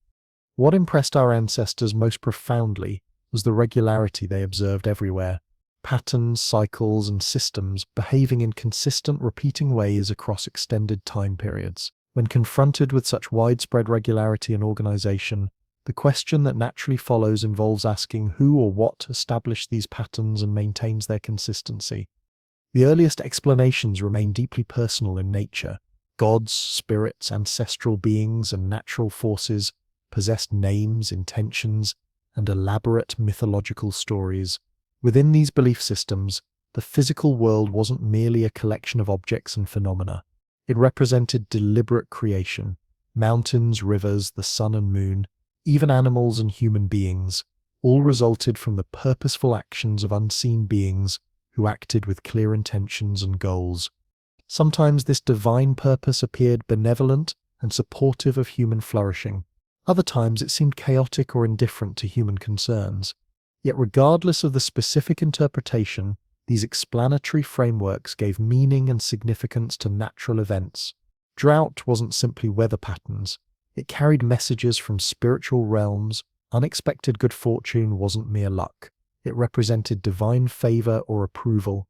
What impressed our ancestors most profoundly was the regularity they observed everywhere. Patterns, cycles, and systems behaving in consistent, repeating ways across extended time periods. When confronted with such widespread regularity and organization, the question that naturally follows involves asking who or what established these patterns and maintains their consistency. The earliest explanations remain deeply personal in nature. Gods, spirits, ancestral beings, and natural forces possessed names, intentions, and elaborate mythological stories. Within these belief systems, the physical world wasn't merely a collection of objects and phenomena. It represented deliberate creation. Mountains, rivers, the sun and moon, even animals and human beings, all resulted from the purposeful actions of unseen beings who acted with clear intentions and goals. Sometimes this divine purpose appeared benevolent and supportive of human flourishing. Other times it seemed chaotic or indifferent to human concerns. Yet regardless of the specific interpretation, these explanatory frameworks gave meaning and significance to natural events. Drought wasn't simply weather patterns. It carried messages from spiritual realms. Unexpected good fortune wasn't mere luck. It represented divine favor or approval.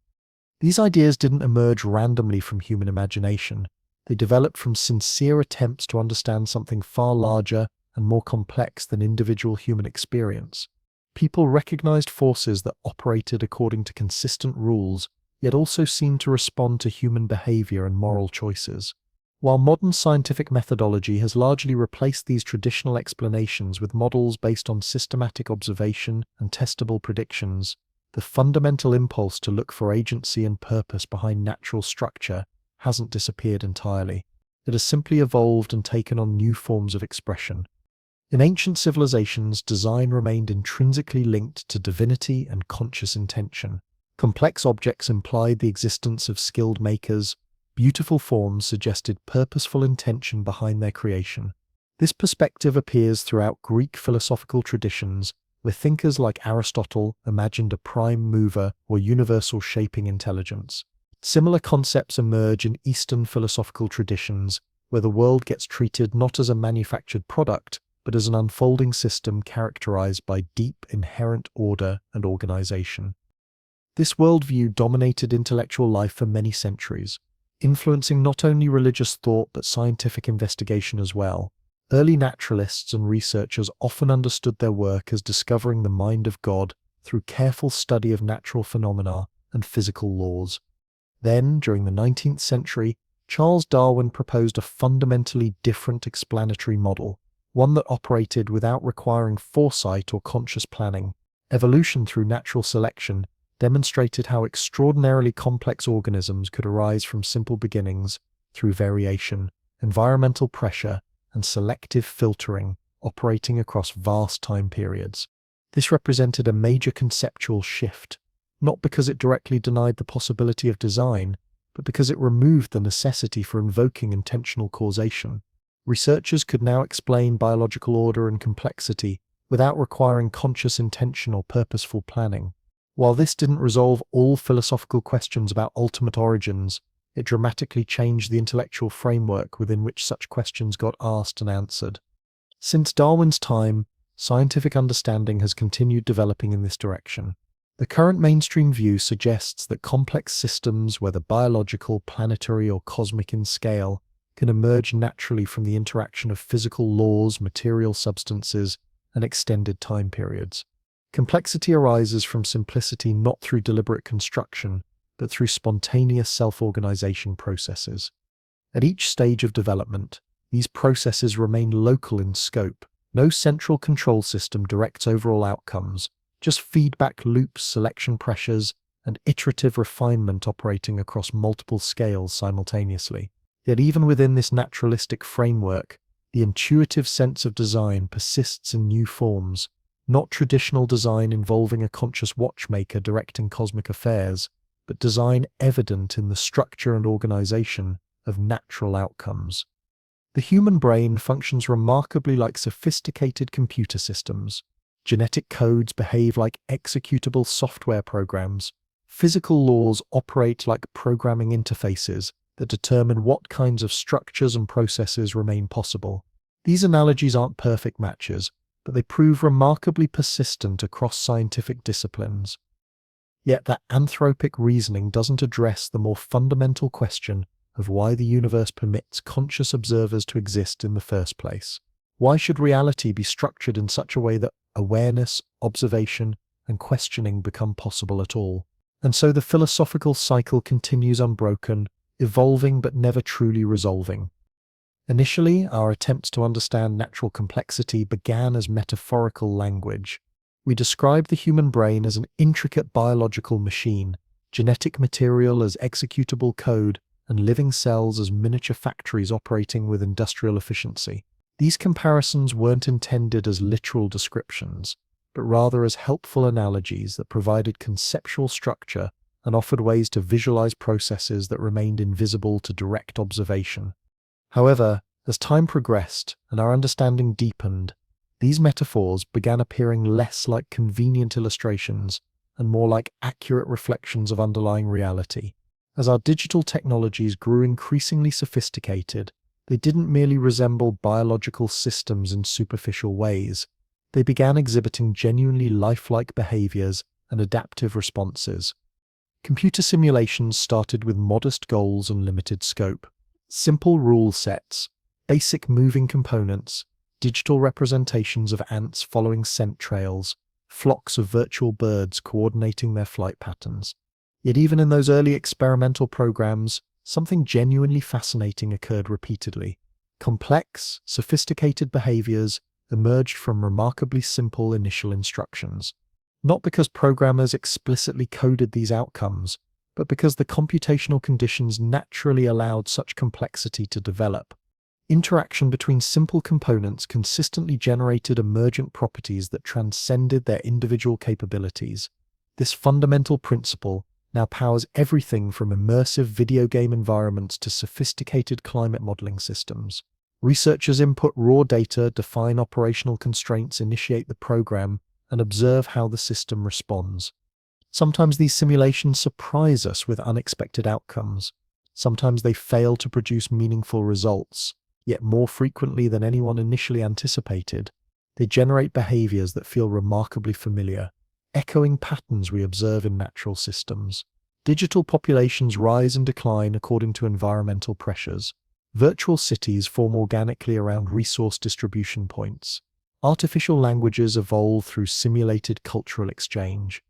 These ideas didn't emerge randomly from human imagination. They developed from sincere attempts to understand something far larger and more complex than individual human experience. People recognized forces that operated according to consistent rules, yet also seemed to respond to human behavior and moral choices. While modern scientific methodology has largely replaced these traditional explanations with models based on systematic observation and testable predictions, the fundamental impulse to look for agency and purpose behind natural structure hasn't disappeared entirely. It has simply evolved and taken on new forms of expression. In ancient civilizations, design remained intrinsically linked to divinity and conscious intention. Complex objects implied the existence of skilled makers. Beautiful forms suggested purposeful intention behind their creation. This perspective appears throughout Greek philosophical traditions, where thinkers like Aristotle imagined a prime mover or universal shaping intelligence. Similar concepts emerge in Eastern philosophical traditions, where the world gets treated not as a manufactured product, but as an unfolding system characterized by deep inherent order and organization. This worldview dominated intellectual life for many centuries, influencing not only religious thought but scientific investigation as well. Early naturalists and researchers often understood their work as discovering the mind of God through careful study of natural phenomena and physical laws. Then, during the 19th century, Charles Darwin proposed a fundamentally different explanatory model, one that operated without requiring foresight or conscious planning. Evolution through natural selection demonstrated how extraordinarily complex organisms could arise from simple beginnings through variation, environmental pressure, and selective filtering operating across vast time periods. This represented a major conceptual shift, not because it directly denied the possibility of design, but because it removed the necessity for invoking intentional causation. Researchers could now explain biological order and complexity without requiring conscious intention or purposeful planning. While this didn't resolve all philosophical questions about ultimate origins, it dramatically changed the intellectual framework within which such questions got asked and answered. Since Darwin's time, scientific understanding has continued developing in this direction. The current mainstream view suggests that complex systems, whether biological, planetary, or cosmic in scale, can emerge naturally from the interaction of physical laws, material substances, and extended time periods. Complexity arises from simplicity not through deliberate construction, but through spontaneous self-organization processes. At each stage of development, these processes remain local in scope. No central control system directs overall outcomes, just feedback loops, selection pressures, and iterative refinement operating across multiple scales simultaneously. Yet even within this naturalistic framework, the intuitive sense of design persists in new forms, not traditional design involving a conscious watchmaker directing cosmic affairs, but design evident in the structure and organization of natural outcomes. The human brain functions remarkably like sophisticated computer systems. Genetic codes behave like executable software programs. Physical laws operate like programming interfaces that determine what kinds of structures and processes remain possible. These analogies aren't perfect matches, but they prove remarkably persistent across scientific disciplines. Yet that anthropic reasoning doesn't address the more fundamental question of why the universe permits conscious observers to exist in the first place. Why should reality be structured in such a way that awareness, observation, and questioning become possible at all? And so the philosophical cycle continues unbroken, evolving but never truly resolving. Initially, our attempts to understand natural complexity began as metaphorical language. We described the human brain as an intricate biological machine, genetic material as executable code, and living cells as miniature factories operating with industrial efficiency. These comparisons weren't intended as literal descriptions, but rather as helpful analogies that provided conceptual structure and offered ways to visualize processes that remained invisible to direct observation. However, as time progressed and our understanding deepened, these metaphors began appearing less like convenient illustrations and more like accurate reflections of underlying reality. As our digital technologies grew increasingly sophisticated, they didn't merely resemble biological systems in superficial ways. They began exhibiting genuinely lifelike behaviors and adaptive responses. Computer simulations started with modest goals and limited scope. Simple rule sets, basic moving components, digital representations of ants following scent trails, flocks of virtual birds coordinating their flight patterns. Yet even in those early experimental programs, something genuinely fascinating occurred repeatedly. Complex, sophisticated behaviors emerged from remarkably simple initial instructions. Not because programmers explicitly coded these outcomes, but because the computational conditions naturally allowed such complexity to develop. Interaction between simple components consistently generated emergent properties that transcended their individual capabilities. This fundamental principle now powers everything from immersive video game environments to sophisticated climate modeling systems. Researchers input raw data, define operational constraints, initiate the program, and observe how the system responds. Sometimes these simulations surprise us with unexpected outcomes. Sometimes they fail to produce meaningful results. Yet more frequently than anyone initially anticipated, they generate behaviors that feel remarkably familiar, echoing patterns we observe in natural systems. Digital populations rise and decline according to environmental pressures. Virtual cities form organically around resource distribution points. Artificial languages evolve through simulated cultural exchange.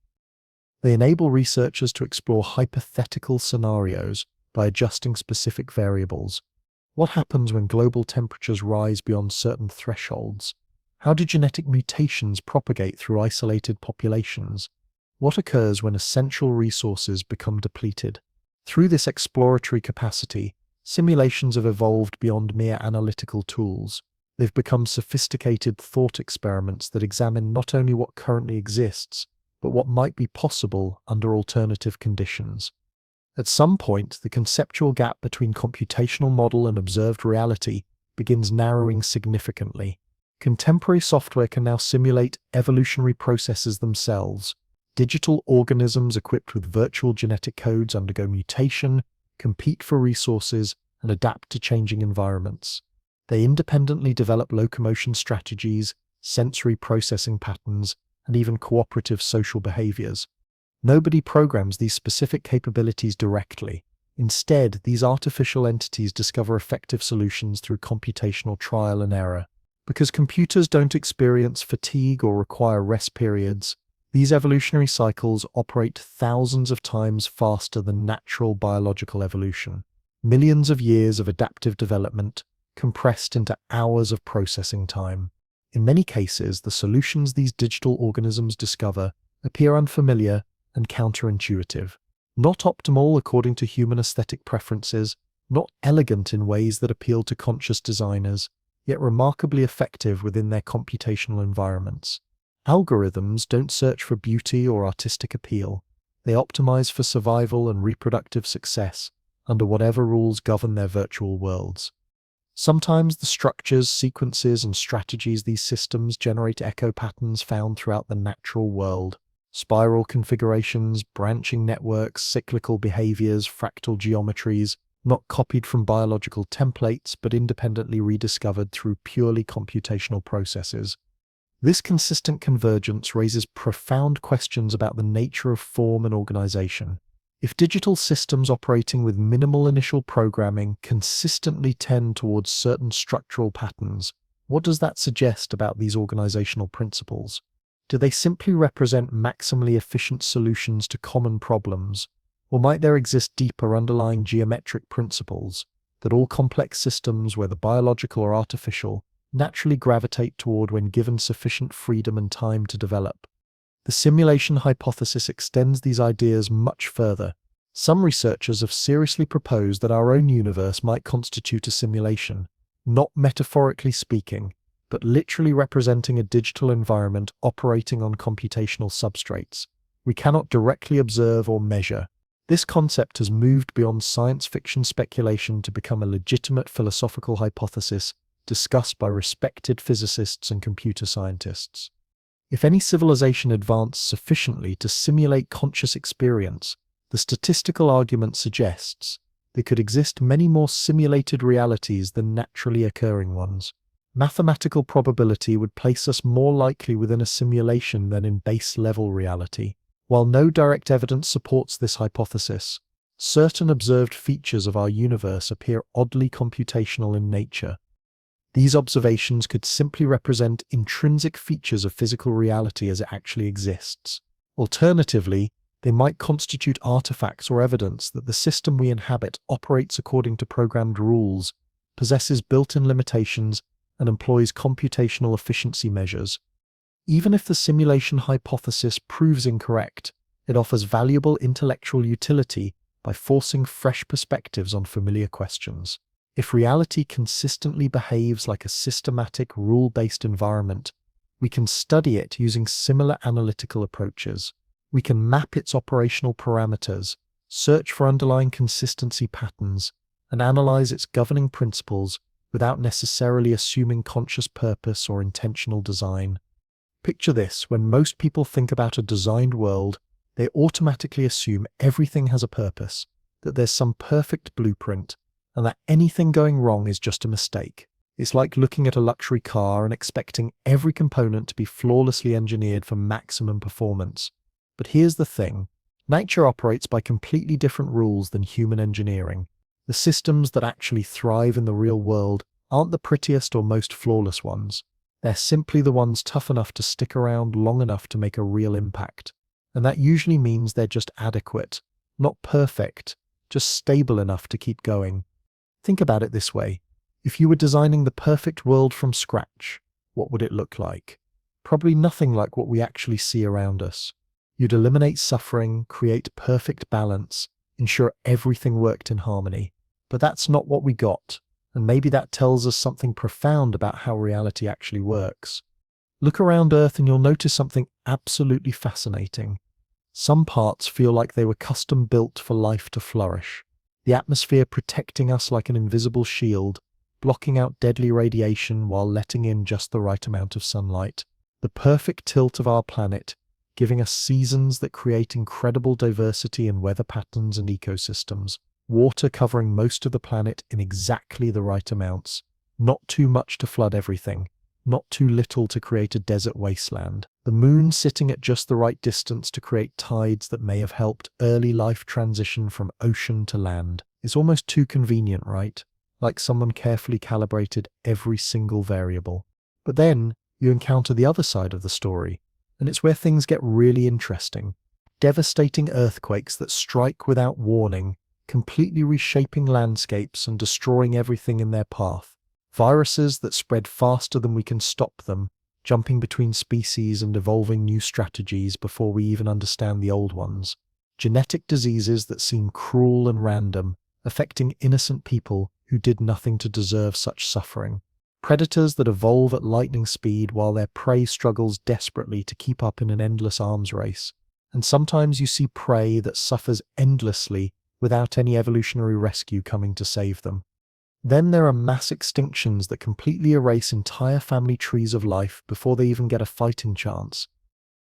They enable researchers to explore hypothetical scenarios by adjusting specific variables. What happens when global temperatures rise beyond certain thresholds? How do genetic mutations propagate through isolated populations? What occurs when essential resources become depleted? Through this exploratory capacity, simulations have evolved beyond mere analytical tools. They've become sophisticated thought experiments that examine not only what currently exists, but what might be possible under alternative conditions. At some point, the conceptual gap between computational model and observed reality begins narrowing significantly. Contemporary software can now simulate evolutionary processes themselves. Digital organisms equipped with virtual genetic codes undergo mutation, compete for resources, and adapt to changing environments. They independently develop locomotion strategies, sensory processing patterns, and even cooperative social behaviors. Nobody programs these specific capabilities directly. Instead, these artificial entities discover effective solutions through computational trial and error. Because computers don't experience fatigue or require rest periods, These evolutionary cycles operate thousands of times faster than natural biological evolution. Millions of years of adaptive development compressed into hours of processing time. In many cases, the solutions these digital organisms discover appear unfamiliar and counterintuitive. Not optimal according to human aesthetic preferences, not elegant in ways that appeal to conscious designers, yet remarkably effective within their computational environments. Algorithms don't search for beauty or artistic appeal. They optimize for survival and reproductive success under whatever rules govern their virtual worlds. Sometimes the structures, sequences, and strategies these systems generate echo patterns found throughout the natural world. Spiral configurations, branching networks, cyclical behaviors, fractal geometries, not copied from biological templates but independently rediscovered through purely computational processes. This consistent convergence raises profound questions about the nature of form and organization. If digital systems operating with minimal initial programming consistently tend towards certain structural patterns, what does that suggest about these organizational principles? Do they simply represent maximally efficient solutions to common problems, or might there exist deeper underlying geometric principles that all complex systems, whether biological or artificial, naturally gravitate toward when given sufficient freedom and time to develop? The simulation hypothesis extends these ideas much further. Some researchers have seriously proposed that our own universe might constitute a simulation, not metaphorically speaking, but literally representing a digital environment operating on computational substrates we cannot directly observe or measure. This concept has moved beyond science fiction speculation to become a legitimate philosophical hypothesis discussed by respected physicists and computer scientists. If any civilization advanced sufficiently to simulate conscious experience, the statistical argument suggests there could exist many more simulated realities than naturally occurring ones. Mathematical probability would place us more likely within a simulation than in base-level reality. While no direct evidence supports this hypothesis, certain observed features of our universe appear oddly computational in nature. These observations could simply represent intrinsic features of physical reality as it actually exists. Alternatively, they might constitute artifacts or evidence that the system we inhabit operates according to programmed rules, possesses built-in limitations, and employs computational efficiency measures. Even if the simulation hypothesis proves incorrect, it offers valuable intellectual utility by forcing fresh perspectives on familiar questions. If reality consistently behaves like a systematic, rule-based environment, we can study it using similar analytical approaches. We can map its operational parameters, search for underlying consistency patterns, and analyze its governing principles without necessarily assuming conscious purpose or intentional design. Picture this: when most people think about a designed world, they automatically assume everything has a purpose, that there's some perfect blueprint, and that anything going wrong is just a mistake. It's like looking at a luxury car and expecting every component to be flawlessly engineered for maximum performance. But here's the thing: nature operates by completely different rules than human engineering. The systems that actually thrive in the real world aren't the prettiest or most flawless ones. They're simply the ones tough enough to stick around long enough to make a real impact. And that usually means they're just adequate, not perfect, just stable enough to keep going. Think about it this way: if you were designing the perfect world from scratch, what would it look like? Probably nothing like what we actually see around us. You'd eliminate suffering, create perfect balance, ensure everything worked in harmony. But that's not what we got, and maybe that tells us something profound about how reality actually works. Look around Earth and you'll notice something absolutely fascinating. Some parts feel like they were custom built for life to flourish. The atmosphere protecting us like an invisible shield, blocking out deadly radiation while letting in just the right amount of sunlight. The perfect tilt of our planet, giving us seasons that create incredible diversity in weather patterns and ecosystems. Water covering most of the planet in exactly the right amounts, not too much to flood everything, not too little to create a desert wasteland. The moon sitting at just the right distance to create tides that may have helped early life transition from ocean to land. It's almost too convenient, right? Like someone carefully calibrated every single variable. But then you encounter the other side of the story, and it's where things get really interesting. Devastating earthquakes that strike without warning, completely reshaping landscapes and destroying everything in their path. Viruses that spread faster than we can stop them, jumping between species and evolving new strategies before we even understand the old ones. Genetic diseases that seem cruel and random, affecting innocent people who did nothing to deserve such suffering. Predators that evolve at lightning speed while their prey struggles desperately to keep up in an endless arms race. And sometimes you see prey that suffers endlessly without any evolutionary rescue coming to save them. Then there are mass extinctions that completely erase entire family trees of life before they even get a fighting chance.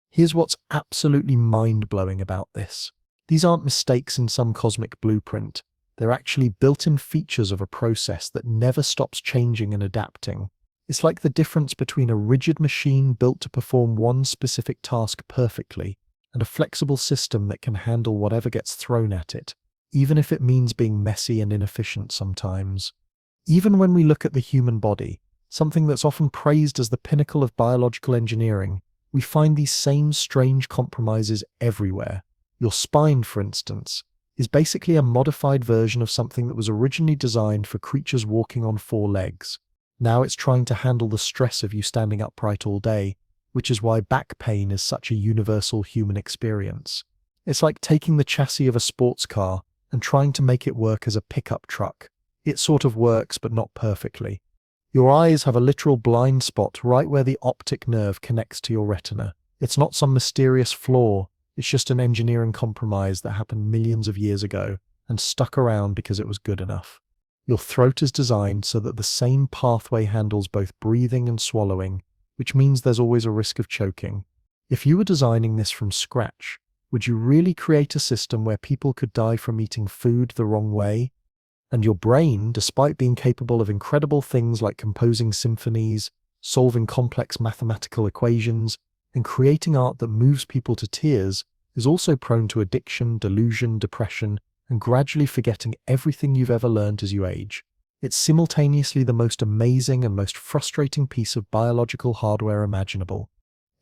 Here's what's absolutely mind-blowing about this. These aren't mistakes in some cosmic blueprint. They're actually built-in features of a process that never stops changing and adapting. It's like the difference between a rigid machine built to perform one specific task perfectly and a flexible system that can handle whatever gets thrown at it, even if it means being messy and inefficient sometimes. Even when we look at the human body, something that's often praised as the pinnacle of biological engineering, we find these same strange compromises everywhere. Your spine, for instance, is basically a modified version of something that was originally designed for creatures walking on four legs. Now it's trying to handle the stress of you standing upright all day, which is why back pain is such a universal human experience. It's like taking the chassis of a sports car and trying to make it work as a pickup truck. It sort of works, but not perfectly. Your eyes have a literal blind spot right where the optic nerve connects to your retina. It's not some mysterious flaw. It's just an engineering compromise that happened millions of years ago and stuck around because it was good enough. Your throat is designed so that the same pathway handles both breathing and swallowing, which means there's always a risk of choking. If you were designing this from scratch, would you really create a system where people could die from eating food the wrong way? And your brain, despite being capable of incredible things like composing symphonies, solving complex mathematical equations, and creating art that moves people to tears, is also prone to addiction, delusion, depression, and gradually forgetting everything you've ever learned as you age. It's simultaneously the most amazing and most frustrating piece of biological hardware imaginable.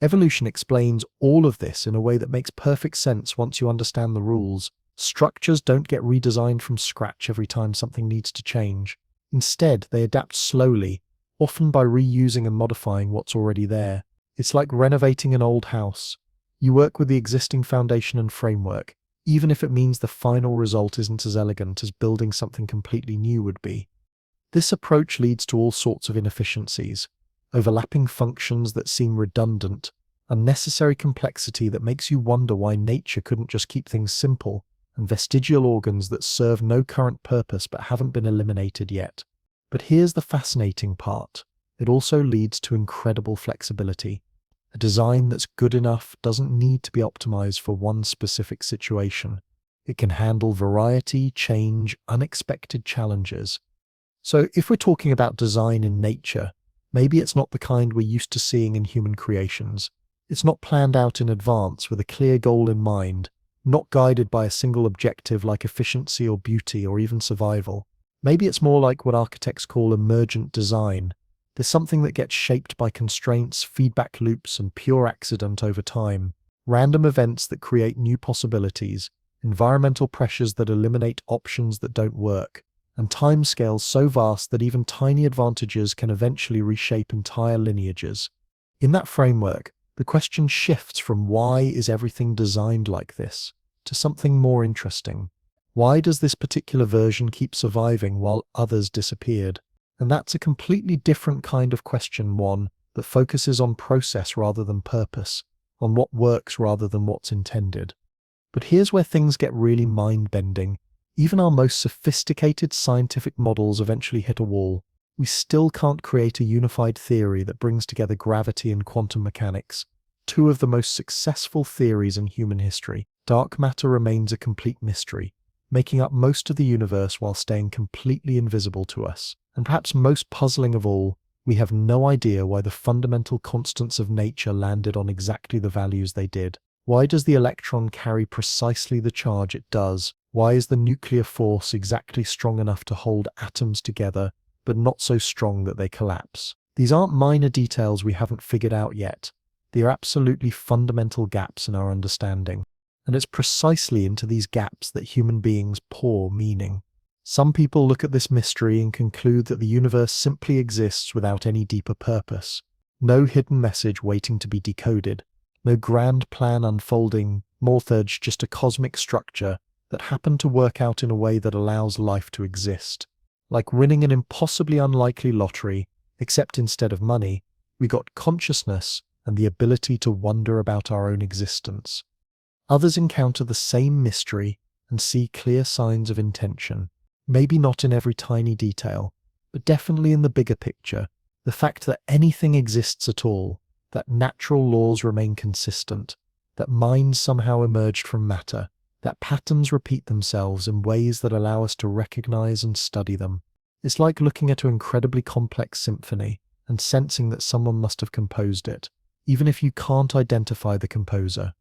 Evolution explains all of this in a way that makes perfect sense once you understand the rules. Structures don't get redesigned from scratch every time something needs to change. Instead, they adapt slowly, often by reusing and modifying what's already there. It's like renovating an old house. You work with the existing foundation and framework, even if it means the final result isn't as elegant as building something completely new would be. This approach leads to all sorts of inefficiencies, overlapping functions that seem redundant, unnecessary complexity that makes you wonder why nature couldn't just keep things simple, and vestigial organs that serve no current purpose but haven't been eliminated yet. But here's the fascinating part. It also leads to incredible flexibility. A design that's good enough doesn't need to be optimized for one specific situation. It can handle variety, change, unexpected challenges. So if we're talking about design in nature, maybe it's not the kind we're used to seeing in human creations. It's not planned out in advance with a clear goal in mind, not guided by a single objective like efficiency or beauty or even survival. Maybe it's more like what architects call emergent design. There's something that gets shaped by constraints, feedback loops, and pure accident over time. Random events that create new possibilities, environmental pressures that eliminate options that don't work, and timescales so vast that even tiny advantages can eventually reshape entire lineages. In that framework, the question shifts from why is everything designed like this to something more interesting. Why does this particular version keep surviving while others disappeared? And that's a completely different kind of question, one that focuses on process rather than purpose, on what works rather than what's intended. But here's where things get really mind-bending. Even our most sophisticated scientific models eventually hit a wall. We still can't create a unified theory that brings together gravity and quantum mechanics, two of the most successful theories in human history. Dark matter remains a complete mystery, making up most of the universe while staying completely invisible to us. And perhaps most puzzling of all, we have no idea why the fundamental constants of nature landed on exactly the values they did. Why does the electron carry precisely the charge it does? Why is the nuclear force exactly strong enough to hold atoms together, but not so strong that they collapse? These aren't minor details we haven't figured out yet. They are absolutely fundamental gaps in our understanding, and it's precisely into these gaps that human beings pour meaning. Some people look at this mystery and conclude that the universe simply exists without any deeper purpose. No hidden message waiting to be decoded, no grand plan unfolding, morphage, just a cosmic structure that happened to work out in a way that allows life to exist. Like winning an impossibly unlikely lottery, except instead of money, we got consciousness and the ability to wonder about our own existence. Others encounter the same mystery and see clear signs of intention. Maybe not in every tiny detail, but definitely in the bigger picture. The fact that anything exists at all, that natural laws remain consistent, that minds somehow emerged from matter, that patterns repeat themselves in ways that allow us to recognize and study them. It's like looking at an incredibly complex symphony and sensing that someone must have composed it, even if you can't identify the composer.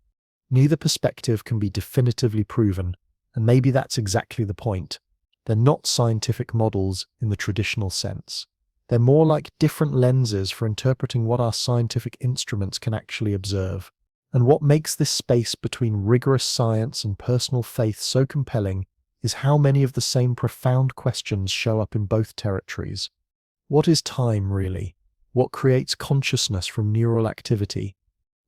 Neither perspective can be definitively proven, and maybe that's exactly the point. They're not scientific models in the traditional sense. They're more like different lenses for interpreting what our scientific instruments can actually observe. And what makes this space between rigorous science and personal faith so compelling is how many of the same profound questions show up in both territories. What is time, really? What creates consciousness from neural activity?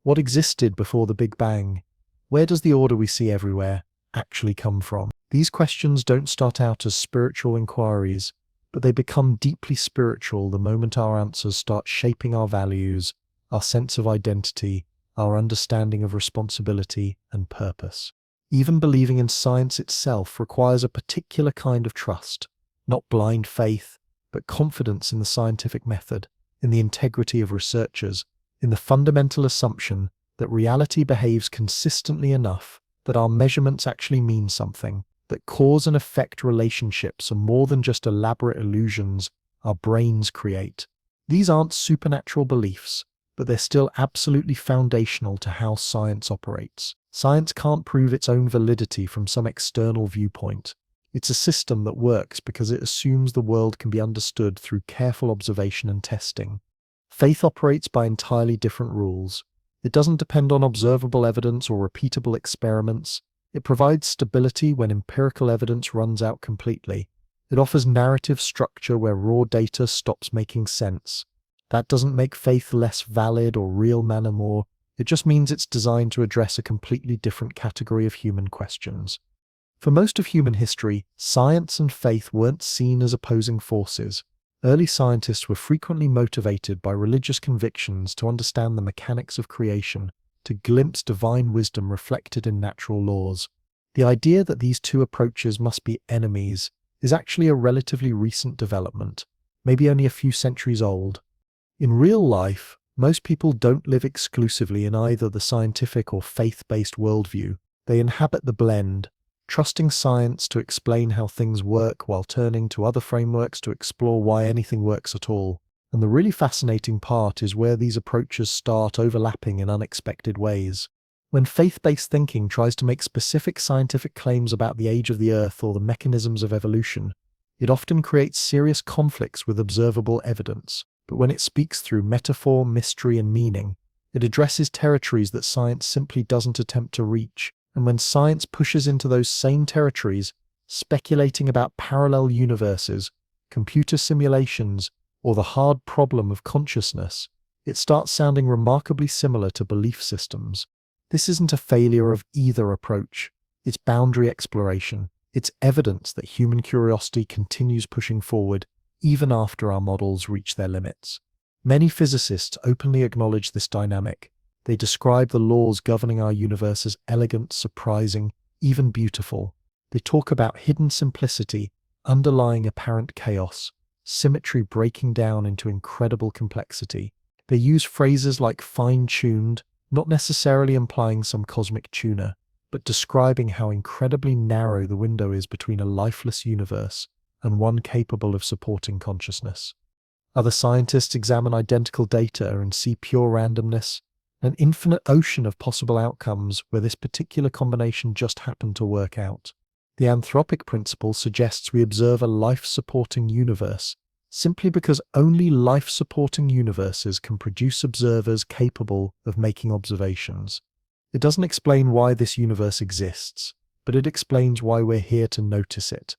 What existed before the Big Bang? Where does the order we see everywhere actually come from? These questions don't start out as spiritual inquiries, but they become deeply spiritual the moment our answers start shaping our values, our sense of identity, our understanding of responsibility and purpose. Even believing in science itself requires a particular kind of trust, not blind faith, but confidence in the scientific method, in the integrity of researchers, in the fundamental assumption that reality behaves consistently enough that our measurements actually mean something, that cause and effect relationships are more than just elaborate illusions our brains create. These aren't supernatural beliefs, but they're still absolutely foundational to how science operates. Science can't prove its own validity from some external viewpoint. It's a system that works because it assumes the world can be understood through careful observation and testing. Faith operates by entirely different rules. It doesn't depend on observable evidence or repeatable experiments. It provides stability when empirical evidence runs out completely. It offers narrative structure where raw data stops making sense. That doesn't make faith less valid or real more. It just means it's designed to address a completely different category of human questions. For most of human history, science and faith weren't seen as opposing forces. Early scientists were frequently motivated by religious convictions to understand the mechanics of creation, to glimpse divine wisdom reflected in natural laws. The idea that these two approaches must be enemies is actually a relatively recent development, maybe only a few centuries old. In real life, most people don't live exclusively in either the scientific or faith-based worldview. They inhabit the blend, trusting science to explain how things work while turning to other frameworks to explore why anything works at all. And the really fascinating part is where these approaches start overlapping in unexpected ways. When faith-based thinking tries to make specific scientific claims about the age of the Earth or the mechanisms of evolution, it often creates serious conflicts with observable evidence. But when it speaks through metaphor, mystery, and meaning, it addresses territories that science simply doesn't attempt to reach. And when science pushes into those same territories, speculating about parallel universes, computer simulations, or the hard problem of consciousness, it starts sounding remarkably similar to belief systems. This isn't a failure of either approach. It's boundary exploration. It's evidence that human curiosity continues pushing forward even after our models reach their limits. Many physicists openly acknowledge this dynamic. They describe the laws governing our universe as elegant, surprising, even beautiful. They talk about hidden simplicity, underlying apparent chaos, symmetry breaking down into incredible complexity. They use phrases like fine-tuned, not necessarily implying some cosmic tuner, but describing how incredibly narrow the window is between a lifeless universe and one capable of supporting consciousness. Other scientists examine identical data and see pure randomness, an infinite ocean of possible outcomes where this particular combination just happened to work out. The anthropic principle suggests we observe a life-supporting universe, simply because only life-supporting universes can produce observers capable of making observations. It doesn't explain why this universe exists, but it explains why we're here to notice it.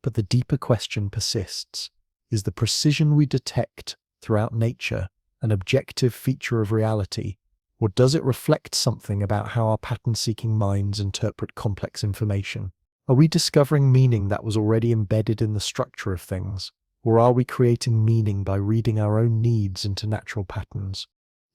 But the deeper question persists. Is the precision we detect throughout nature an objective feature of reality, or does it reflect something about how our pattern-seeking minds interpret complex information? Are we discovering meaning that was already embedded in the structure of things, or are we creating meaning by reading our own needs into natural patterns?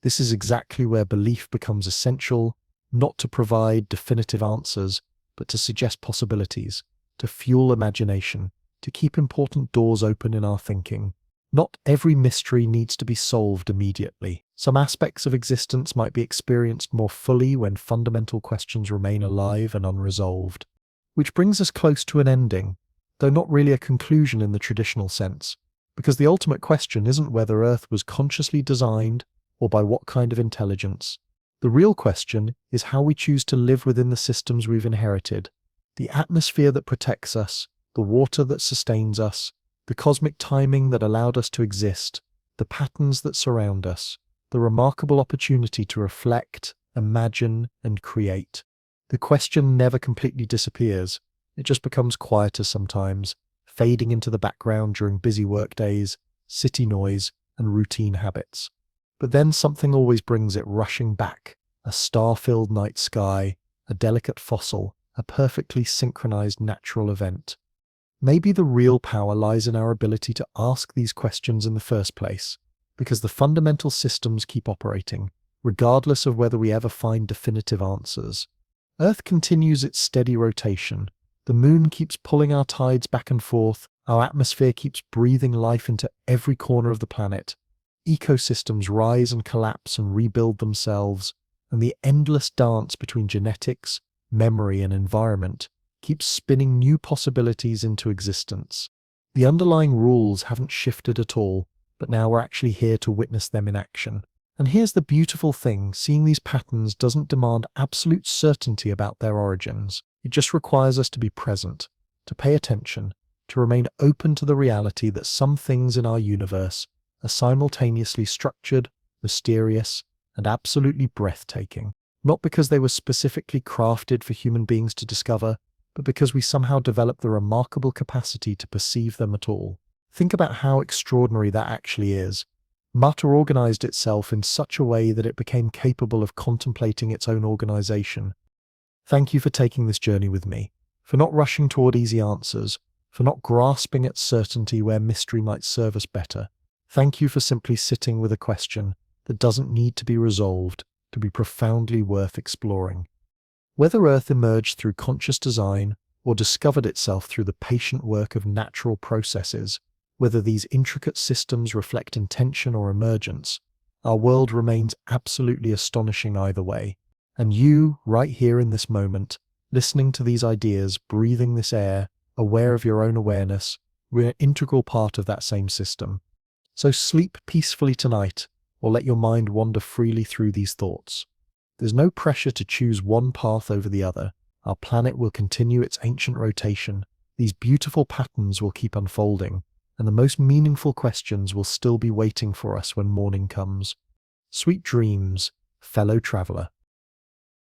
This is exactly where belief becomes essential, not to provide definitive answers, but to suggest possibilities, to fuel imagination, to keep important doors open in our thinking. Not every mystery needs to be solved immediately. Some aspects of existence might be experienced more fully when fundamental questions remain alive and unresolved. Which brings us close to an ending, though not really a conclusion in the traditional sense, because the ultimate question isn't whether Earth was consciously designed or by what kind of intelligence. The real question is how we choose to live within the systems we've inherited, the atmosphere that protects us, the water that sustains us, the cosmic timing that allowed us to exist, the patterns that surround us, the remarkable opportunity to reflect, imagine, and create. The question never completely disappears. It just becomes quieter sometimes, fading into the background during busy workdays, city noise, and routine habits. But then something always brings it rushing back: a star-filled night sky, a delicate fossil, a perfectly synchronized natural event. Maybe the real power lies in our ability to ask these questions in the first place, because the fundamental systems keep operating, regardless of whether we ever find definitive answers. Earth continues its steady rotation. The moon keeps pulling our tides back and forth. Our atmosphere keeps breathing life into every corner of the planet. Ecosystems rise and collapse and rebuild themselves, and the endless dance between genetics, memory, and environment keeps spinning new possibilities into existence. The underlying rules haven't shifted at all, but now we're actually here to witness them in action. And here's the beautiful thing: seeing these patterns doesn't demand absolute certainty about their origins. It just requires us to be present, to pay attention, to remain open to the reality that some things in our universe are simultaneously structured, mysterious, and absolutely breathtaking. Not because they were specifically crafted for human beings to discover, but because we somehow developed the remarkable capacity to perceive them at all. Think about how extraordinary that actually is. Matter organized itself in such a way that it became capable of contemplating its own organization. Thank you for taking this journey with me, for not rushing toward easy answers, for not grasping at certainty where mystery might serve us better. Thank you for simply sitting with a question that doesn't need to be resolved to be profoundly worth exploring. Whether Earth emerged through conscious design or discovered itself through the patient work of natural processes, whether these intricate systems reflect intention or emergence, our world remains absolutely astonishing either way. And you, right here in this moment, listening to these ideas, breathing this air, aware of your own awareness, we're an integral part of that same system. So sleep peacefully tonight, or let your mind wander freely through these thoughts. There's no pressure to choose one path over the other. Our planet will continue its ancient rotation. These beautiful patterns will keep unfolding, and the most meaningful questions will still be waiting for us when morning comes. Sweet dreams, fellow traveler.